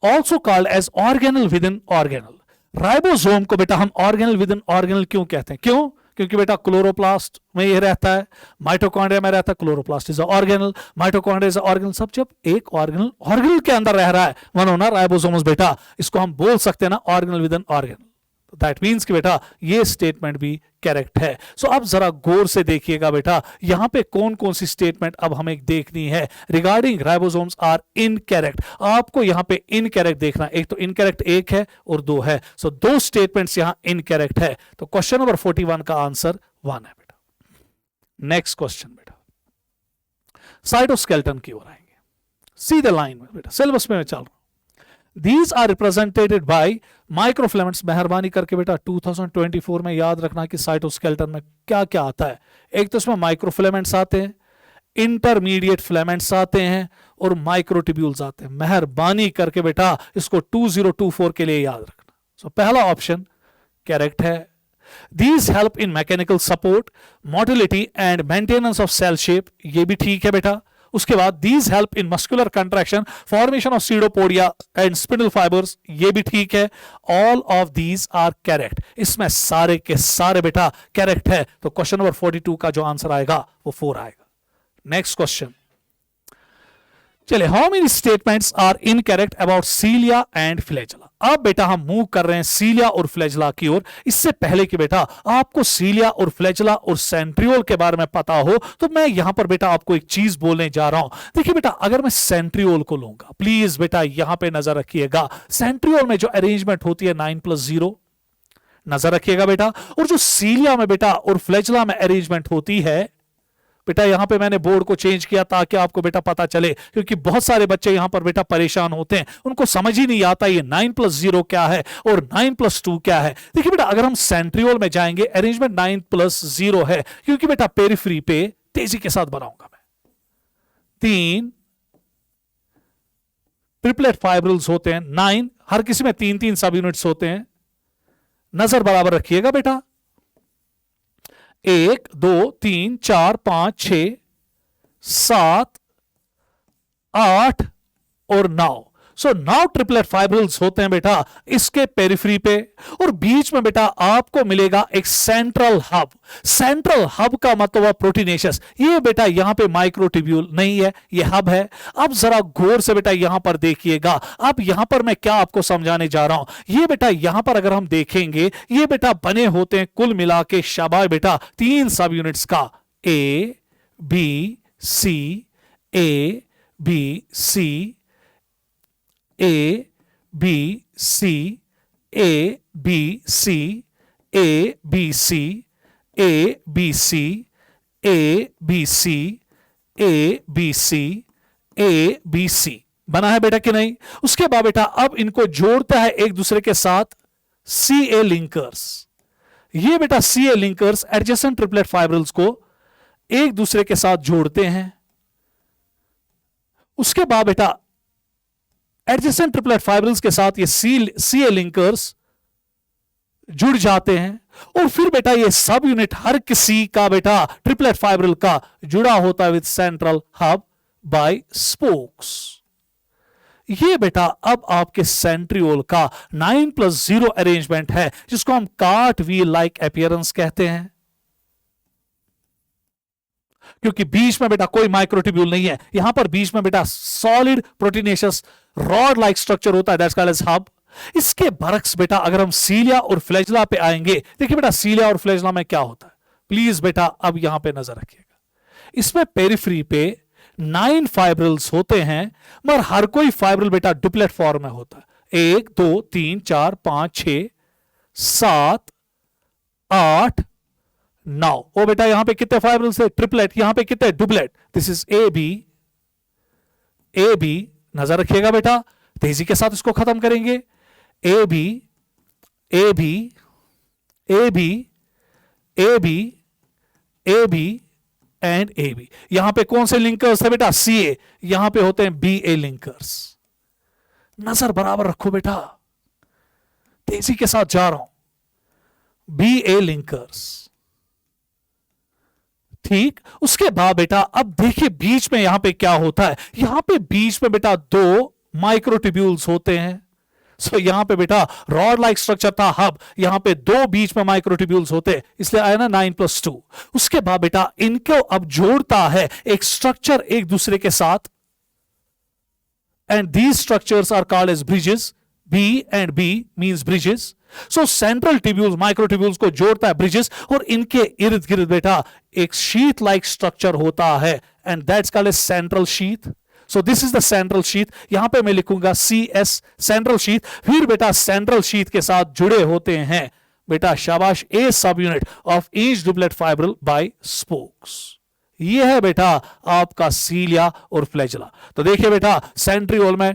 Also called as organelle within organelle, ribosome को बेटा हम ऑर्गेनल विद इन ऑर्गेनल क्यों कहते हैं? क्यों? क्योंकि बेटा क्लोरोप्लास्ट में ये रहता है, माइटोकॉन्ड्रिया में रहता है, chloroplast is organelle, mitochondria is organelle. सब जब एक ऑर्गेनल के अंदर रह रहा है, वन होना राइबोसोमस बेटा, इसको हम बोल सकते हैं ना organelle within organelle. That means कि बेटा ये स्टेटमेंट भी करेक्ट है। सो अब जरा गौर से देखिएगा बेटा, यहां पे कौन कौन सी स्टेटमेंट अब हमें देखनी है रिगार्डिंग राइबोसोम्स आर इनकरेक्ट। आपको यहां पे इनकरेक्ट देखना, एक तो इनकरेक्ट एक है और 2 है, सो 2 स्टेटमेंट्स यहां इनकरेक्ट है। तो क्वेश्चन नंबर 41 का आंसर 1 है बेटा। नेक्स्ट क्वेश्चन बेटा, साइटोस्केलेटन की ओर आएंगे, सीधे लाइन में बेटा, सिलेबस में मैं चल रहा हूं। These are represented by microfilaments। मेहरबानी करके बेटा 2024 में याद रखना कि साइटोस्केलेटन में क्या क्या आता है। एक तो इसमें माइक्रोफिलामेंट्स आते हैं, इंटरमीडिएट फिलामेंट्स आते हैं और माइक्रोट्यूब्यूल्स आते हैं। मेहरबानी करके बेटा इसको 2024 के लिए याद रखना। सो पहला ऑप्शन करेक्ट है। These help in mechanical support, motility and maintenance of cell shape, ये भी ठीक है बेटा। उसके बाद these help in muscular contraction, formation of pseudopodia and spindle fibers, ये भी ठीक है। all of these are correct, इसमें सारे के सारे बेटा करेक्ट है। तो क्वेश्चन नंबर 42 का जो आंसर आएगा वो 4 आएगा। नेक्स्ट क्वेश्चन, चलिए, how many statements are incorrect about cilia and flagella. अब बेटा हम मूव कर रहे हैं सीलिया और फ्लैजेला की ओर। इससे पहले कि बेटा आपको सीलिया और फ्लैजेला और सेंट्रियोल के बारे में पता हो, तो मैं यहां पर बेटा आपको एक चीज बोलने जा रहा हूं। देखिए बेटा, अगर मैं सेंट्रियोल को लूंगा, प्लीज बेटा यहां पे नजर रखिएगा, सेंट्रियोल में जो अरेंजमेंट होती है 9+0, नजर रखिएगा बेटा। और जो सीलिया में बेटा और फ्लैजेला में अरेंजमेंट होती है बेटा, यहां पे मैंने बोर्ड को चेंज किया ताकि आपको बेटा पता चले, क्योंकि बहुत सारे बच्चे यहां पर बेटा परेशान होते हैं, उनको समझ ही नहीं आता ये 9+0 क्या है और 9+2 क्या है। देखिए बेटा, अगर हम सेंट्रियोल में जाएंगे, अरेंजमेंट 9+0 है, क्योंकि बेटा पेरिफ्री पे तेजी के साथ बनाऊंगा मैं 3 ट्रिपलेट फाइब्रिल्स होते हैं, 9, हर किसी में 3-3 सब यूनिट्स होते हैं। नजर बराबर रखिएगा बेटा, 1 2 3 4 5 6 7 8 और 9। सो 9 ट्रिपलेट फाइब्रिल्स होते हैं बेटा इसके पेरिफ्री पे, और बीच में बेटा आपको मिलेगा एक सेंट्रल हब। सेंट्रल हब का मतलब प्रोटीनेशियस। ये बेटा यहां पे माइक्रोट्यूब्यूल नहीं है, ये हब है। अब जरा गौर से बेटा यहां पर देखिएगा। अब यहां पर मैं क्या आपको समझाने जा रहा हूं, ये बेटा यहां पर अगर हम देखेंगे, ये बेटा बने होते हैं कुल मिला के शाबाश बेटा 3 सब यूनिट्स का, A B C, A B C, A B C, A B C, A B C, A B C, A B C, A B C, A B C. बना है बेटा कि नहीं? उसके बाद बेटा अब इनको जोड़ता है एक दूसरे के साथ सी ए लिंकर्स। ये बेटा सी ए लिंकर्स एडजेसेंट ट्रिपलेट फाइब्रिल्स को एक दूसरे के साथ जोड़ते हैं। उसके बाद बेटा एडजेसेंट ट्रिपलेट फाइब्रिल्स के साथ ये सी ए लिंकर्स जुड़ जाते हैं, और फिर बेटा ये सब यूनिट हर किसी का बेटा ट्रिपलेट फाइब्रिल का जुड़ा होता है with central hub by spokes. ये बेटा अब आपके सेंट्रियोल का 9+0 अरेंजमेंट है, जिसको हम कार्ट व्हील लाइक अपीयरेंस कहते हैं, क्योंकि बीच में बेटा कोई माइक्रोट्यूब्यूल नहीं है। यहां पर बीच में बेटा solid proteinaceous rod like structure होता है, दैट्स कॉल्ड एज हब। इसके बरक्स बेटा अगर हम सीलिया और फ्लैजेला पे आएंगे, देखिए बेटा सीलिया और फ्लैजेला में क्या होता है, प्लीज बेटा अब यहां पे नजर रखिएगा। इसमें पेरिफ्री पे 9 फाइब्रिल्स होते हैं, मगर हर कोई फाइब्रिल बेटा डुप्लेट फॉर्म में होता है। 1 2 3 4 5 6 7 8 9। ओ बेटा यहां पे कितने फाइब्रिल्स है? ट्रिपलेट। यहां पे कितने? Doublet. This is A B. नजर रखिएगा बेटा, तेजी के साथ इसको खत्म करेंगे। A B A B A B A B A B and A B. यहां पे कौन से लिंकर्स है बेटा? सी ए। यहां पे होते हैं बी ए लिंकर्स। नजर बराबर रखो बेटा, तेजी के साथ जा रहा हूं। बी ए लिंकर्स, ठीक। उसके बाद बेटा अब देखिए बीच में यहां पे क्या होता है। यहां पे बीच में बेटा 2 माइक्रोट्यूब्यूल्स होते हैं। सो यहां पे बेटा रॉड लाइक स्ट्रक्चर था हब, यहां पे 2 बीच में माइक्रोट्यूब्यूल्स होते, इसलिए आया ना 9+2। उसके बाद बेटा इनको अब जोड़ता है एक स्ट्रक्चर एक दूसरे के साथ, and these structures are called as bridges. B and B means bridges. So central tubules microtubules को जोड़ता है ब्रिजेस, और इनके इर्द गिर्द बेटा एक शीथ लाइक स्ट्रक्चर होता है, and that's called as central sheath. So this is the central sheath. यहां पे मैं लिखूंगा CS सेंट्रल शीथ। फिर बेटा सेंट्रल शीथ के साथ जुड़े होते हैं बेटा शाबाश A subunit of each doublet fibril by spokes. ये है बेटा आपका सीलिया और फ्लैजेला। तो देखिए बेटा सेंट्रियोल में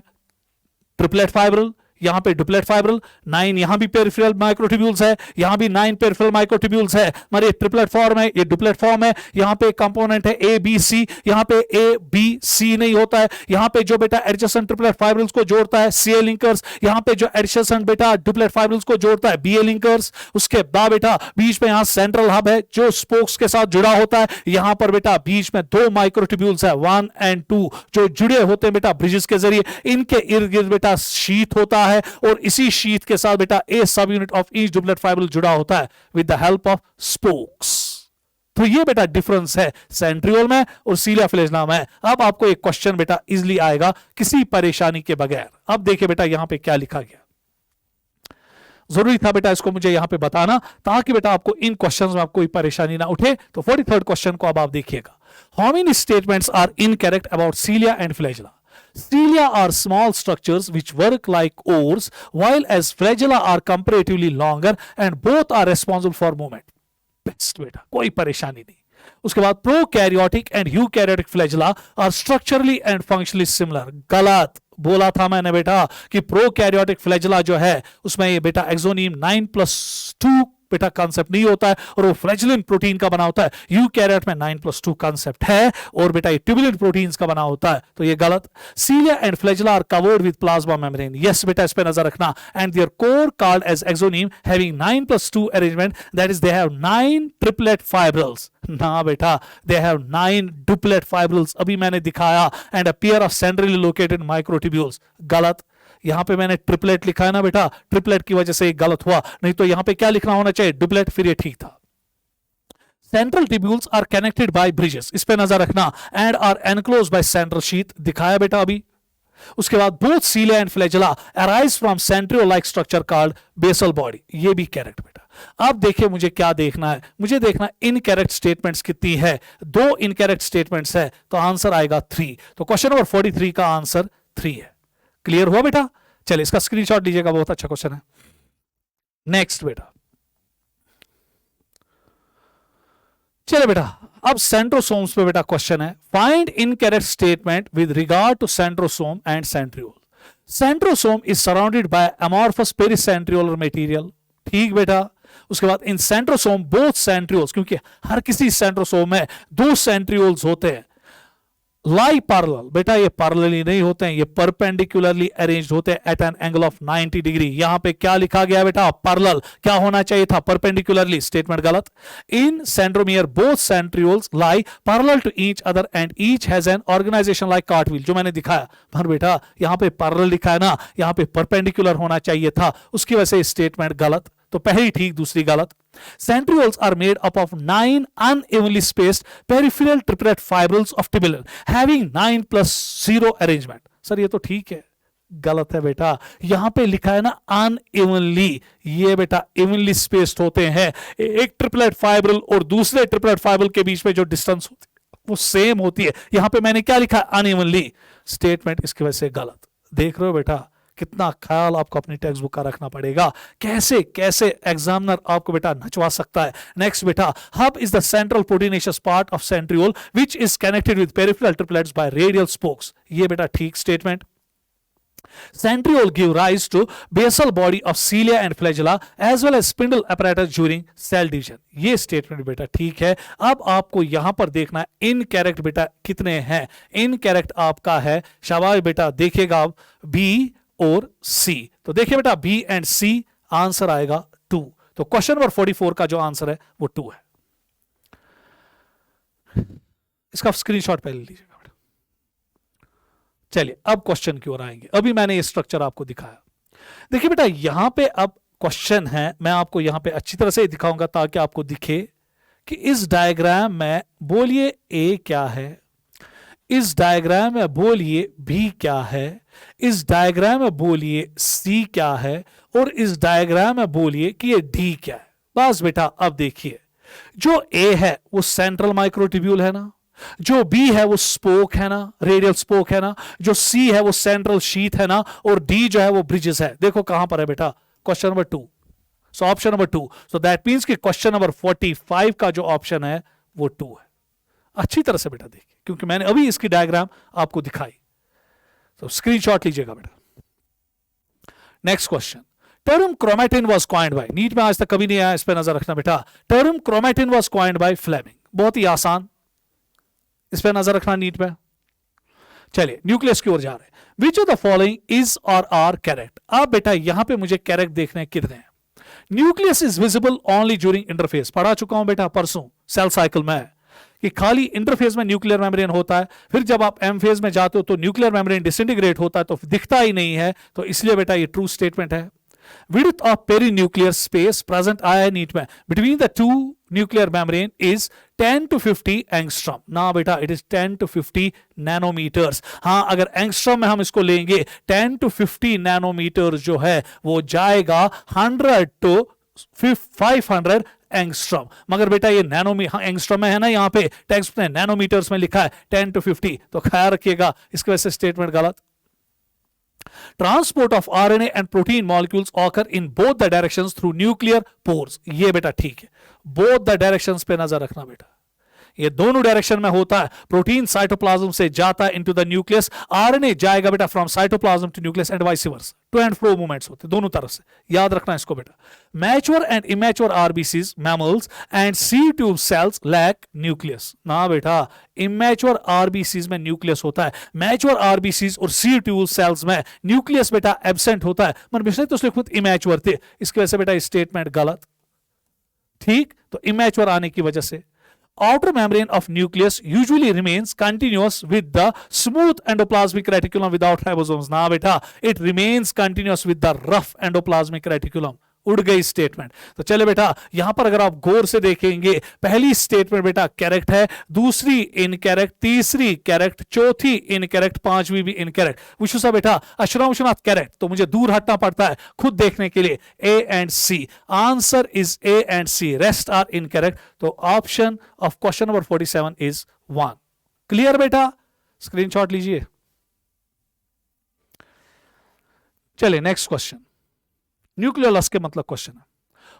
ट्रिपलेट फाइब्रिल, यहां पे डुप्लेट फाइब्रिल, 9 यहां भी पेरिफेरल माइक्रोट्यूब्यूल्स है, यहां भी 9 पेरिफेरल माइक्रोट्यूब्यूल्स है, मगर ये ट्रिपलेट फॉर्म है, ये डुप्लेट फॉर्म है। यहां पे कंपोनेंट है ए बी सी, यहां पे ए बी सी नहीं होता है। यहां पे जो बेटा एडजेसेंट ट्रिपलेट फाइब्रिल्स को जोड़ता है सी ए लिंकर्स, यहां पे जो एडजेसेंट बेटा डुप्लेट फाइब्रिल्स को जोड़ता है बी ए लिंकर्स। उसके बाद बेटा बीच में यहां सेंट्रल हब है जो स्पोक्स के साथ जुड़ा होता है। यहां पर बेटा बीच में 2 माइक्रोट्यूब्यूल्स है 1 और 2 जो जुड़े होते हैं बेटा ब्रिजेस के जरिए। इनके इर्द गिर्द बेटा शीथ होता है, और इसी शीथ के साथ बेटा A subunit of each doublet fibril जुड़ा होता है with the help of spokes. तो ये बेटा डिफरेंस है सेंट्रियोल में और सीलिया फ्लैजेला में। अब आपको एक क्वेश्चन बेटा इजीली आएगा किसी परेशानी के बगैर। अब देखिए बेटा यहां पे क्या लिखा गया, जरूरी था बेटा इसको मुझे यहां पे बताना ताकि बेटा आपको इन क्वेश्चंस में आपको कोई परेशानी ना उठे। तो 43rd क्वेश्चन को अब आप देखिएगा, how many statements are incorrect about cilia and flagella? Cilia are small structures which work like oars, while as flagella are comparatively longer and both are responsible for movement. Best बेटा, कोई परेशानी नहीं। उसके बाद prokaryotic and eukaryotic flagella are structurally and functionally similar. गलत बोला था मैंने बेटा कि प्रोकैरियोटिक फ्लैजेला जो है उसमें ये बेटा एक्सोनिम 9+2 बेटा कांसेप्ट नहीं होता है और वो फ्लैजेलिन प्रोटीन का बना होता है। यूकैरियोट में 9+2 कांसेप्ट है और बेटा ये ट्यूबुलिन प्रोटीन्स का बना होता है, तो ये गलत। Cilia and flagella are covered with plasma membrane. Yes बेटा, इस पे नजर रखना। And their core called as axoneme having 9+2 arrangement, that is they have 9 triplet fibrils. ना बेटा, दे हैव 9 डुप्लेट फाइब्रिल्स, अभी मैंने दिखाया। And a pair of centrally located microtubules. गलत। यहां पे मैंने ट्रिपलेट लिखा है ना बेटा, ट्रिपलेट की वजह से ये गलत हुआ, नहीं तो यहां पे क्या लिखना होना चाहिए, डुप्लेट, फिर ये ठीक था। Central tubules are connected by bridges, इस पे नजर रखना। And are enclose by central sheath, दिखाया बेटा अभी। उसके बाद both cilia and flagella arise from centriole like structure called basal body, ये भी करेक्ट बेटा। अब देखिए मुझे क्या देखना है, मुझे देखना इनकरेक्ट स्टेटमेंट्स कितनी है। 2 इनकरेक्ट स्टेटमेंट्स है तो आंसर आएगा 3। तो क्वेश्चन नंबर 43 का आंसर 3 है। क्लियर हुआ बेटा? चलिए इसका स्क्रीनशॉट लीजिएगा, बहुत अच्छा क्वेश्चन है। नेक्स्ट बेटा, चलिए बेटा अब सेंट्रोसोम्स पे बेटा क्वेश्चन है। Find incorrect statement with regard to centrosome and centriole. Centrosome is surrounded by amorphous pericentriolar material. ठीक बेटा। उसके बाद इन सेंट्रोसोम बोथ सेंट्रियोल्स, क्योंकि हर किसी सेंट्रोसोम में 2 सेंट्रियोल्स होते हैं, लाई पैरेलल। बेटा ये पैरेलली नहीं होते हैं, ये परपेंडिकुलरली अरेंज्ड होते हैं at an angle of 90 degree. यहां पे क्या लिखा गया बेटा, पैरेलल। क्या होना चाहिए था, परपेंडिकुलरली। स्टेटमेंट गलत। In centromere both centrioles lie parallel to each other and each has an organization like cartwheel, जो मैंने दिखाया। पर बेटा यहां पे पैरेलल लिखा है ना, यहां पे परपेंडिकुलर होना चाहिए था, उसकी वजह से स्टेटमेंट गलत। तो पहली ठीक, दूसरी गलत। Centrioles are made up of 9 unevenly spaced peripheral triplet fibrils of tubulin having 9+0 arrangement। Sir ये तो ठीक है, गलत है बेटा। यहां पे लिखा है ना unevenly, ये बेटा evenly spaced होते हैं। एक ट्रिपलेट फाइब्रिल और दूसरे ट्रिपलेट फाइब्रिल के बीच में जो डिस्टेंस होती है वो सेम होती है। यहां पे मैंने क्या लिखा है, unevenly। स्टेटमेंट इसकी वजह से गलत। देख रहे हो बेटा कितना ख्याल आपको अपनी टेक्स्ट बुक का रखना पड़ेगा, कैसे कैसे एग्जामिनर आपको बेटा नचवा सकता है। नेक्स्ट बेटा, hub is the central proteinaceous part of centriole which is connected with peripheral triplets bye radial spokes. ये बेटा ठीक statement. Centriole give rise to basal body of cilia and flagella as well as spindle apparatus during cell division। ये statement बेटा ठीक है। अब आपको यहां पर देखना इनकरेक्ट बेटा कितने हैं। इनकरेक्ट आपका है, शाबाश बेटा, देखिएगा आप बी और सी। तो देखिए बेटा बी एंड सी, आंसर आएगा 2। तो क्वेश्चन नंबर 44 का जो आंसर है वो 2 है। इसका स्क्रीनशॉट पहले लीजिएगा। चलिए अब क्वेश्चन की ओर आएंगे। अभी मैंने ये स्ट्रक्चर आपको दिखाया। देखिए बेटा यहां पे अब क्वेश्चन है, मैं आपको यहां पे अच्छी तरह से दिखाऊंगा ताकि आपको दिखे कि इस डायग्राम में बोलिए ए क्या है, इस डायग्राम में बोलिए बी क्या है, इस डायग्राम में बोलिए सी क्या है और इस डायग्राम में बोलिए कि ये डी क्या है। बस बेटा अब देखिए, जो ए है वो सेंट्रल माइक्रोट्यूब्यूल है ना, जो बी है वो स्पोक है ना, रेडियल स्पोक है ना, जो सी है वो सेंट्रल शीथ है ना, और डी जो है वो ब्रिजेस है। देखो कहां पर है बेटा, question number 2। So option number 2। So that means कि क्वेश्चन नंबर 45 का जो ऑप्शन है वो 2 है। अच्छी तरह से बेटा देखिए, क्योंकि मैंने अभी इसकी डायग्राम आपको दिखाई। तो स्क्रीनशॉट लीजिएगा बेटा। Next question, term chromatin was coined by, NEET में आज तक कभी नहीं आया, इस पर नजर रखना बेटा। Term chromatin was coined by Fleming, बहुत ही आसान, इस पर नजर रखना नीट में। चलिए न्यूक्लियस की ओर जा रहे हैं। Which of the following is और आर करेक्ट। अब बेटा यहां पे मुझे करेक्ट देखने कितने हैं। Nucleus is visible only during interface, पढ़ा चुका हूं बेटा परसों सेल साइकिल में कि खाली इंटरफेस में न्यूक्लियर मेम्ब्रेन होता है, फिर जब आप एम फेज में जाते हो तो न्यूक्लियर मेम्ब्रेन डिसइंटीग्रेट होता है तो दिखता ही नहीं है। तो इसलिए बेटा ये ट्रू स्टेटमेंट है। Width of perinuclear space present INET में between the two nuclear membrane is 10 to 50 angstrom. ना बेटा, it is 10 to 50 nanometers. हाँ, अगर एंगस्ट्रॉम में हम इसको लेंगे 10 to 50 नैनोमीटर जो है वो जाएगा 100 to 500 एंगस्ट्रॉम. मगर बेटा ये एंगस्ट्रॉम में है ना, यहाँ पे टेक्स्ट में नैनोमीटर्स में लिखा है 10 to 50, तो ख्याल रखिएगा इसकी वजह से स्टेटमेंट गलत. Transport of RNA and protein molecules occur in both the directions through nuclear pores. ये बेटा ठीक है, both the directions पे नजर रखना बेटा, ये दोनों डायरेक्शन में होता है. प्रोटीन साइटोप्लाज्म से जाता है इनटू द न्यूक्लियस, आरएनए जाएगा बेटा from cytoplasm to nucleus and vice versa. To and fro movements होते दोनों तरफ से, याद रखना इसको बेटा. Mature and immature RBCs, mammals and sieve tube cells lack nucleus. ना बेटा, इमैच्योर आरबीसीज में न्यूक्लियस होता है, मैच्योर आरबीसीज और सी ट्यूब सेल्स में न्यूक्लियस बेटा एब्सेंट होता है. मन पिछले तो खुद इमैच्योर थे, इसकी वजह से बेटा स्टेटमेंट गलत. ठीक, तो इमैच्योर आने की वजह से outer membrane of nucleus usually remains continuous with the smooth endoplasmic reticulum without ribosomes. ना बेटा, it remains continuous with the rough endoplasmic reticulum. उड़ गई स्टेटमेंट. तो चले बेटा, यहां पर अगर आप गौर से देखेंगे, पहली स्टेटमेंट बेटा करेक्ट है, दूसरी इनकरेक्ट, तीसरी करेक्ट, चौथी इनकरेक्ट, पांचवी भी इनकरेक्ट. विशु सा बेटा अशरफ करेक्ट, तो मुझे दूर हटना पड़ता है खुद देखने के लिए. A and C, answer is A and C, rest are incorrect. तो option of question number 47 is 1. Clear बेटा, स्क्रीनशॉट लीजिए. चलिए नेक्स्ट क्वेश्चन. न्यूक्लियोलस के मतलब क्वेश्चन है.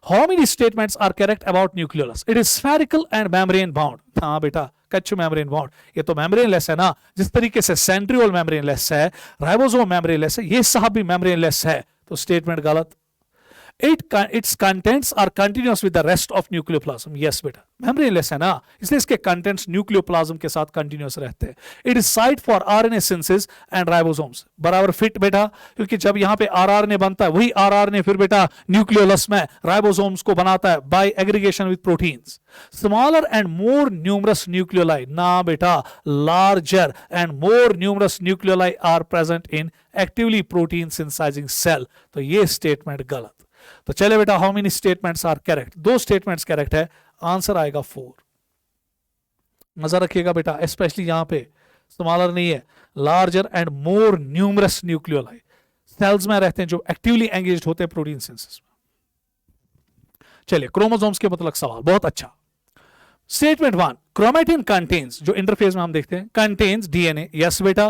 How many statements are correct about nucleolus? It is spherical and membrane bound. हाँ बेटा, कच्चू membrane bound. ये तो मेम्ब्रेन लेस है ना, जिस तरीके से सेंट्रियोल मेम्ब्रेन लेस है, राइबोसोम मेम्ब्रेन लेस है, ये साहब भी मेम्ब्रेन लेस है. तो स्टेटमेंट गलत. its contents are continuous with the rest of nucleoplasm. Yes बेटा, मेम्ब्रेनलेस है ना, इसलिए इसके कंटेंट्स न्यूक्लियोप्लाज्म के साथ कंटिन्यूअस रहते हैं. It is site for RNA synthesis and ribosomes. बराबर फिट बेटा, क्योंकि जब यहां पे आरआरएनए बनता है, वही आरआरएनए फिर बेटा न्यूक्लियोलस में राइबोसोम्स को बनाता है by aggregation with proteins. Smaller and more numerous nucleoli. ना बेटा, larger and more numerous nucleoli are present in actively protein synthesizing cell. तो ये स्टेटमेंट गलत. तो चले बेटा, how many statements are correct? 2 statements correct है, आंसर आएगा 4. नजर रखिएगा बेटा, स्पेशली यहां पे स्मॉलर नहीं है, larger and more numerous nucleoli cells में रहते हैं जो एक्टिवली एंगेज्ड होते हैं प्रोटीन सिंथेसिस में. चलिए क्रोमोसोम्स के मतलब सवाल, बहुत अच्छा. स्टेटमेंट 1, क्रोमेटिन कंटेन्स, जो इंटरफेस में हम देखते हैं, कंटेन्स डीएनए. यस बेटा.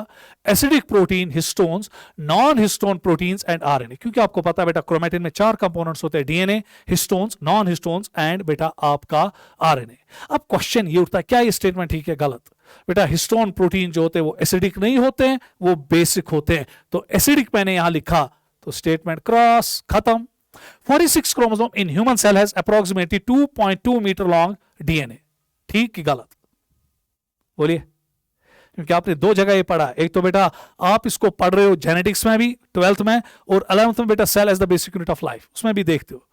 Acidic protein, histones, non histone proteins and RNA. क्योंकि आपको पता है बेटा क्रोमेटिन में 4 कंपोनेंट्स होते हैं, DNA, histones, non histones and बेटा आपका आरएनए. अब क्वेश्चन ये उठता है, क्या ये स्टेटमेंट ठीक है गलत? बेटा हिस्टोन प्रोटीन जो होते हैं वो एसिडिक नहीं होते हैं, वो बेसिक होते हैं. तो एसिडिक मैंने यहां लिखा, तो स्टेटमेंट क्रॉस, खत्म. 46 chromosome in human cell has approximately 2.2 metre long DNA. ठीक कि गलत? बोलिए, क्योंकि आपने 2 जगह ये पढ़ा. एक तो बेटा आप इसको पढ़ रहे हो जेनेटिक्स में भी 12th में, और 11th में बेटा cell as the basic unit of life, उसमें भी देखते हो.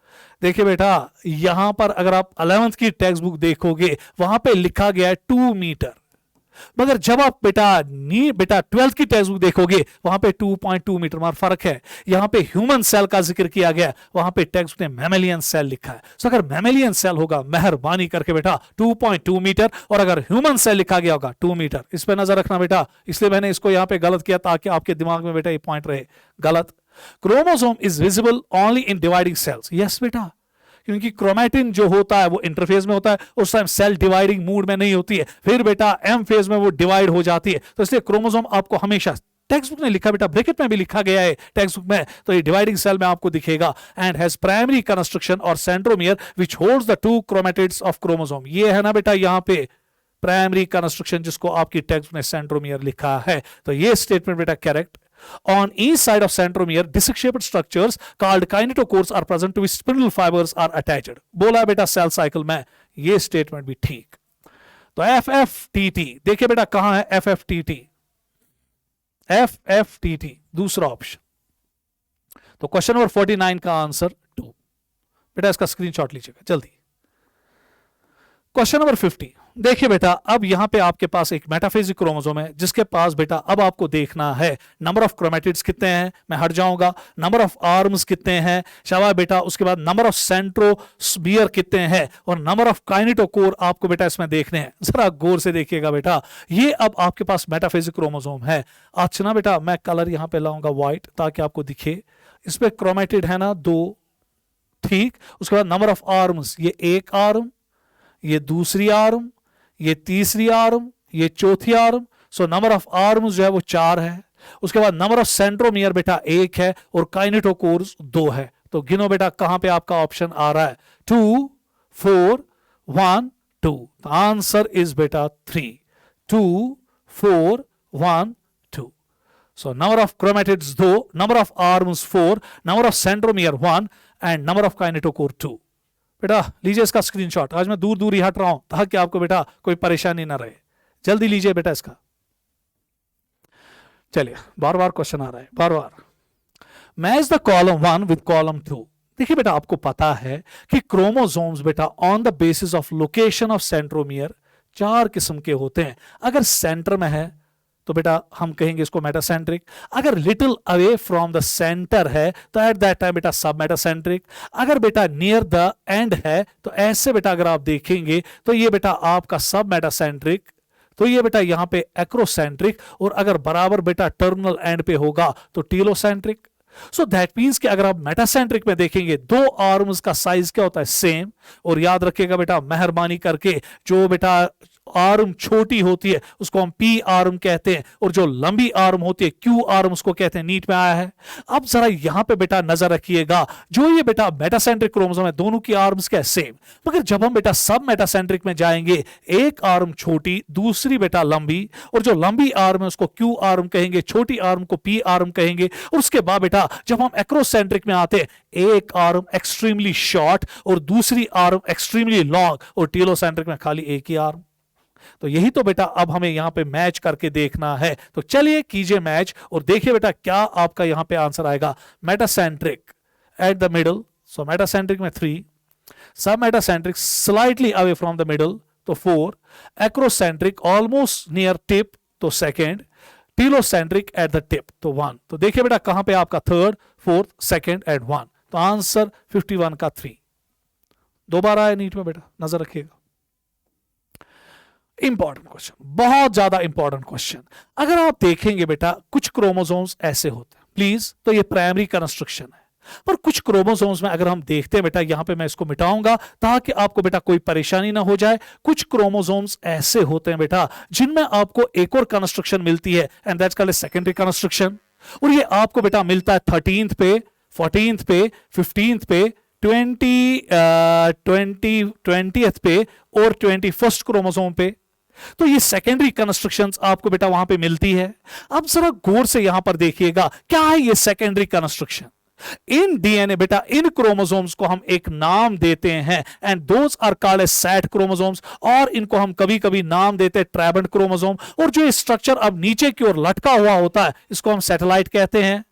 देखिए बेटा, यहां पर अगर आप 11th की टेक्स्ट बुक देखोगे, वहां पे लिखा गया है 2 मीटर, मगर जब आप बेटा 12th की टेक्स्ट बुक देखोगे, वहां पे 2.2 मीटर मार फर्क है. यहां पे ह्यूमन सेल का जिक्र किया गया, वहां पे टेक्स्ट बुक में मैमेलियन सेल लिखा है. तो अगर मैमेलियन सेल होगा, मेहरबानी करके बेटा 2.2 मीटर, और अगर ह्यूमन सेल लिखा गया होगा 2 मीटर. इस पे नजर रखना बेटा, इसलिए मैंने इसको यहां पे गलत किया ताकि आपके दिमाग में बेटा ये पॉइंट रहे. गलत. Chromosome is visible only in dividing cells. Yes बेटा, क्योंकि क्रोमेटिन जो होता है वो इंटरफेज में होता है, उस टाइम सेल डिवाइडिंग मूड में नहीं होती है, फिर बेटा एम फेज में वो डिवाइड हो जाती है. तो इसलिए क्रोमोसोम आपको हमेशा टेक्स्ट बुक में लिखा बेटा, ब्रैकेट में भी लिखा गया है टेक्स्ट बुक में, तो ये डिवाइडिंग सेल में आपको दिखेगा. एंड हैज प्राइमरी कंस्ट्रक्शन और centromere which holds the 2 chromatids of chromosome. ये है ना बेटा यहां पे प्राइमरी कंस्ट्रक्शन, जिसको आपकी टेक्स्ट में सेंट्रोमियर लिखा है. तो ये स्टेटमेंट बेटा correct. On each side of centromere, disc-shaped structures called kinetochores are present to which spindle fibers are attached. बोला बेटा सेल साइकिल में, ये स्टेटमेंट भी ठीक. तो FFTT देखिए बेटा कहां है FFTT. FFTT दूसरा ऑप्शन. तो क्वेश्चन नंबर 49 का आंसर 2. बेटा इसका स्क्रीनशॉट लीजिएगा जल्दी. क्वेश्चन नंबर 50, देखिए बेटा, अब यहां पे आपके पास एक मेटाफेजिक क्रोमोसोम है जिसके पास बेटा अब आपको देखना है नंबर ऑफ क्रोमेटिड्स कितने हैं, मैं हट जाऊंगा, नंबर ऑफ आर्म्स कितने हैं, शाबाश बेटा, उसके बाद नंबर ऑफ सेंट्रोमियर कितने हैं और नंबर ऑफ काइनेटोकोर आपको बेटा इसमें देखने हैं। जरा गौर से देखिएगा बेटा, ये अब आपके पास मेटाफेजिक क्रोमोसोम है। अच्छा ना बेटा, मैं कलर यहां पे लाऊंगा व्हाइट ताकि आपको दिखे, इसमें क्रोमेटिड है ना 2, ठीक। उसके बाद नंबर ऑफ आर्म्स, ये एक आर्म, ये दूसरी आर्म, ये तीसरी आर्म, ये चौथी arm. So number of arms जो है वो 4 है। उसके बाद नंबर ऑफ सेंट्रोमियर बेटा 1 है और काइनेटोकोर्स 2 है। तो गिनो बेटा कहां पे आपका ऑप्शन आ रहा है, 2 4 1 2। आंसर इज बेटा 3, 2 4 1 2। So number of chromatids 2, number of arms 4, number of centromere 1 and number of kinetochore 2। बेटा लीजिए इसका स्क्रीनशॉट, आज मैं दूर दूर ही हट रहा हूं ताकि आपको बेटा कोई परेशानी ना रहे। जल्दी लीजिए बेटा इसका। चलिए, बार बार क्वेश्चन आ रहा है, बार बार। Match the column 1 with column 2। देखिए बेटा, आपको पता है कि क्रोमोसोम्स बेटा on the basis of location of centromere 4 किस्म के होते हैं। अगर सेंटर में है तो बेटा हम कहेंगे इसको मेटासेंट्रिक। अगर little away from the centre है तो एट दैट टाइम बेटा सब मेटासेंट्रिक। अगर बेटा नियर द एंड है तो ऐसे बेटा अगर आप देखेंगे तो ये बेटा आपका सब मेटासेंट्रिक। तो ये बेटा यहां पे एक्रोसेंट्रिक, और अगर बराबर बेटा टर्मिनल एंड पे होगा तो टीलोसेंट्रिक। सो दैट मींस कि अगर आप मेटासेंट्रिक में देखेंगे 2 आर्म्स का साइज क्या होता है, सेम। और याद रखिएगा बेटा मेहरबानी करके, जो बेटा आर्म छोटी होती है उसको हम पी आर्म कहते हैं, और जो लंबी आर्म होती है क्यू आर्म उसको कहते हैं। नीट में आया है। अब जरा यहां पे बेटा नजर रखिएगा, जो ये बेटा मेटासेंट्रिक क्रोमोसोम है दोनों की आर्म्स क्या है, सेम। मगर जब हम बेटा सब मेटासेंट्रिक में जाएंगे, एक आर्म छोटी दूसरी बेटा लंबी, और जो लंबी आर्म है उसको क्यू आर्म कहेंगे, छोटी आर्म को पी आर्म कहेंगे। और उसके बाद बेटा जब हम एक्रोसेंट्रिक में आते हैं, एक आर्म एक्सट्रीमली शॉर्ट और दूसरी आर्म एक्सट्रीमली लॉन्ग, और टीलोसेंट्रिक में खाली एक ही आर्म। तो यही तो बेटा अब हमें यहां पे मैच करके देखना है। तो चलिए कीजिए मैच और देखिए बेटा क्या आपका यहां पे आंसर आएगा। Metacentric at the middle, so metacentric में 3, सब metacentric slightly away from the middle तो 4, एक्रोसेंट्रिक ऑलमोस्ट नियर टिप तो 2nd, telocentric at the tip तो 1। तो देखिए बेटा कहां पे आपका 3rd, 4th, 2nd एंड 1। तो आंसर 51 का 3। दोबारा है नीट में बेटा, नजर रखिएगा। इंपॉर्टेंट क्वेश्चन, बहुत ज्यादा इंपॉर्टेंट क्वेश्चन। अगर आप देखेंगे बेटा कुछ क्रोमोसोम्स ऐसे होते हैं, प्लीज, तो ये प्राइमरी कंस्ट्रक्शन है। पर कुछ क्रोमोसोम्स में अगर हम देखते हैं बेटा, यहां पे मैं इसको मिटाऊंगा ताकि आपको बेटा कोई परेशानी ना हो जाए। कुछ क्रोमोसोम्स ऐसे होते हैं बेटा जिनमें आपको एक और कंस्ट्रक्शन मिलती है, and that's called secondary constriction. और ये आपको बेटा मिलता है 13th पे, 14th पे, 15th पे, 20th पे और 21st क्रोमोसोम पे। तो ये सेकेंडरी कंस्ट्रक्शंस आपको बेटा वहां पे मिलती है। अब जरा गौर से यहां पर देखिएगा, क्या है ये सेकेंडरी कंस्ट्रक्शन। इन डीएनए बेटा इन क्रोमोसोम्स को हम एक नाम देते हैं, and those are called as sat chromosomes, और इनको हम कभी कभी नाम देते हैं ट्राइबेंट क्रोमोसोम। और जो स्ट्रक्चर अब नीचे की ओर लटका हुआ होता है इसको हम सैटेलाइट कहते हैं।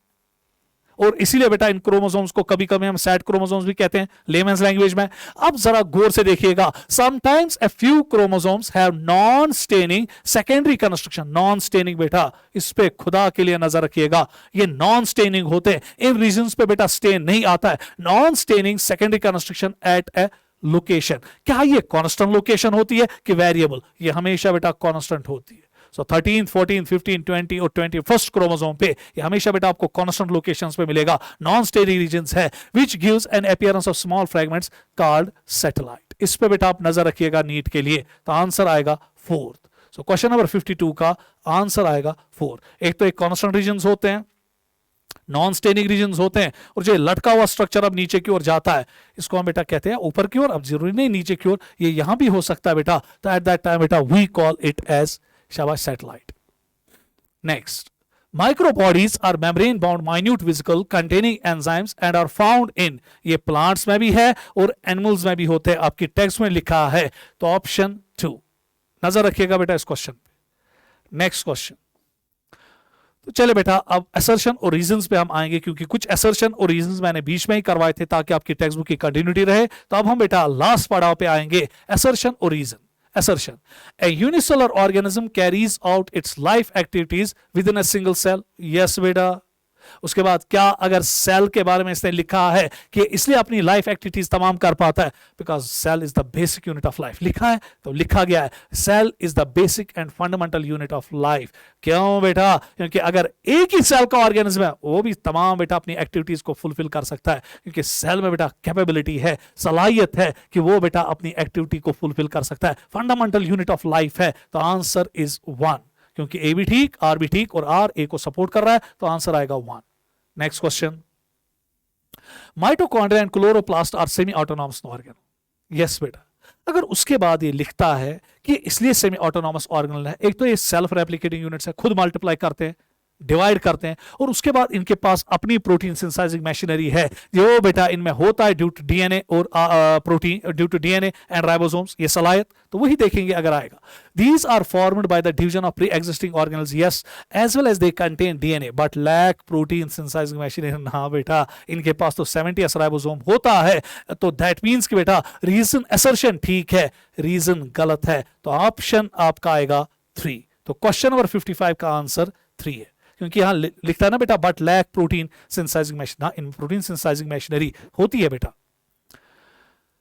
और इसीलिए बेटा इन क्रोमोसोम्स को कभी कभी हम सैट क्रोमोसोम्स भी कहते हैं लेमन्स लैंग्वेज में। अब जरा गौर से देखिएगा, sometimes a few chromosomes have non staining secondary construction. Non staining बेटा इस पे खुदा के लिए नजर रखिएगा, ये नॉन स्टेनिंग होते हैं। इन रीजंस पे बेटा स्टेन नहीं आता है। Non staining secondary constriction at a location. क्या ये कांस्टेंट लोकेशन होती है कि वेरिएबल? ये हमेशा बेटा कांस्टेंट होती है। सो 13, 14, 15, 20 और 21st क्रोमोसोम पे ये हमेशा बेटा आपको कांस्टेंट लोकेशंस पे मिलेगा। नॉन स्टेरिक रीजन्स है which gives an appearance of small fragments called satellite. इस पे बेटा आप नजर रखिएगा नीट के लिए। तो आंसर आएगा 4th। सो क्वेश्चन नंबर 52 का आंसर आएगा 4। एक तो एक कांस्टेंट रीजन्स होते हैं, नॉन स्टेनिक रीजन्स होते हैं, और जो लटका हुआ स्ट्रक्चर अब नीचे की ओर जाता है इसको हम बेटा कहते हैं ऊपर की ओर। अब जरूरी नहीं नीचे की ओर, ये यहां भी हो सकता है बेटा। तो एट दैट टाइम बेटा वी कॉल इट एज शाबाश satellite. Next, microbodies are membrane bound minute vesicle containing enzymes and are found in, ये प्लांट्स में भी है और एनिमल्स में भी होते हैं, आपकी टेक्स्ट में लिखा है। तो ऑप्शन 2 नजर रखिएगा बेटा इस क्वेश्चन पे। नेक्स्ट क्वेश्चन, तो चले बेटा अब असर्शन और रीजंस पे हम आएंगे, क्योंकि कुछ असर्शन और रीजंस मैंने बीच में ही करवाए थे ताकि आपकी टेक्स्ट बुक की कंटिन्यूटी रहे। तो अब हम बेटा लास्ट पड़ाव पे आएंगे, असर्शन और reason. assertion. A unicellular organism carries out its life activities within a single cell. Yes बेटा. उसके बाद क्या अगर सेल के बारे में इसने लिखा है कि इसलिए अपनी लाइफ एक्टिविटीज तमाम कर पाता है because cell is the basic unit of life. लिखा है तो लिखा गया है cell is the basic and fundamental unit of life. क्यों बेटा? क्योंकि अगर एक ही सेल का ऑर्गेनिज्म है वो भी तमाम बेटा अपनी एक्टिविटीज को फुलफिल कर सकता है क्योंकि सेल में बेटा कैपेबिलिटी है, सलाहियत है कि वो बेटा अपनी एक्टिविटी को फुलफिल कर सकता है. फंडामेंटल यूनिट ऑफ लाइफ है. तो आंसर इज 1 क्योंकि ए भी ठीक, आर भी ठीक और आर ए को सपोर्ट कर रहा है तो आंसर आएगा 1. Next question. Mitochondria and chloroplast are semi autonomous organ. Yes बेटा. अगर उसके बाद ये लिखता है कि इसलिए सेमी ऑटोनॉमस ऑर्गेनल है, एक तो ये सेल्फ रेप्लिकेटिंग यूनिट्स है, खुद मल्टीप्लाई करते हैं, डिवाइड करते हैं और उसके बाद इनके पास अपनी प्रोटीन सिंथेसाइजिंग मशीनरी है जो बेटा इनमें होता है ड्यू टू डीएनए और protein due to DNA and ribosomes. ये सलाहियत तो वही देखेंगे अगर आएगा. These are formed by the division of pre existing organelles. Yes as well as they contain DNA but lack protein synthesizing machinery. ना बेटा इनके पास तो 70s राइबोसोम होता है. तो दैट मींस कि बेटा रीजन असर्शन ठीक है, रीजन गलत है. तो ऑप्शन आपका आएगा 3. तो क्वेश्चन नंबर 55 का आंसर 3 है क्योंकि यहां लिखता है ना बेटा but lack protein synthesizing machinery. इन प्रोटीन सिंथेसाइजिंग मशीनरी होती है बेटा.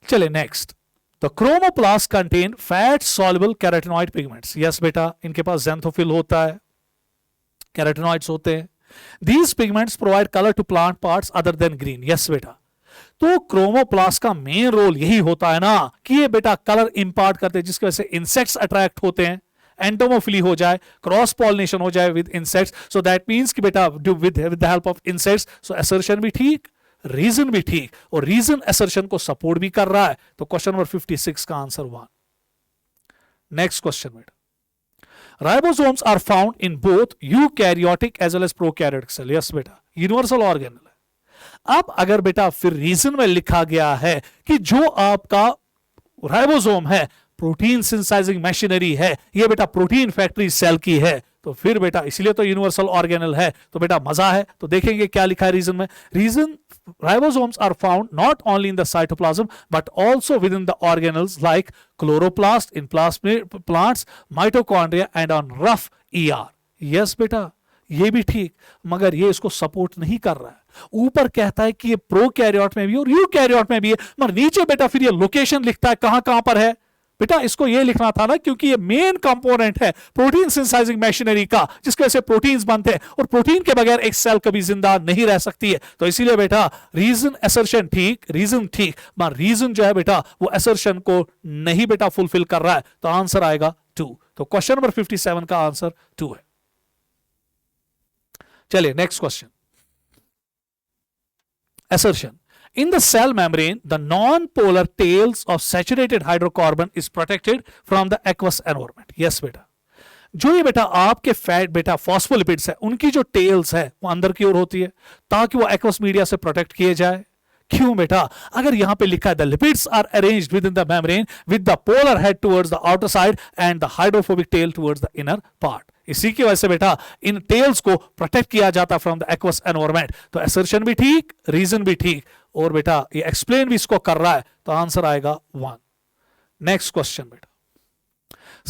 चले next. The chromoplast contain fat soluble carotenoid pigments. Yes बेटा इनके पास ज़ैंथोफिल होता है, कैरोटिनॉइड्स होते हैं. These pigments provide colour to plant parts other than green. Yes बेटा. तो क्रोमोप्लास्ट का मेन रोल यही होता है ना कि ये बेटा कलर इंपार्ट करते हैं जिसकी वजह से इंसेक्ट्स अट्रैक्ट होते हैं, एंटोमोफिली हो जाए, क्रॉस पॉलिनेशन हो जाए with insects. So that means कि बेटा with the help of insects. So assertion भी ठीक, रीजन भी ठीक और रीजन असर्शन को सपोर्ट भी कर रहा है. तो क्वेश्चन नंबर 56 का आंसर 1. नेक्स्ट क्वेश्चन बेटा. Ribosomes are found in both eukaryotic as well as prokaryotic cell. Yes बेटा यूनिवर्सल ऑर्गेनल है. अब अगर बेटा फिर रीजन में लिखा गया है कि जो आपका राइबोसोम है प्रोटीन सिंथेसाइजिंग मशीनरी है, ये बेटा प्रोटीन फैक्ट्री सेल की है, तो फिर बेटा इसलिए तो यूनिवर्सल ऑर्गेनल है. तो बेटा मजा है. तो देखेंगे क्या लिखा है रीजन में. Reason ribosomes are found not only in the cytoplasm but also within the organelles like chloroplast in plants, mitochondria and on rough ER. Yes बेटा ये भी ठीक मगर ये इसको सपोर्ट नहीं कर रहा है. ऊपर कहता है कि ये प्रोकैरियोट में भी और यूकैरियोट में भी है मगर नीचे बेटा फिर ये लोकेशन लिखता है कहां कहां पर है. बेटा इसको ये लिखना था ना क्योंकि ये मेन कंपोनेंट है प्रोटीन सिंथेसाइजिंग मशीनरी का जिसकी वजह से प्रोटीन्स बनते हैं और प्रोटीन के बगैर एक सेल कभी जिंदा नहीं रह सकती है. तो इसीलिए बेटा रीजन असर्शन ठीक, रीजन ठीक मगर रीजन जो है बेटा वो असर्शन को नहीं बेटा फुलफिल कर रहा है. तो आंसर आएगा 2. तो क्वेश्चन नंबर 57 का आंसर 2 है. चलिए next question. assertion. In the cell membrane, the non-polar tails of saturated hydrocarbon is protected from the aqueous environment. Yes बेटा. जो ये बेटा आपके फैट बेटा फॉस्फोलिपिड्स है उनकी जो टेल्स है वो अंदर की ओर होती है ताकि वो एक्वस मीडिया से प्रोटेक्ट किए जाए. क्यों बेटा? अगर यहां पे लिखा है the lipids are arranged within the membrane with the polar head towards the outer side and the hydrophobic tail towards the inner part. इसी की वजह से बेटा इन टेल्स को प्रोटेक्ट किया जाता फ्रॉम द एक्वस एनवायरनमेंट. तो असर्शन भी ठीक, रीजन भी ठीक और बेटा ये एक्सप्लेन भी इसको कर रहा है. तो आंसर आएगा 1. नेक्स्ट क्वेश्चन बेटा.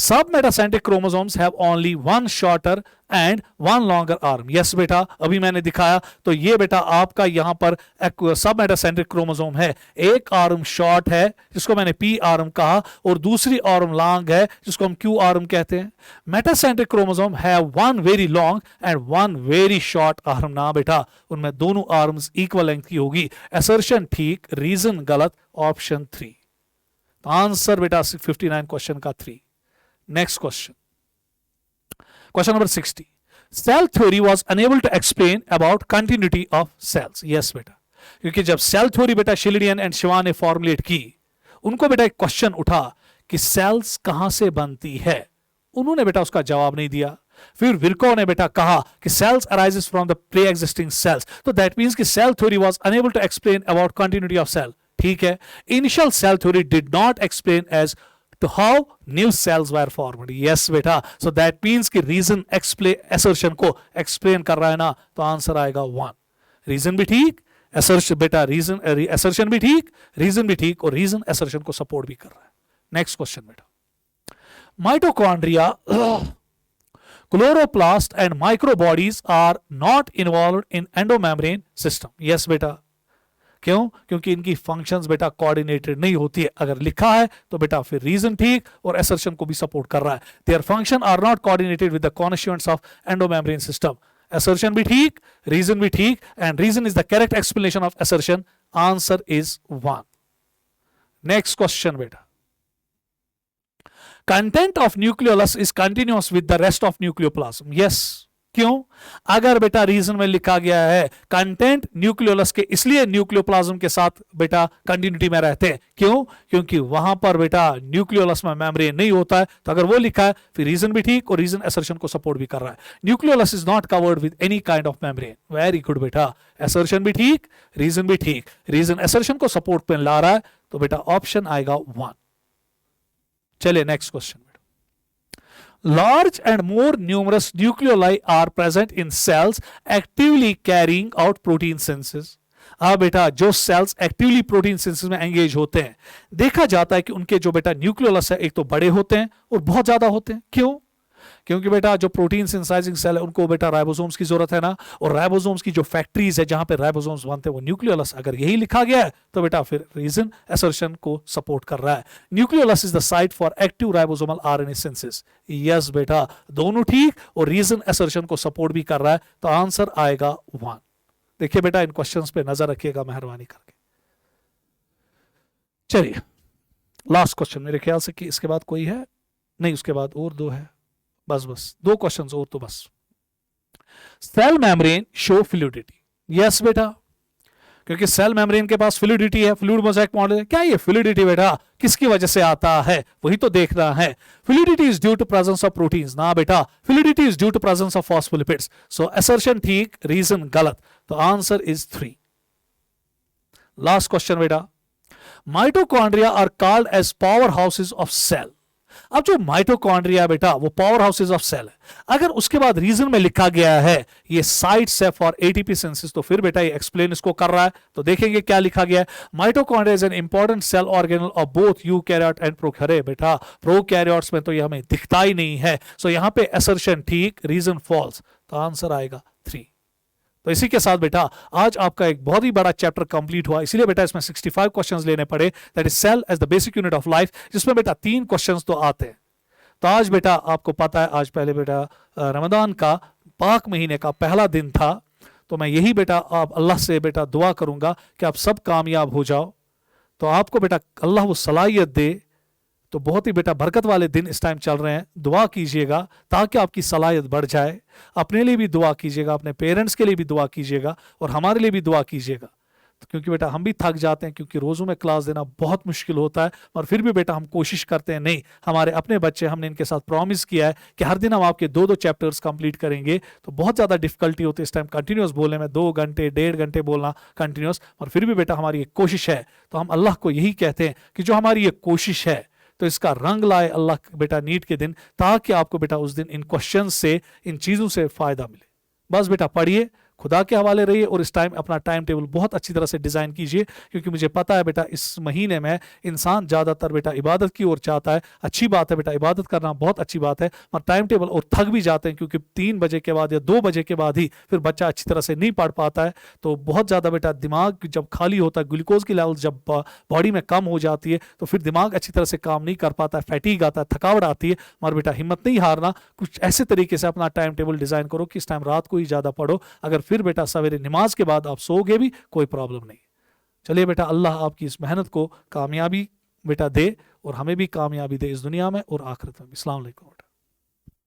Submetacentric chromosomes have only one shorter and one longer arm. Yes बेटा अभी मैंने दिखाया. तो ये बेटा आपका यहां पर सबमेटासेंट्रिक क्रोमोसोम है. एक आर्म शॉर्ट है जिसको मैंने पी आर्म कहा और दूसरी आर्म लॉन्ग है जिसको हम क्यू आर्म कहते हैं. Metacentric chromosome have one very long and one very short arm. ना बेटा उनमें दोनों आर्म्स इक्वल लेंथ की होगी. असर्शन ठीक, रीजन गलत. ऑप्शन 3. तो आंसर बेटा 59 क्वेश्चन का 3. Next question. Question number 60. Cell theory was unable to explain about continuity of cells. Yes बेटा. क्योंकि जब सेल थ्योरी बेटा शिलिडियन एंड शिवा ने फॉर्मुलेट की उनको बेटा एक क्वेश्चन उठा कि सेल्स कहां से बनती है. उन्होंने बेटा उसका जवाब नहीं दिया. फिर विर्को ने बेटा कहा कि cells arises from the pre existing cells. तो दैट मींस कि cell theory was unable to explain about continuity of cell. ठीक है. Initial cell theory did not explain as to how new cells were formed. Yes बेटा. So that means कि reason assertion को explain कर रहा है ना. तो आंसर आएगा 1. Reason भी ठीक, assertion बेटा reason assertion भी ठीक, reason भी ठीक और reason assertion को support भी कर रहा है. Next question बेटा. Mitochondria, chloroplast and microbodies are not involve in endomembrane system. Yes बेटा, क्यों? क्योंकि इनकी फंक्शंस बेटा कोऑर्डिनेटेड नहीं होती है। अगर लिखा है तो बेटा फिर रीजन ठीक और असर्शन को भी सपोर्ट कर रहा है। Their function are not coordinated with the constituents of endomembrane system. Assertion भी ठीक, रीजन भी ठीक, and reason is the correct explanation of assertion. Answer is 1। Next question बेटा, content of nucleolus is continuous with the rest of nucleoplasm. Yes, क्यों? अगर बेटा reason में लिखा गया है कंटेंट न्यूक्लियोलस के, इसलिए न्यूक्लियोप्लाज्म के साथ बेटा कंटिन्यूटी में रहते हैं। क्यों? क्योंकि वहां पर बेटा न्यूक्लियोलस में मेम्ब्रेन नहीं होता है। तो अगर वो लिखा है फिर रीजन भी ठीक और रीजन असर्शन को सपोर्ट भी कर रहा है। Nucleolus is not covered with any kind of membrane. Very good बेटा, असर्शन भी ठीक, रीजन भी ठीक, रीजन असर्शन को सपोर्ट में ला रहा है, तो बेटा ऑप्शन आएगा 1। चलिए next question. Large and more numerous nucleoli are present in cells actively carrying out protein synthesis। अब बेटा जो सेल्स एक्टिवली प्रोटीन सिंथेसिस में एंगेज होते हैं, देखा जाता है कि उनके जो बेटा न्यूक्लियोलस है एक तो बड़े होते हैं और बहुत ज्यादा होते हैं। क्यों? क्योंकि बेटा जो प्रोटीन सिंथेसाइजिंग सेल है उनको बेटा राइबोसोम्स की जरूरत है ना, और राइबोसोम्स की जो फैक्ट्रीज है जहां पे राइबोसोम्स बनते हैं वो न्यूक्लियोलस। अगर यही लिखा गया है तो बेटा फिर रीजन असर्शन को सपोर्ट कर रहा है। Nucleolus is the site for active ribosomal RNA synthesis. Yes बेटा, दोनों ठीक और रीजन असर्शन को सपोर्ट भी कर रहा है, तो आंसर आएगा 1। देखिए बेटा इन क्वेश्चंस पे नजर रखिएगा मेहरबानी करके। चलिए लास्ट क्वेश्चन, मेरे ख्याल से कि इसके बाद कोई है नहीं, उसके बाद और 2 है, बस 2 क्वेश्चंस और तो बस। Cell membrane show fluidity. Yes बेटा, क्योंकि सेल मेम्ब्रेन के पास फ्लूइडिटी है, फ्लूइड मोज़ेक मॉडल है। क्या ये फ्लूइडिटी बेटा किसकी वजह से आता है, वही तो देखना है। Fluidity is due to presence of proteins ना बेटा, fluidity is due to presence of phospholipids. So assertion ठीक, रीजन गलत, तो आंसर इज 3। लास्ट क्वेश्चन बेटा, mitochondria are called as power houses of cell. अब जो माइटोकॉन्ड्रिया बेटा वो पावर हाउसेज ऑफ सेल है। अगर उसके बाद रीजन में लिखा गया है ये साइट्स है फॉर एटीपी सिंथेसिस, तो फिर बेटा ये एक्सप्लेन इसको कर रहा है। तो देखेंगे क्या लिखा गया है। Mitochondria is an important cell organelle of both eukaryote and prokaryote. बेटा प्रोकैरियोट्स में तो ये हमें दिखता ही नहीं है। सो यहां पे असर्शन ठीक, रीजन फॉल्स, तो आंसर आएगा 3। तो इसी के साथ बेटा आज आपका एक बहुत ही बड़ा चैप्टर कंप्लीट हुआ। इसीलिए बेटा इसमें 65 क्वेश्चंस लेने पड़े, that is cell as the basic unit of life, जिसमें बेटा 3 क्वेश्चंस तो आते हैं। तो आज बेटा आपको पता है आज पहले बेटा रमजान का पाक महीने का पहला दिन था, तो मैं यही बेटा आप अल्लाह से बेटा दुआ करूंगा कि आप सब कामयाब हो जाओ। तो आपको बेटा अल्लाह वो सलाहियत दे। तो बहुत ही बेटा बरकत वाले दिन इस टाइम चल रहे हैं, दुआ कीजिएगा ताकि आपकी सलाहियत बढ़ जाए। अपने लिए भी दुआ कीजिएगा, अपने पेरेंट्स के लिए भी दुआ कीजिएगा और हमारे लिए भी दुआ कीजिएगा। तो क्योंकि बेटा हम भी थक जाते हैं, क्योंकि रोज़ों में क्लास देना बहुत मुश्किल होता है, और फिर भी बेटा हम कोशिश करते हैं। नहीं, हमारे अपने बच्चे, हमने इनके साथ प्रॉमिस किया है कि हर दिन हम आपके 2-2 चैप्टर्स कंप्लीट करेंगे। तो बहुत ज़्यादा डिफिकल्टी होती है इस टाइम कंटिन्यूस बोलने में, 2 घंटे 1.5 घंटे बोलना कंटिन्यूस, और फिर भी बेटा हमारी एक कोशिश है। तो हम अल्लाह को यही कहते हैं कि जो हमारी एक कोशिश है तो इसका रंग लाए अल्लाह बेटा नीट के दिन, ताकि आपको बेटा उस दिन इन क्वेश्चन से, इन चीज़ों से फ़ायदा मिले। बस बेटा पढ़िए, खुदा के हवाले रहिए, और इस टाइम अपना टाइम टेबल बहुत अच्छी तरह से डिज़ाइन कीजिए, क्योंकि मुझे पता है बेटा इस महीने में इंसान ज़्यादातर बेटा इबादत की ओर चाहता है। अच्छी बात है बेटा, इबादत करना बहुत अच्छी बात है, पर टाइम टेबल और थक भी जाते हैं, क्योंकि 3 बजे के बाद या 2 बजे के बाद ही फिर बच्चा अच्छी तरह से नहीं पढ़ पाता है। तो बहुत ज़्यादा बेटा दिमाग जब खाली होता है, ग्लूकोज की लेवल जब बॉडी में कम हो जाती है, तो फिर दिमाग अच्छी तरह से काम नहीं कर पाता है, फैटीग आता है, थकावट आती है। मगर बेटा हिम्मत नहीं हारना, कुछ ऐसे तरीके से अपना टाइम टेबल डिज़ाइन करो कि इस टाइम रात को ही ज़्यादा पढ़ो। अगर फिर बेटा सवेरे नमाज के बाद आप सोओगे भी कोई प्रॉब्लम नहीं। चलिए बेटा अल्लाह आपकी इस मेहनत को कामयाबी बेटा दे, और हमें भी कामयाबी दे इस दुनिया में और आखिरत में। अस्सलाम वालेकुम।